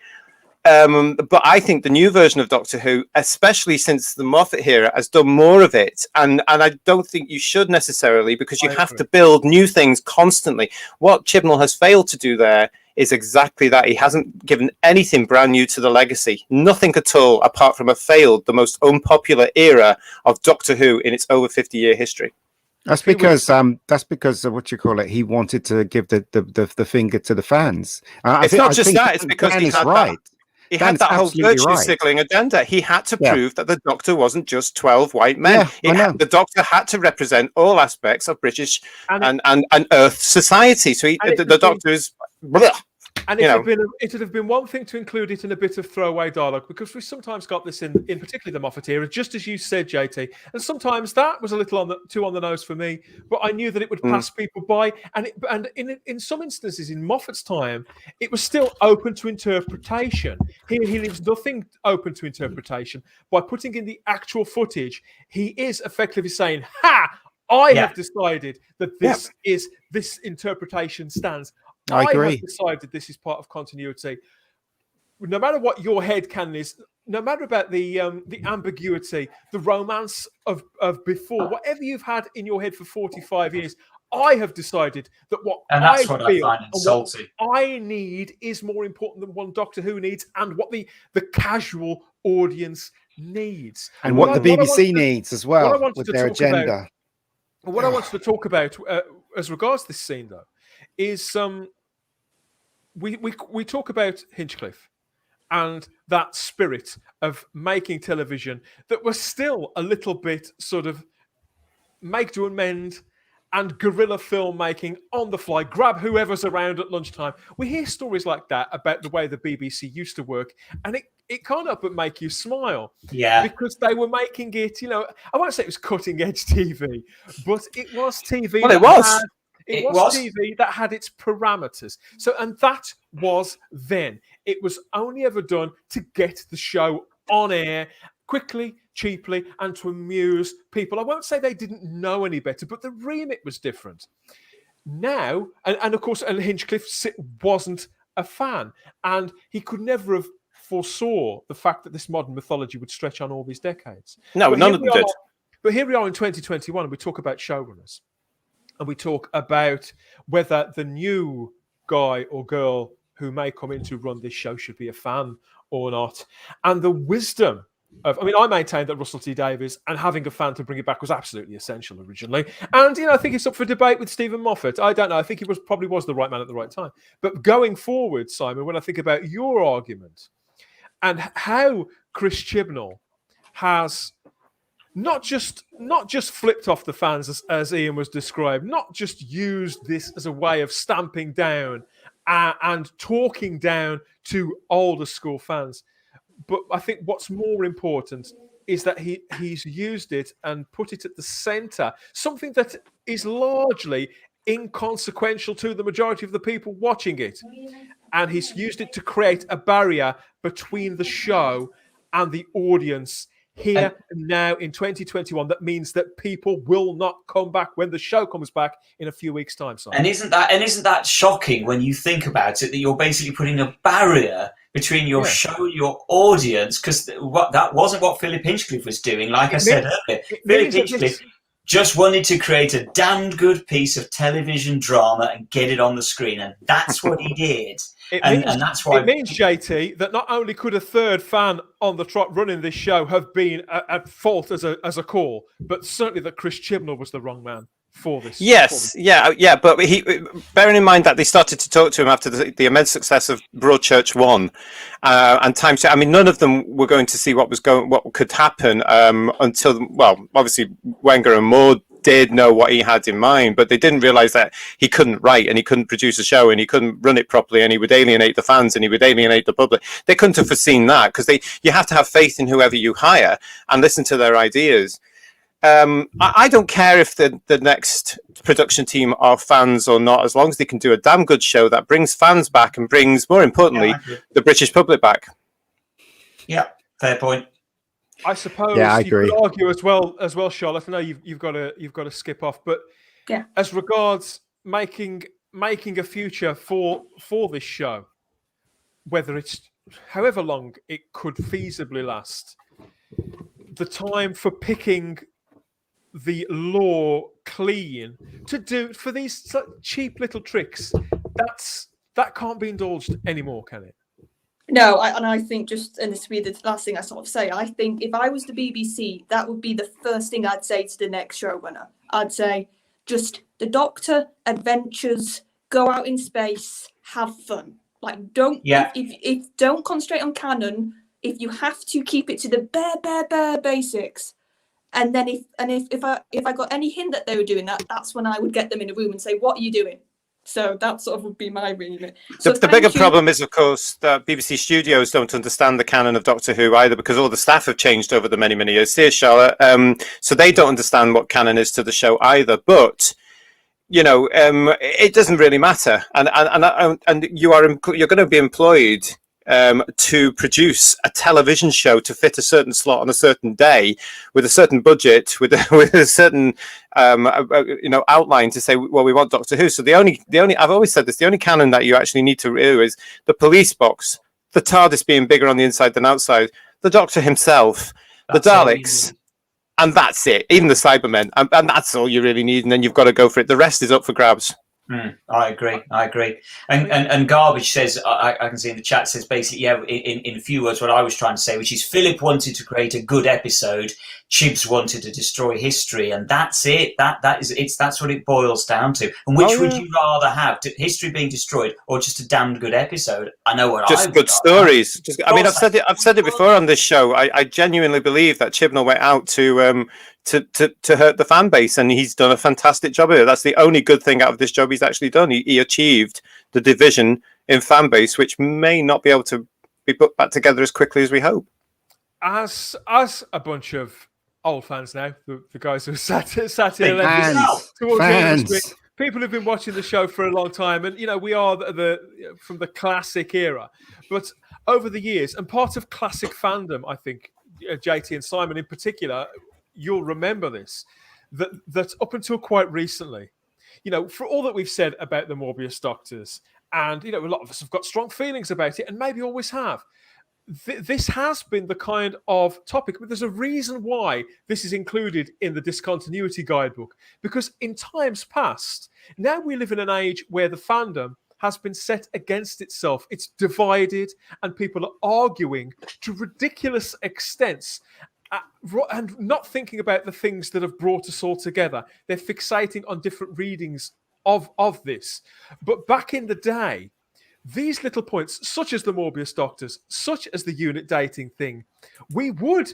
But I think the new version of Doctor Who, especially since the Moffat era, has done more of it. And I don't think you should necessarily, because you have to build new things constantly. What Chibnall has failed to do there is exactly that. He hasn't given anything brand new to the legacy. Nothing at all, apart from the most unpopular era of Doctor Who in its over 50-year history. That's because what you call it. He wanted to give the finger to the fans. It's not just that. It's because he had right. He had that whole virtue signaling agenda. He had to prove that the Doctor wasn't just 12 white men. The Doctor had to represent all aspects of British and Earth society. So the Doctor is... And it would have been one thing to include it in a bit of throwaway dialogue, because we sometimes got this in particularly the Moffat era, just as you said, JT. And sometimes that was a little too on the nose for me, but I knew that it would pass people by. And in some instances in Moffat's time, it was still open to interpretation. He leaves nothing open to interpretation. By putting in the actual footage, he is effectively saying, I have decided that this interpretation stands. I agree. Have decided this is part of continuity. No matter what your headcanon is, no matter about the ambiguity, the romance of before, whatever you've had in your head for 45 years, I have decided that what I find insulting. What I need is more important than what Doctor Who needs, and what the casual audience needs, and what the BBC needs as well with their agenda. What I wanted to talk about as regards this scene, though, is we talk about Hinchcliffe and that spirit of making television that was still a little bit sort of make do and mend and guerrilla filmmaking on the fly, grab whoever's around at lunchtime. We hear stories like that about the way the BBC used to work, and it can't help but make you smile. Yeah. Because they were making it, I won't say it was cutting edge TV, but it was TV. Well, it was. It was TV that had its parameters. So, and that was then. It was only ever done to get the show on air quickly, cheaply, and to amuse people. I won't say they didn't know any better, but the remit was different. Now, and of course, and Hinchcliffe wasn't a fan, and he could never have foresaw the fact that this modern mythology would stretch on all these decades. No, none of them did. But here we are in 2021, and we talk about showrunners. And we talk about whether the new guy or girl who may come in to run this show should be a fan or not. And the wisdom of, I maintain that Russell T Davies and having a fan to bring it back was absolutely essential originally. And, I think it's up for debate with Stephen Moffat. I don't know. I think he probably was the right man at the right time. But going forward, Simon, when I think about your argument and how Chris Chibnall has not just flipped off the fans as Ian was described, not just used this as a way of stamping down and talking down to older school fans, but I think what's more important is that he's used it and put it at the center, something that is largely inconsequential to the majority of the people watching it, and he's used it to create a barrier between the show and the audience here and now in 2021. That means that people will not come back when the show comes back in a few weeks' time. Simon. And isn't that shocking when you think about it, that you're basically putting a barrier between your show and your audience? Because that wasn't what Philip Hinchcliffe was doing. Like I said earlier, Philip Hinchcliffe just wanted to create a damned good piece of television drama and get it on the screen, and that's what he did. And that's why it means, JT, that not only could a third fan on the trot running this show have been at fault as a call, but certainly that Chris Chibnall was the wrong man for this. Yes, yeah, but bearing in mind that they started to talk to him after the immense success of Broadchurch 1 and Times. I mean, none of them were going to see what could happen until, well, obviously Wenger and Moore did know what he had in mind, but they didn't realize that he couldn't write and he couldn't produce a show and he couldn't run it properly and he would alienate the fans and he would alienate the public. They couldn't have foreseen that, because you have to have faith in whoever you hire and listen to their ideas. I don't care if the next production team are fans or not, as long as they can do a damn good show that brings fans back and brings, more importantly, the British public back. Yeah, fair point. I suppose I you agree. could argue as well, Charlotte. I know you've got to skip off, but as regards making a future for this show, whether it's however long it could feasibly last, the time for picking the law clean to do for these cheap little tricks, that can't be indulged anymore, can it? No, I think and this will be the last thing I sort of say, I think if I was the BBC, that would be the first thing I'd say to the next showrunner. I'd say, just the Doctor, adventures, go out in space, have fun. Like, don't if don't concentrate on canon. If you have to, keep it to the bare basics. And then if I got any hint that they were doing that, that's when I would get them in a room and say, what are you doing? So that sort of would be my remit. So the bigger problem is, of course, that BBC studios don't understand the canon of Doctor Who either, because all the staff have changed over the many years. See, Charlotte. So they don't understand what canon is to the show either. But it doesn't really matter, and you're going to be employed to produce a television show to fit a certain slot on a certain day with a certain budget, with a certain outline to say, well, we want Doctor Who. So the only I've always said this, the only canon that you actually need to do is the police box, the TARDIS being bigger on the inside than outside, the Doctor himself, the Daleks, and that's it. Even the Cybermen, and that's all you really need. And then you've got to go for it. The rest is up for grabs. I agree. And Garbage says, I can see in the chat, says basically, in a few words, what I was trying to say, which is Philip wanted to create a good episode, Chibs wanted to destroy history, and that's it. That's what it boils down to. And which would you rather have, history being destroyed or just a damned good episode? I know what just good stories. I've said it before on this show. I genuinely believe that Chibnall went out to hurt the fan base, and he's done a fantastic job of it. That's the only good thing out of this job he's actually done. He achieved the division in fan base, which may not be able to be put back together as quickly as we hope. As a bunch of old fans now, the guys who sat here fans. People who've been watching the show for a long time, and we are from the classic era, but over the years, and part of classic fandom, I think JT and Simon in particular, you'll remember this, that up until quite recently, for all that we've said about the Morbius Doctors, and a lot of us have got strong feelings about it, and maybe always have. This has been the kind of topic, but there's a reason why this is included in the discontinuity guidebook, because in times past, now we live in an age where the fandom has been set against itself. It's divided, and people are arguing to ridiculous extents, and not thinking about the things that have brought us all together. They're fixating on different readings of this. But back in the day, these little points, such as the Morbius Doctors, such as the unit dating thing, we would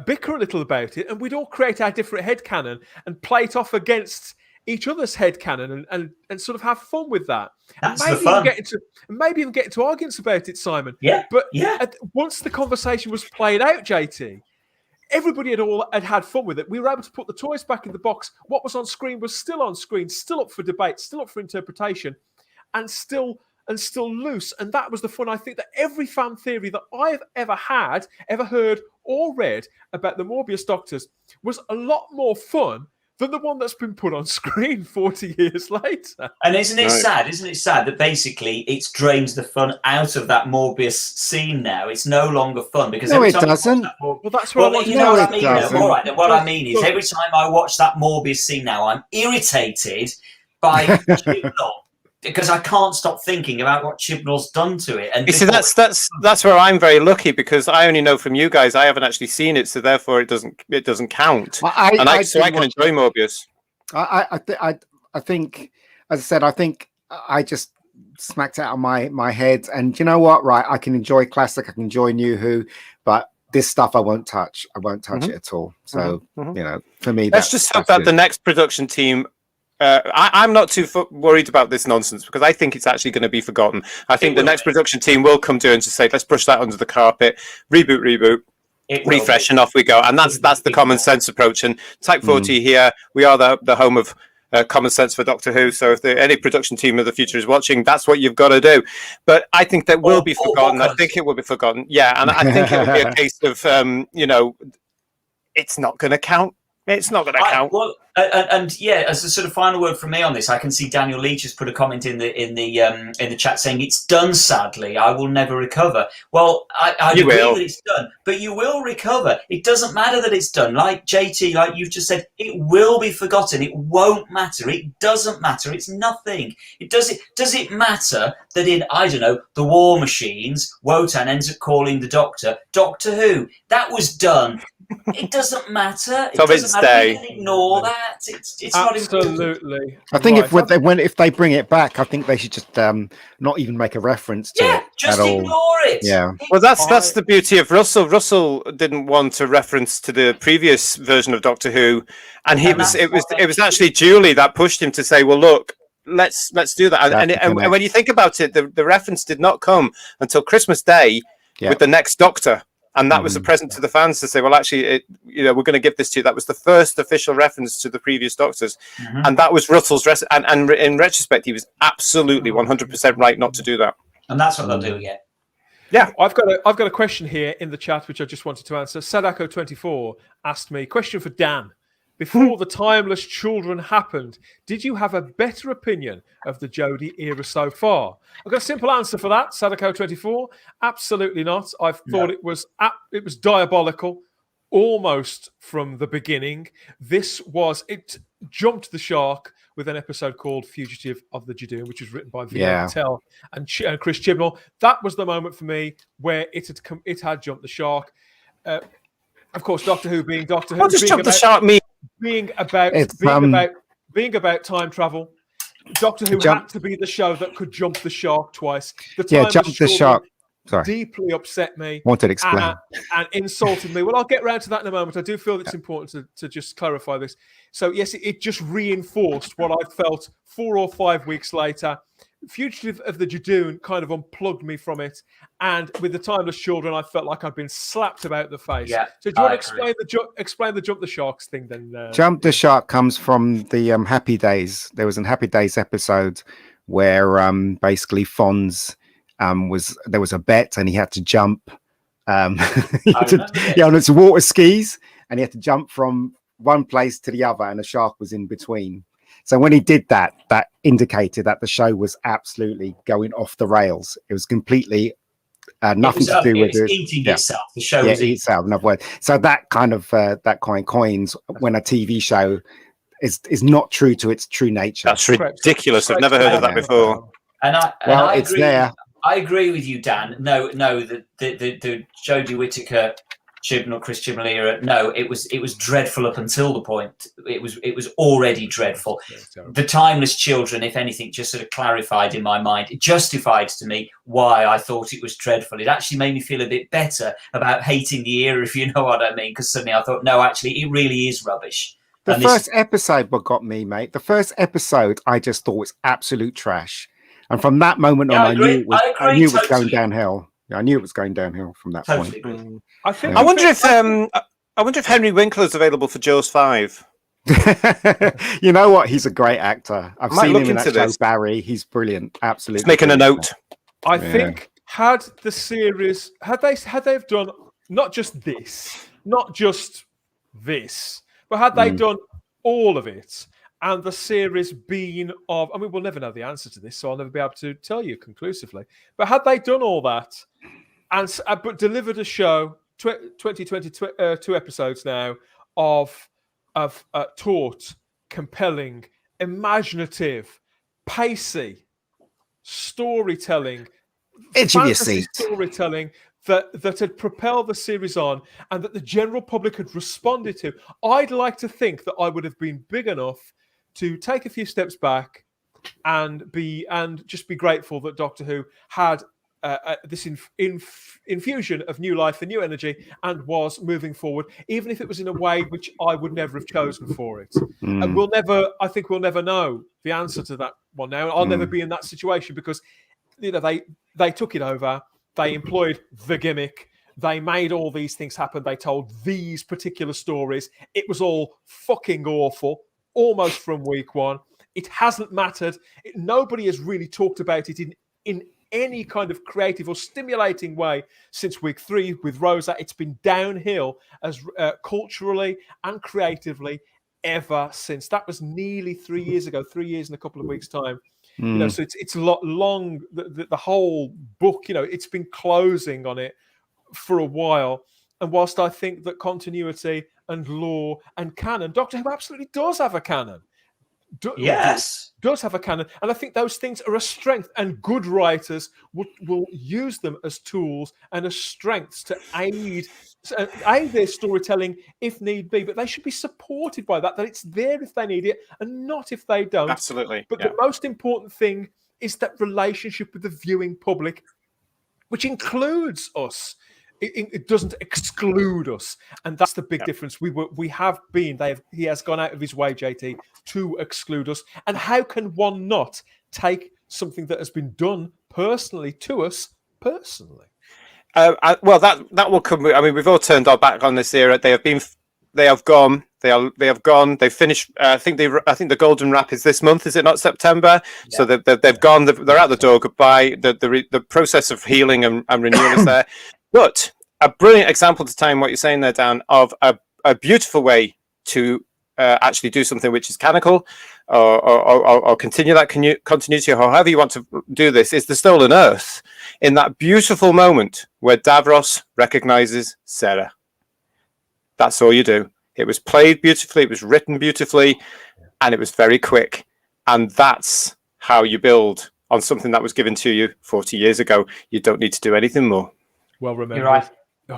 bicker a little about it, and we'd all create our different headcanon and play it off against each other's headcanon and sort of have fun with that. That's and the fun. Maybe even get into arguments about it, Simon. Yeah. But once the conversation was played out, JT, everybody had fun with it. We were able to put the toys back in the box. What was on screen was still on screen, still up for debate, still up for interpretation, and still loose. And that was the fun. I think that every fan theory that I've ever heard or read about the Morbius Doctors was a lot more fun than the one that's been put on screen 40 years later. And isn't it sad that basically it's drained the fun out of that Morbius scene now? It's no longer fun because no, it doesn't. Well, that's what I want. You know what I mean? All right, then what I mean is every time I watch that Morbius scene now, I'm irritated by Chibnall. Because I can't stop thinking about what Chibnall's done to it. And you see, that's where I'm very lucky, because I only know from you guys. I haven't actually seen it, so therefore it doesn't count. I can enjoy Morbius. I think, as I said, I think I just smacked it out of my head. And you know what? Right, I can enjoy classic, I can enjoy New Who, but this stuff I won't touch. I won't touch it at all. So you know, for me, let's just hope that the next production team. I'm not too worried about this nonsense because I think it's actually going to be forgotten. I think the next production team will come to and just say, let's brush that under the carpet, reboot, refresh, and off we go. And that's the common sense approach. And Type 40 here, we are the home of common sense for Doctor Who. So if any production team of the future is watching, that's what you've got to do. But I think that will be forgotten. I think it will be forgotten. Yeah, and I think it'll be a case of, you know, it's not going to count. It's not going to count. Well, and yeah, as a sort of final word from me on this, I can see Daniel Leach has put a comment in the chat saying it's done. Sadly, I will never recover. Well, I agree that it's done, but you will recover. It doesn't matter that it's done. Like JT, like you've just said, it will be forgotten. It won't matter. It doesn't matter. It's nothing. Does it matter that in, I don't know, the War Machines, Wotan ends up calling the Doctor Doctor Who? That was done. It doesn't matter. It doesn't matter. You can ignore that. It's not important. Absolutely. I think if they bring it back, I think they should just not even make a reference to it just at ignore all. it. Yeah. Well, that's the beauty of Russell. Russell didn't want a reference to the previous version of Doctor Who, and it was actually Julie that pushed him to say, "Well, look, let's do that." And when you think about it, the reference did not come until Christmas Day with the next Doctor. And that was a present to the fans to say, well, actually, we're going to give this to you. That was the first official reference to the previous Doctors. And that was Russell's and in retrospect, he was absolutely 100% right not to do that. And that's what they'll do again. Yeah. I've got a question here in the chat, which I just wanted to answer. Sadako24 asked me, question for Dan. Before the Timeless Children happened, did you have a better opinion of the Jodie era so far? I've got a simple answer for that, Sadako24. Absolutely not. I thought it was diabolical almost from the beginning. It jumped the shark with an episode called Fugitive of the Judoon, which was written by Viola Patel and Chris Chibnall. That was the moment for me where it had jumped the shark. Of course, Doctor Who being Doctor Who. What does jump the shark mean? Being about time travel. Doctor Who had to be the show that could jump the shark twice. Jump the shark. Sorry. Deeply upset me. Wanted to explain. And insulted me. Well, I'll get around to that in a moment. I do feel it's important to just clarify this. So, yes, it just reinforced what I felt 4 or 5 weeks later. Fugitive of the Judoon kind of unplugged me from it. And with the Timeless Children, I felt like I'd been slapped about the face. Yeah, so do you want to explain the Jump the Sharks thing then? Jump the Shark comes from the Happy Days. There was a Happy Days episode where basically Fonz there was a bet and he had to jump. On its water skis, and he had to jump from one place to the other, and a shark was in between. So when he did that, that indicated that the show was absolutely going off the rails. It was completely nothing to do with it. Eating itself. The show was eating itself. Another word. So that kind of coins when a TV show is not true to its true nature. That's ridiculous. I've never heard of that before. It's there. I agree with you, Dan. No, the Jodie Whittaker, Chris Chibnall era. No, it was dreadful up until the point. It was already dreadful. The Timeless Children, if anything, just sort of clarified in my mind. It justified to me why I thought it was dreadful. It actually made me feel a bit better about hating the era, if you know what I mean. Because suddenly I thought, no, actually, it really is rubbish. The first episode what got me, mate. The first episode I just thought was absolute trash. And from that moment on, I knew it was going downhill. I knew it was going downhill from that point. I wonder if Henry Winkler's available for Jaws 5. You know what? He's a great actor. I've seen him in that show, Barry. He's brilliant. Absolutely. Just making a note. I think had the series had they done not just this, but had they done all of it. And the series being of, I mean, we'll never know the answer to this, so I'll never be able to tell you conclusively. But had they done all that, but delivered a show, 22 episodes now of taut, compelling, imaginative, pacey storytelling, fantasy storytelling that had propelled the series on, and that the general public had responded to, I'd like to think that I would have been big enough to take a few steps back and just be grateful that Doctor Who had this infusion of new life and new energy and was moving forward, even if it was in a way which I would never have chosen for it. And I think we'll never know the answer to that one now. I'll never be in that situation because they took it over. They employed the gimmick. They made all these things happen. They told these particular stories. It was all fucking awful, almost from week one. It hasn't mattered. Nobody has really talked about it in any kind of creative or stimulating way since week 3 with Rosa. It's been downhill as culturally and creatively ever since. That was nearly 3 years ago, 3 years in a couple of weeks' time. So it's a lot long. The whole book, it's been closing on it for a while. And whilst I think that continuity and lore and canon, Doctor Who absolutely does have a canon. Does have a canon, and I think those things are a strength, and good writers will use them as tools and as strengths to aid their storytelling if need be, but they should be supported by that it's there if they need it and not if they don't. Absolutely. But the most important thing is that relationship with the viewing public, which includes us. It doesn't exclude us, and that's the big difference. He has gone out of his way, JT, to exclude us. And how can one not take something that has been done personally to us personally? Well, that will come. I mean, we've all turned our back on this era. They have gone. They've finished. I think the golden wrap is this month. Is it not September? Yeah. So they've gone. They're out the door. Goodbye. The process of healing and renewal is there. But a brilliant example to time what you're saying there, Dan, of a beautiful way to actually do something which is canonical or continue that continuity, or however you want to do this, is the Stolen Earth. In that beautiful moment where Davros recognizes Sarah. That's all you do. It was played beautifully, it was written beautifully, and it was very quick. And that's how you build on something that was given to you 40 years ago. You don't need to do anything more. Well remembered. You're right.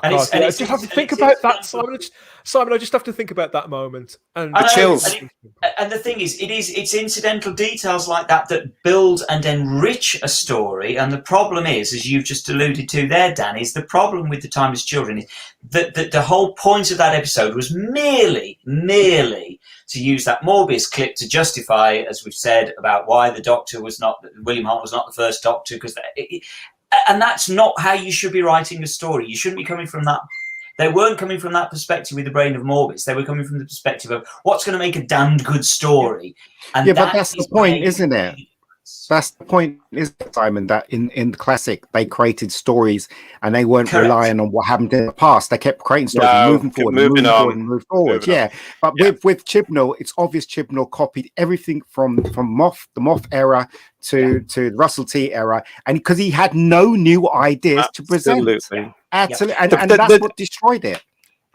I just have to think about that, Simon. Simon, I just have to think about that moment and the chills. And the thing is, it's incidental details like that build and enrich a story. And the problem is, as you've just alluded to there, Dan, is the problem with The Timeless Children is that the whole point of that episode was merely to use that Morbius clip to justify, as we've said, about why the Doctor William Hart was not the first Doctor, because and that's not how you should be writing a story. You shouldn't be coming from that. They weren't coming from that perspective with the brain of Morbius. They were coming from the perspective of what's going to make a damned good story. And but that's the point, isn't it? That's the point, isn't it, Simon? That in the classic, they created stories and they weren't relying on what happened in the past. They kept creating stories, moving forward. But with Chibnall, it's obvious Chibnall copied everything from the Moff era to the Russell T era, and because he had no new ideas to present. Absolutely. And that's what destroyed it.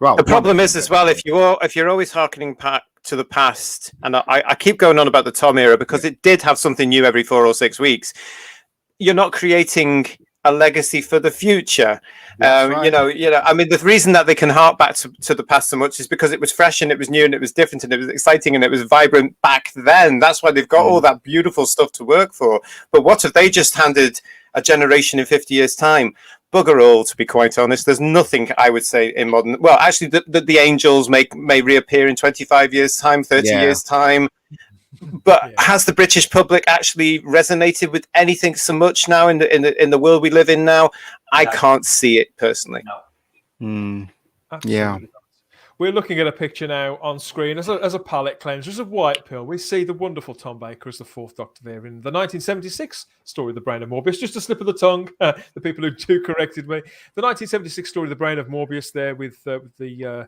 Well, the problem is as well, if you're always harkening back to the past, and I keep going on about the Tom era because it did have something new every 4 or 6 weeks, you're not creating a legacy for the future. Right. I mean, the reason that they can hark back to the past so much is because it was fresh and it was new and it was different and it was exciting and it was vibrant back then. That's why they've got all that beautiful stuff to work for. But what if they just handed a generation in 50 years' time? Bugger all, to be quite honest. There's nothing I would say in modern. Well, actually, the angels may reappear in 25 years' time, 30 years' time. But has the British public actually resonated with anything so much now in the world we live in now? I can't see it personally. No. Yeah. We're looking at a picture now on screen as a palate cleanser, as a white pill. We see the wonderful Tom Baker as the fourth Doctor there in the 1976 story, The Brain of Morbius. Just a slip of the tongue, the people who corrected me. The 1976 story, The Brain of Morbius there with the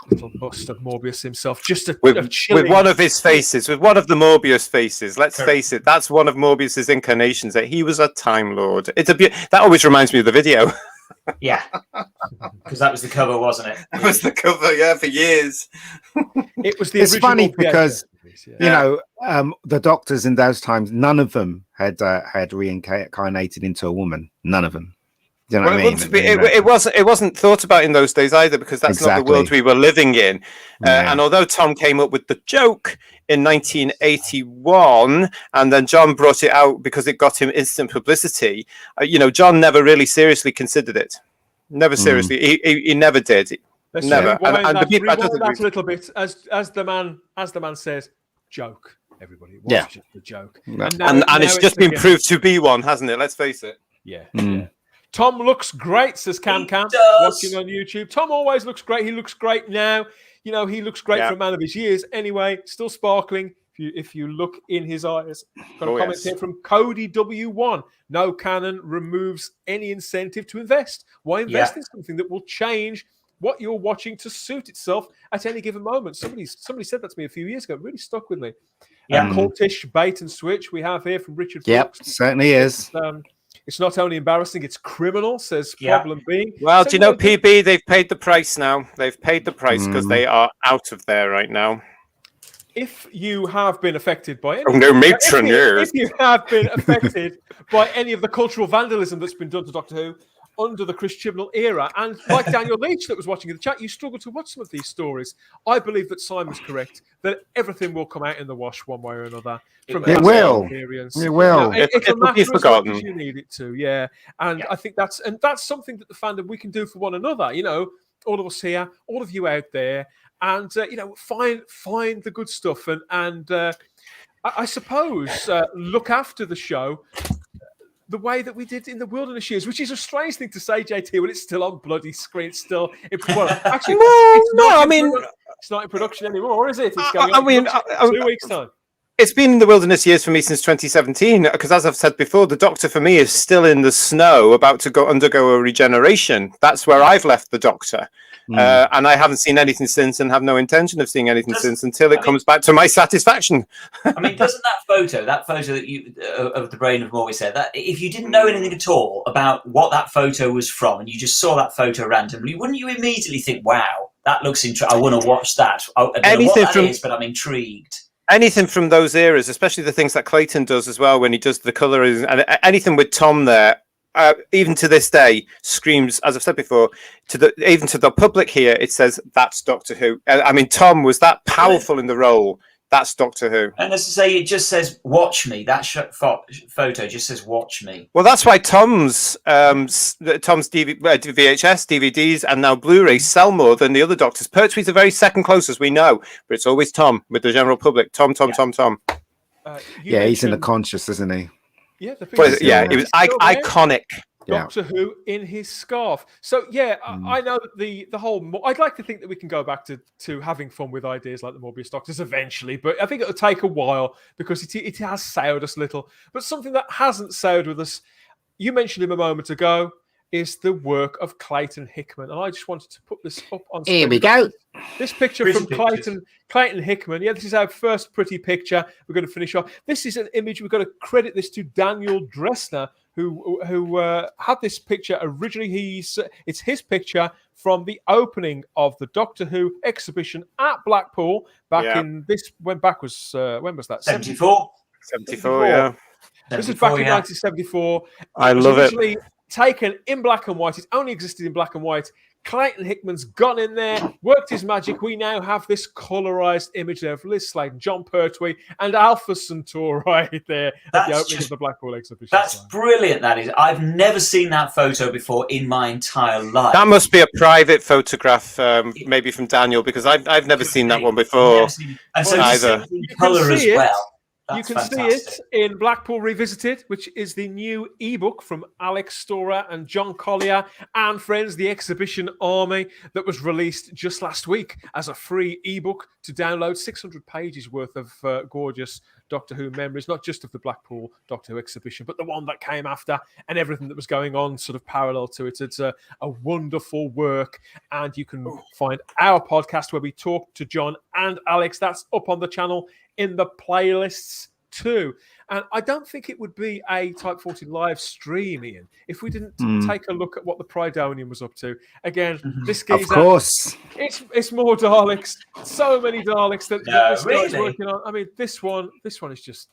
little bust of Morbius himself. Just with one of his faces, with one of the Morbius faces. Let's face it, that's one of Morbius's incarnations, that he was a Time Lord. That always reminds me of the video. Yeah, because that was the cover, wasn't it? That was the cover, for years. It was the. It's funny because the Doctors in those times, none of them had reincarnated into a woman. None of them. You know what I mean? It wasn't thought about in those days either, because that's not the world we were living in. And although Tom came up with the joke in 1981, and then John brought it out because it got him instant publicity, John never really seriously considered it. Never seriously. He never did. Never. And that a little bit, as the man says, joke. Everybody, it was just a joke. And it's just been proved to be one, hasn't it? Let's face it. Yeah. Tom looks great, says Cam watching on YouTube. Tom always looks great. He looks great now. He looks great for a man of his years. Anyway, still sparkling. If you look in his eyes. Got a comment here from Cody W1. No canon removes any incentive to invest. Why invest in something that will change what you're watching to suit itself at any given moment? Somebody said that to me a few years ago. It really stuck with me. Cultish bait and switch we have here from Richard Fox. Yep, certainly is. It's not only embarrassing, it's criminal, says Problem B. Well, do you know, PB, they've paid the price now. They've paid the price because they are out of there right now. If you have been affected by any, if you have been affected by any of the cultural vandalism that's been done to Doctor Who under the Chris Chibnall era, and like Daniel Leach that was watching in the chat, you struggle to watch some of these stories. I believe that Simon's correct, that everything will come out in the wash one way or another. From it will. Experience. It will. It'll be forgotten. You need it to, and I think that's something that the fandom we can do for one another. All of us here, all of you out there, and find the good stuff, and I suppose look after the show the way that we did in the Wilderness years, which is a strange thing to say, JT, when it's still on bloody screen. It's still, it's not in production anymore, is it? It's going on in 2 weeks' time. It's been in the Wilderness years for me since 2017, because as I've said before, the Doctor for me is still in the snow, about to undergo a regeneration. That's where I've left the Doctor. And I haven't seen anything since, and have no intention of seeing anything since until it comes back to my satisfaction. Doesn't that photo that you of the brain of Morbius said, that if you didn't know anything at all about what that photo was from, and you just saw that photo randomly, wouldn't you immediately think, "Wow, that looks interesting. I want to watch that." I don't know what that is, but I'm intrigued. Anything from those eras, especially the things that Clayton does as well when he does the colours, and anything with Tom there. Even to this day, screams, as I've said before, even to the public here, it says, that's Doctor Who. Tom was that powerful in the role. That's Doctor Who. And as I say, it just says, watch me. That photo just says, watch me. Well, that's why Tom's VHS, DVDs, and now Blu-ray sell more than the other Doctors. Pertwee's the very second closest we know, but it's always Tom with the general public. Tom. He's in the conscious, isn't he? Yeah, it was iconic. Doctor Who in his scarf. So I know that the whole. I'd like to think that we can go back to having fun with ideas like the Morbius Doctors eventually, but I think it'll take a while because it has soured us a little. But something that hasn't soured with us, you mentioned him a moment ago, is the work of Clayton Hickman, and I just wanted to put this up on screen. Here we go. This picture from Clayton Hickman. Yeah, this is our first pretty picture. We're going to finish off. This is an image. We've got to credit this to Daniel Dressner, who had this picture originally. It's his picture from the opening of the Doctor Who exhibition at Blackpool back in this. When was that? 74. 74. Yeah. This is back in 1974. I love it. Taken in black and white. It only existed in black and white. Clayton Hickman's gone in there, worked his magic. We now have this colorized image there of Liz Sladen, John Pertwee, and Alpha Centauri right there at the opening of the Blackpool exhibition. That's brilliant, that is. I've never seen that photo before in my entire life. That must be a private photograph, maybe from Daniel, because I've never seen that one before. And so either. Colour as well. You can see it in Blackpool Revisited, which is the new ebook from Alex Storer and John Collier and friends, the Exhibition Army, that was released just last week as a free ebook to download. 600 pages worth of gorgeous Doctor Who memories, not just of the Blackpool Doctor Who exhibition, but the one that came after and everything that was going on sort of parallel to it. It's a wonderful work, and you can find our podcast where we talk to John and Alex. That's up on the channel in the playlists too. And I don't think it would be a Type 40 live stream, Ian, if we didn't take a look at what the Prydonian was up to. Again, this geezer, of course, it's more Daleks. So many Daleks that this guy's working on. I mean, this one is just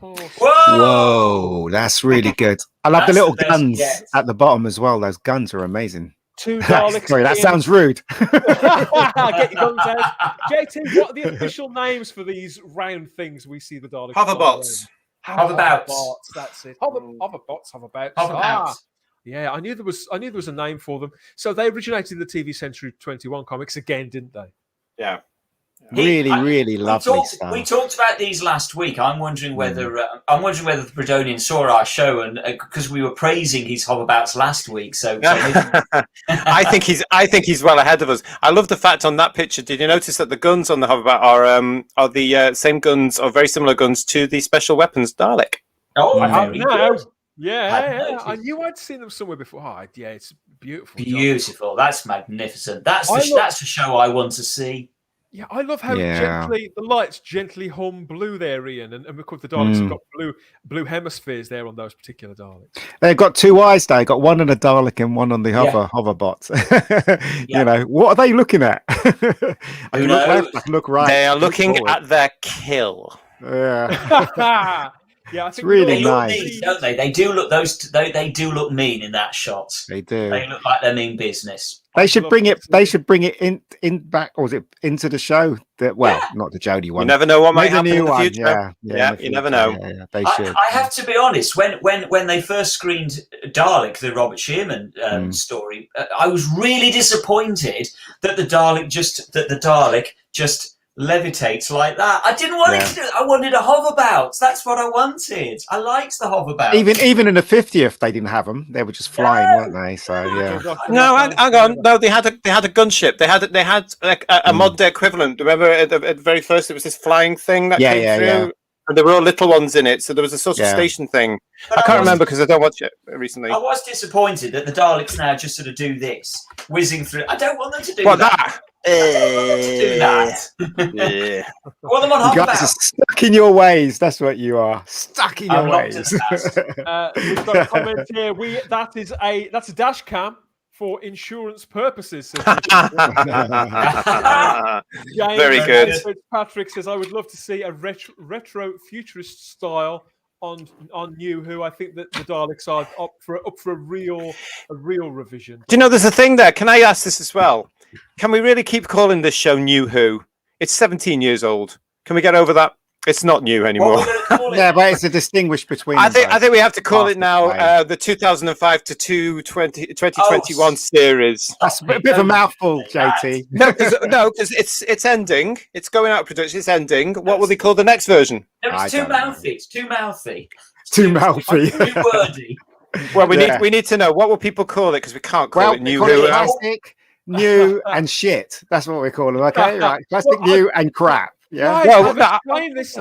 Whoa, that's really good. I love the little guns yet. at the bottom as well. Those guns are amazing. 2 Daleks. Sorry, that sounds rude. Get your guns out. JT, what are the official names for these round things we see the Daleks? Hoverbots. Hoverbouts. That's it. Hoverbouts. Hoverbouts. Hoverbouts. Yeah, I knew there was a name for them. So they originated in the TV Century 21 comics again, didn't they? Yeah. Really lovely stuff. We talked about these last week. I'm wondering whether the Bredonian saw our show, and because we were praising his hoverbouts last week. So I think he's well ahead of us. I love the fact on that picture. Did you notice that the guns on the hoverbout are the same guns or very similar guns to the special weapons Dalek? Oh, very good. Yeah. I knew I'd seen them somewhere before. Oh, yeah, it's beautiful. Beautiful. That's magnificent. That's a show I want to see. Yeah, I love how gently the lights gently hum blue there, Ian, and of course the Daleks have got blue hemispheres there on those particular Daleks. They've got 2 eyes. They got one on a Dalek and one on the hoverbot. You know, what are they looking at? I can look left, I can look right. They are looking at their kill. Yeah. Yeah, I think it's really nice, mean, don't they? They do look they do look mean in that shot. They do. They look like they mean business. They should bring it. They should bring it in back, or is it into the show? Not the Jodie one. You never know what might happen in the one. future. Yeah, you never know. Yeah, they should. I have to be honest. When they first screened Dalek, the Robert Shearman story, I was really disappointed that the Dalek just levitates like that. I didn't want it to do it. I wanted a hoverbout. That's what I wanted. I liked the hoverbout. Even in the 50th, they didn't have them. They were just flying, weren't they? So yeah. No, hang on. No, they had a gunship. They had like a mod day equivalent. Remember at the very first, it was this flying thing that came through. Yeah. And there were all little ones in it, so there was a sort of station thing. But I can't remember because I don't watch it recently. I was disappointed that the Daleks now just sort of do this, whizzing through. I don't want them to do that. Well, them on you guys are stuck in your ways. That's what you are. Stuck in your ways. We've got a comment here. That's a dash cam for insurance purposes. Very good. Patrick says, I would love to see a retro futurist style on New Who. I think that the Daleks are up for a real revision. Do you know there's a thing there? Can I ask this as well? Can we really keep calling this show New Who? It's 17 years old. Can we get over that? It's not new anymore. Yeah, but it's a distinguish between. I think we have to call it now the 2005 to 2021 series. That's a bit of a mouthful, JT. No, because it's ending. It's going out of production. It's ending. What will they call the next version? No, it's too mouthy. It's too mouthy. Too mouthy. Too wordy. Well, we need to know what will people call it because we can't call it New Who. Classic, new, and shit. That's what we call them. Okay, right. Classic, new, and crap. Yeah. Right,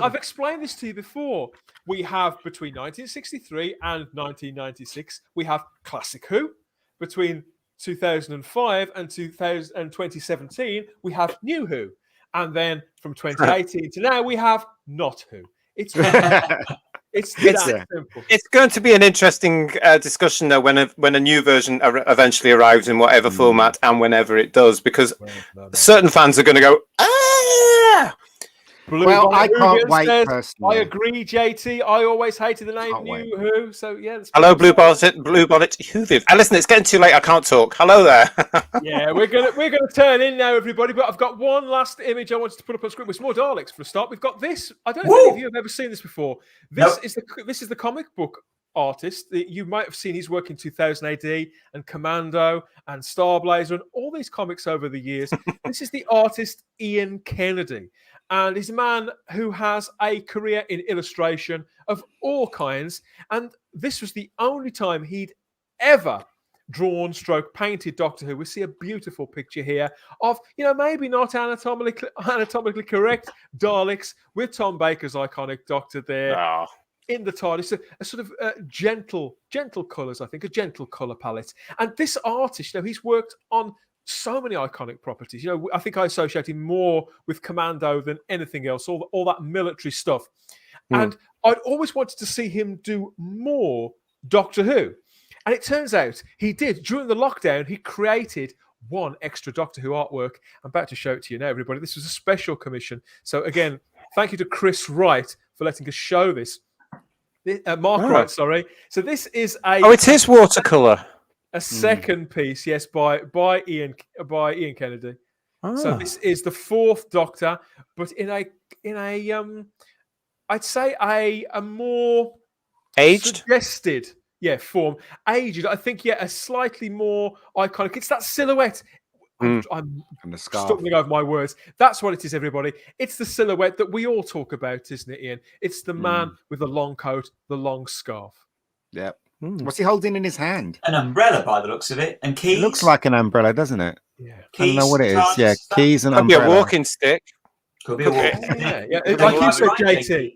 I've explained this to you before. We have between 1963 and 1996, we have Classic Who. Between 2005 and 2017, we have New Who. And then from 2018 to now, we have Not Who. It's simple. It's going to be an interesting discussion though when a new version eventually arrives in whatever format and whenever it does, because certain fans are going to go, ah! Well, I can't wait personally. I agree, JT. I always hated the name New Who. So yeah. Hello, Blue Bonnet Whovians. Listen, it's getting too late. I can't talk. Hello there. Yeah, we're gonna turn in now, everybody. But I've got one last image I wanted to put up on screen with some more Daleks for a start. We've got this. I don't know if any of you have ever seen this before. This is the comic book artist that you might have seen his work in 2000 AD and Commando and Star Blazer and all these comics over the years. This is the artist Ian Kennedy. And he's a man who has a career in illustration of all kinds. And this was the only time he'd ever drawn stroke painted Doctor Who. We see a beautiful picture here of, maybe not anatomically correct Daleks with Tom Baker's iconic Doctor there in the TARDIS. A sort of gentle colours, I think, a gentle colour palette. And this artist, he's worked on so many iconic properties. I think I associate him more with Commando than anything else, all that military stuff. And I'd always wanted to see him do more Doctor Who. And it turns out he did. During the lockdown, he created one extra Doctor Who artwork. I'm about to show it to you now, everybody. This was a special commission. So again, thank you to Chris Wright for letting us show this. Mark Wright, sorry. So this is a. Oh, it is watercolor. A second piece, yes, by Ian Kennedy. So this is the fourth Doctor, but in a I'd say a more aged, suggested, form. Aged, I think, a slightly more iconic. It's that silhouette. I'm stumbling over my words. That's what it is, everybody. It's the silhouette that we all talk about, isn't it, Ian? It's the man with the long coat, the long scarf. Yep. What's he holding in his hand? An umbrella, by the looks of it, and keys. It looks like an umbrella, doesn't it? Yeah. I don't know what it is. TARDIS, Yeah, keys and Could be umbrella. a walking stick. Could be a walking stick. Yeah. Like you said, JT.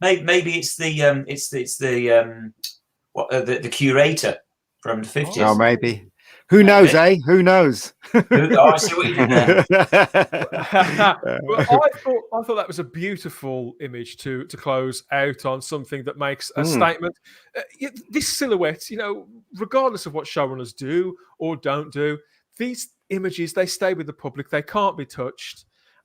Maybe it's the the curator from the 50s. Oh, maybe. Who knows, eh? Who knows? I see what you did there. Well, I thought that was a beautiful image to close out on, something that makes a statement. This silhouette, regardless of what showrunners do or don't do, these images, they stay with the public. They can't be touched,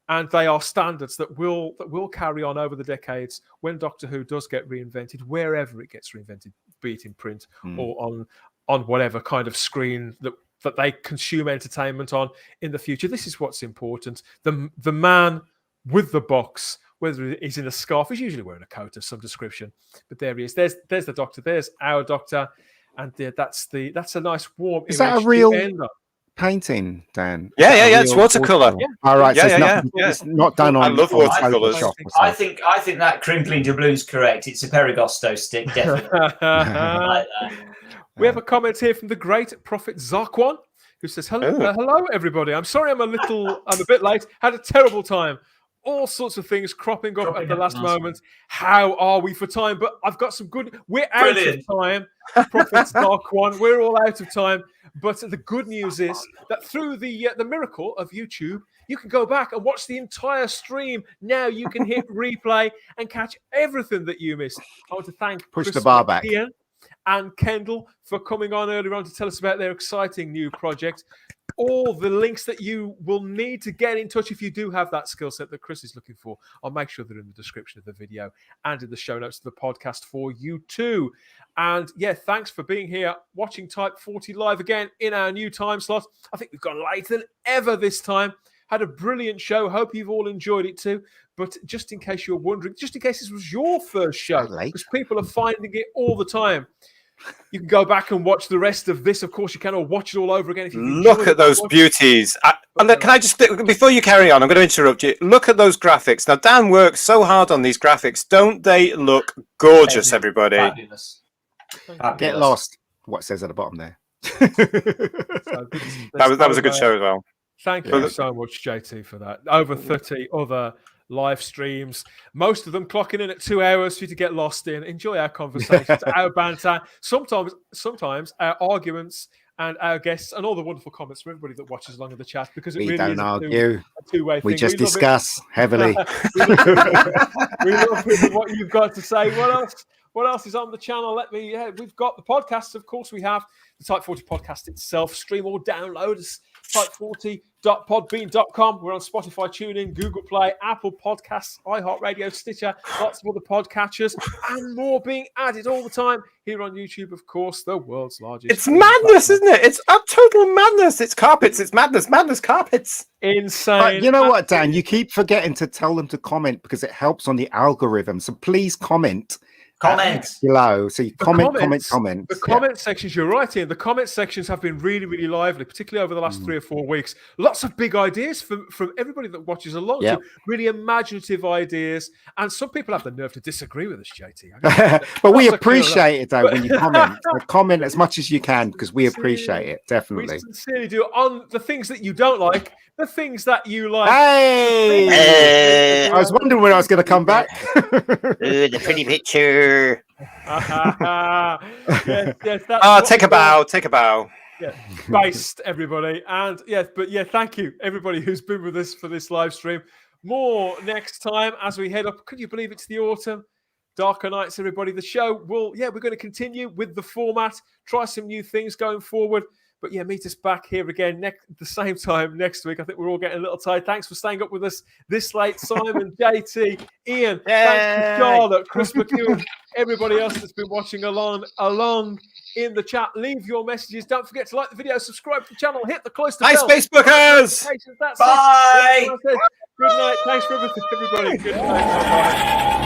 and they are standards that will carry on over the decades when Doctor Who does get reinvented, wherever it gets reinvented, be it in print or on whatever kind of screen that they consume entertainment on in the future. This is what's important. The man with the box, whether he's in a scarf, he's usually wearing a coat of some description, but there he is. There's the Doctor. There's our Doctor, and that's a nice warm image. Is that a real painting, Dan? Yeah. It's watercolor. All right. It's not done on. I love watercolors. I think that crinkling doubloon is correct. It's a Perigosto stick, definitely. I like that. We have a comment here from the great Prophet Zarquan, who says, hello, everybody. I'm sorry I'm a bit late. Had a terrible time. All sorts of things cropping up at the last moment. How are we for time? But I've got some good... We're out of time, Prophet Zarquan. We're all out of time. But the good news is that through the miracle of YouTube, you can go back and watch the entire stream. Now you can hit replay and catch everything that you missed. I want to thank Push the bar back. Ian and Kendall for coming on earlier on to tell us about their exciting new project. All the links that you will need to get in touch if you do have that skill set that Chris is looking for, I'll make sure they're in the description of the video and in the show notes of the podcast for you too. And thanks for being here, watching Type 40 live again in our new time slot. I think we've gone later than ever this time. Had a brilliant show. Hope you've all enjoyed it too. But just in case you're wondering, just in case this was your first show, because people are finding it all the time, you can go back and watch the rest of this. Of course, you can, or watch it all over again. If you look at those beauties. Can I just, before you carry on, I'm going to interrupt you. Look at those graphics. Now, Dan works so hard on these graphics. Don't they look gorgeous, everybody? Fabulous. Get lost. What it says at the bottom there. That was a good show as well. Thank you so much, JT, for that. Over 30 other live streams, most of them clocking in at 2 hours for you to get lost in. Enjoy our conversations, our banter, sometimes our arguments, and our guests, and all the wonderful comments from everybody that watches along in the chat, because it really is a two-way thing. We just discuss heavily. We love what you've got to say. What else is on the channel? We've got the podcasts, of course. We have the Type 40 podcast itself. Stream or download us, type40.podbean.com. We're on Spotify, TuneIn, Google Play, Apple Podcasts, iHeartRadio, Stitcher, lots of other podcatchers, and more being added all the time here on YouTube, of course, the world's largest. It's madness, isn't it? It's a total madness. It's carpets. It's madness, carpets. Insane. But you know what, Dan? You keep forgetting to tell them to comment because it helps on the algorithm. So please comment. Below. So you comment. The comment sections, you're right, Ian. The comment sections have been really, really lively, particularly over the last 3 or 4 weeks. Lots of big ideas from everybody that watches along. Yep. Really imaginative ideas. And some people have the nerve to disagree with us, JT. But we appreciate it, though, when you comment. Comment as much as you can, because we appreciate it, definitely. We sincerely do. On the things that you don't like, the things that you like. Hey! I was wondering when I was going to come back. The pretty picture. Yes, take a bow. Yeah, based everybody, and thank you everybody who's been with us for this live stream. More next time as we head up. Could you believe it's the autumn? Darker nights, everybody. The show we're going to continue with the format. Try some new things going forward. But yeah, meet us back here again the same time next week. I think we're all getting a little tired. Thanks for staying up with us this late. Simon, JT, Ian, thanks to Charlotte, Chris McKeon, everybody else that's been watching along in the chat. Leave your messages. Don't forget to like the video, subscribe to the channel, hit the close to bell. Hi, Facebookers! Bye! Good night. Thanks for everything, everybody. Good night. Bye-bye.